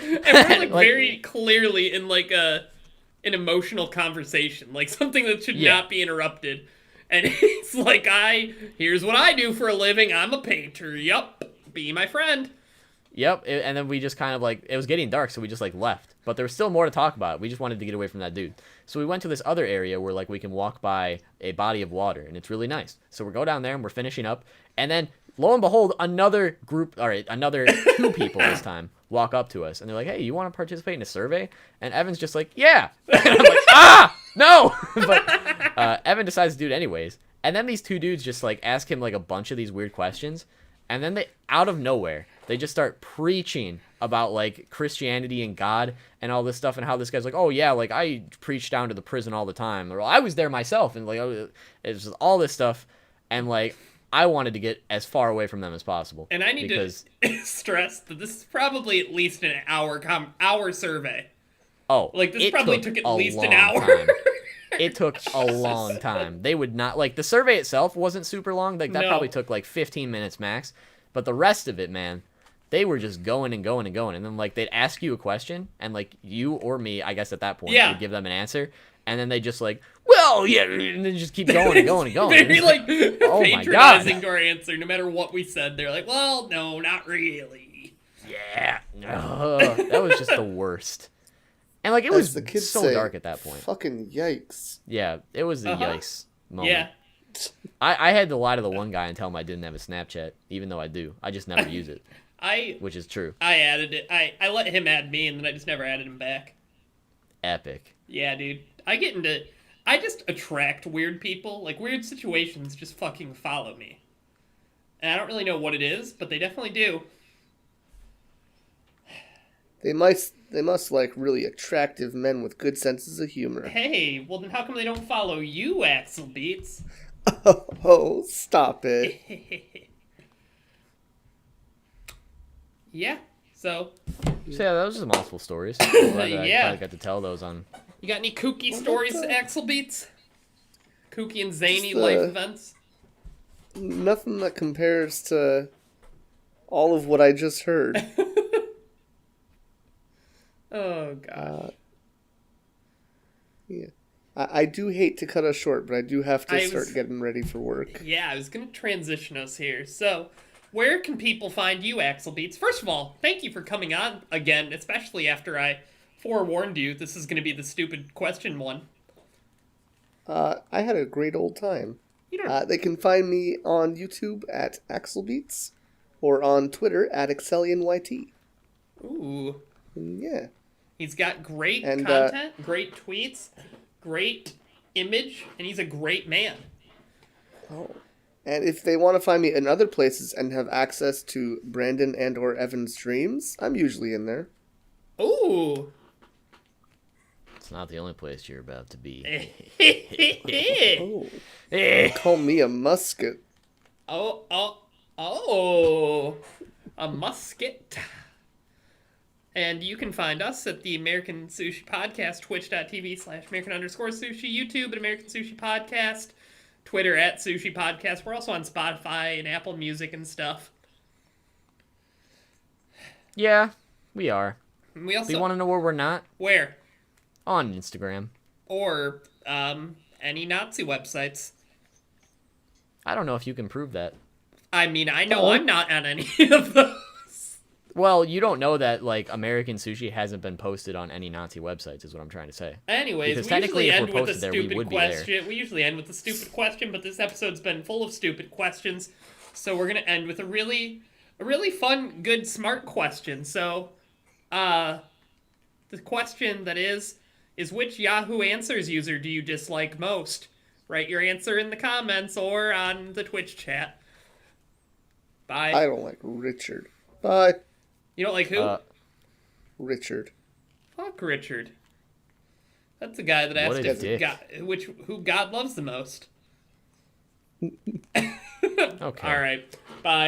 B: And we're, like, very clearly in, like, an emotional conversation. Like, something that should not be interrupted. And it's like, here's what I do for a living. I'm a painter. Yup. Be my friend.
A: Yep. And then we just kind of, like, it was getting dark, so we just, like, left. But there was still more to talk about. We just wanted to get away from that dude. So we went to this other area where, like, we can walk by a body of water, and it's really nice. So we go down there, and we're finishing up. And then, lo and behold, another two people this time walk up to us. And they're like, hey, you want to participate in a survey? And Evan's just like, yeah. And I'm like, no. But Evan decides to do it anyways. And then these two dudes just, like, ask him, like, a bunch of these weird questions. And then they, out of nowhere, they just start preaching about, like, Christianity and God and all this stuff, and how this guy's like, oh, yeah, like, I preach down to the prison all the time. Or, I was there myself. And, like, it's just all this stuff. And, like, I wanted to get as far away from them as possible.
B: And I need to stress that this is probably at least an hour survey.
A: Oh,
B: like, this probably took at least an hour.
A: It took a long time. They would not, like, the survey itself wasn't super long. Like, that probably took, like, 15 minutes max. But the rest of it, man, they were just going and going and going. And then, like, they'd ask you a question, and, like, you or me, I guess at that point, would give them an answer. And then they just, like, well, yeah, and then just keep going and going and going.
B: Very, like,
A: oh
B: patronizing to our answer, no matter what we said. They're like, well, no, not really.
A: Yeah. That was just the worst. And, like, it was so dark at that point.
C: Fucking yikes.
A: Yeah, it was the yikes moment. Yeah. I had to lie to the one guy and tell him I didn't have a Snapchat, even though I do. I just never use it. Which is true.
B: I added it. I let him add me, and then I just never added him back.
A: Epic.
B: Yeah, dude. I just attract weird people. Like, weird situations just fucking follow me. And I don't really know what it is, but they definitely do.
C: They must like really attractive men with good senses of humor.
B: Hey, well then how come they don't follow you, AxelBeats?
C: Oh, stop it.
B: Yeah, so
A: yeah, those are some awful stories. I got to tell those on.
B: You got any kooky stories, AxelBeats? Kooky and zany life events?
C: Nothing that compares to all of what I just heard.
B: Oh, God.
C: Yeah. I do hate to cut us short, but I do have to start getting ready for work.
B: Yeah, I was going to transition us here. So, where can people find you, AxelBeats? First of all, thank you for coming on again, especially after I forewarned you this is going to be the stupid question one.
C: I had a great old time. They can find me on YouTube at AxelBeats or on Twitter at AxellianYT.
B: Ooh.
C: Yeah.
B: He's got great content, great tweets, great image, and he's a great man.
C: Oh. And if they want to find me in other places and have access to Brandon and or Evan's dreams, I'm usually in there.
B: Ooh.
A: It's not the only place you're about to be.
C: Call me a musket.
B: Oh. A musket. And you can find us at the American Sushi Podcast, twitch.tv/American_Sushi, YouTube at American Sushi Podcast, Twitter at Sushi Podcast. We're also on Spotify and Apple Music and stuff.
A: Yeah, we are.
B: We also
A: Do you want to know where we're not?
B: where
A: On Instagram.
B: or any Nazi websites.
A: I don't know if you can prove that.
B: I mean, I know I'm not on any of those.
A: Well, you don't know that, like, American Sushi hasn't been posted on any Nazi websites, is what I'm trying to say.
B: Anyways,
A: Because
B: we
A: technically,
B: usually
A: if
B: end
A: we're
B: with a
A: posted there, we
B: stupid
A: would be there.
B: question. We usually end with a stupid question, but this episode's been full of stupid questions. So we're gonna end with a really fun, good, smart question. So, the question that is which Yahoo Answers user do you dislike most? Write your answer in the comments or on the Twitch chat. Bye.
C: I don't like Richard. Bye.
B: You don't like who?
C: Richard.
B: Fuck Richard. That's the guy that asked
A: What a
B: if
A: dick.
B: who God loves the most.
A: Okay.
B: All right. Bye.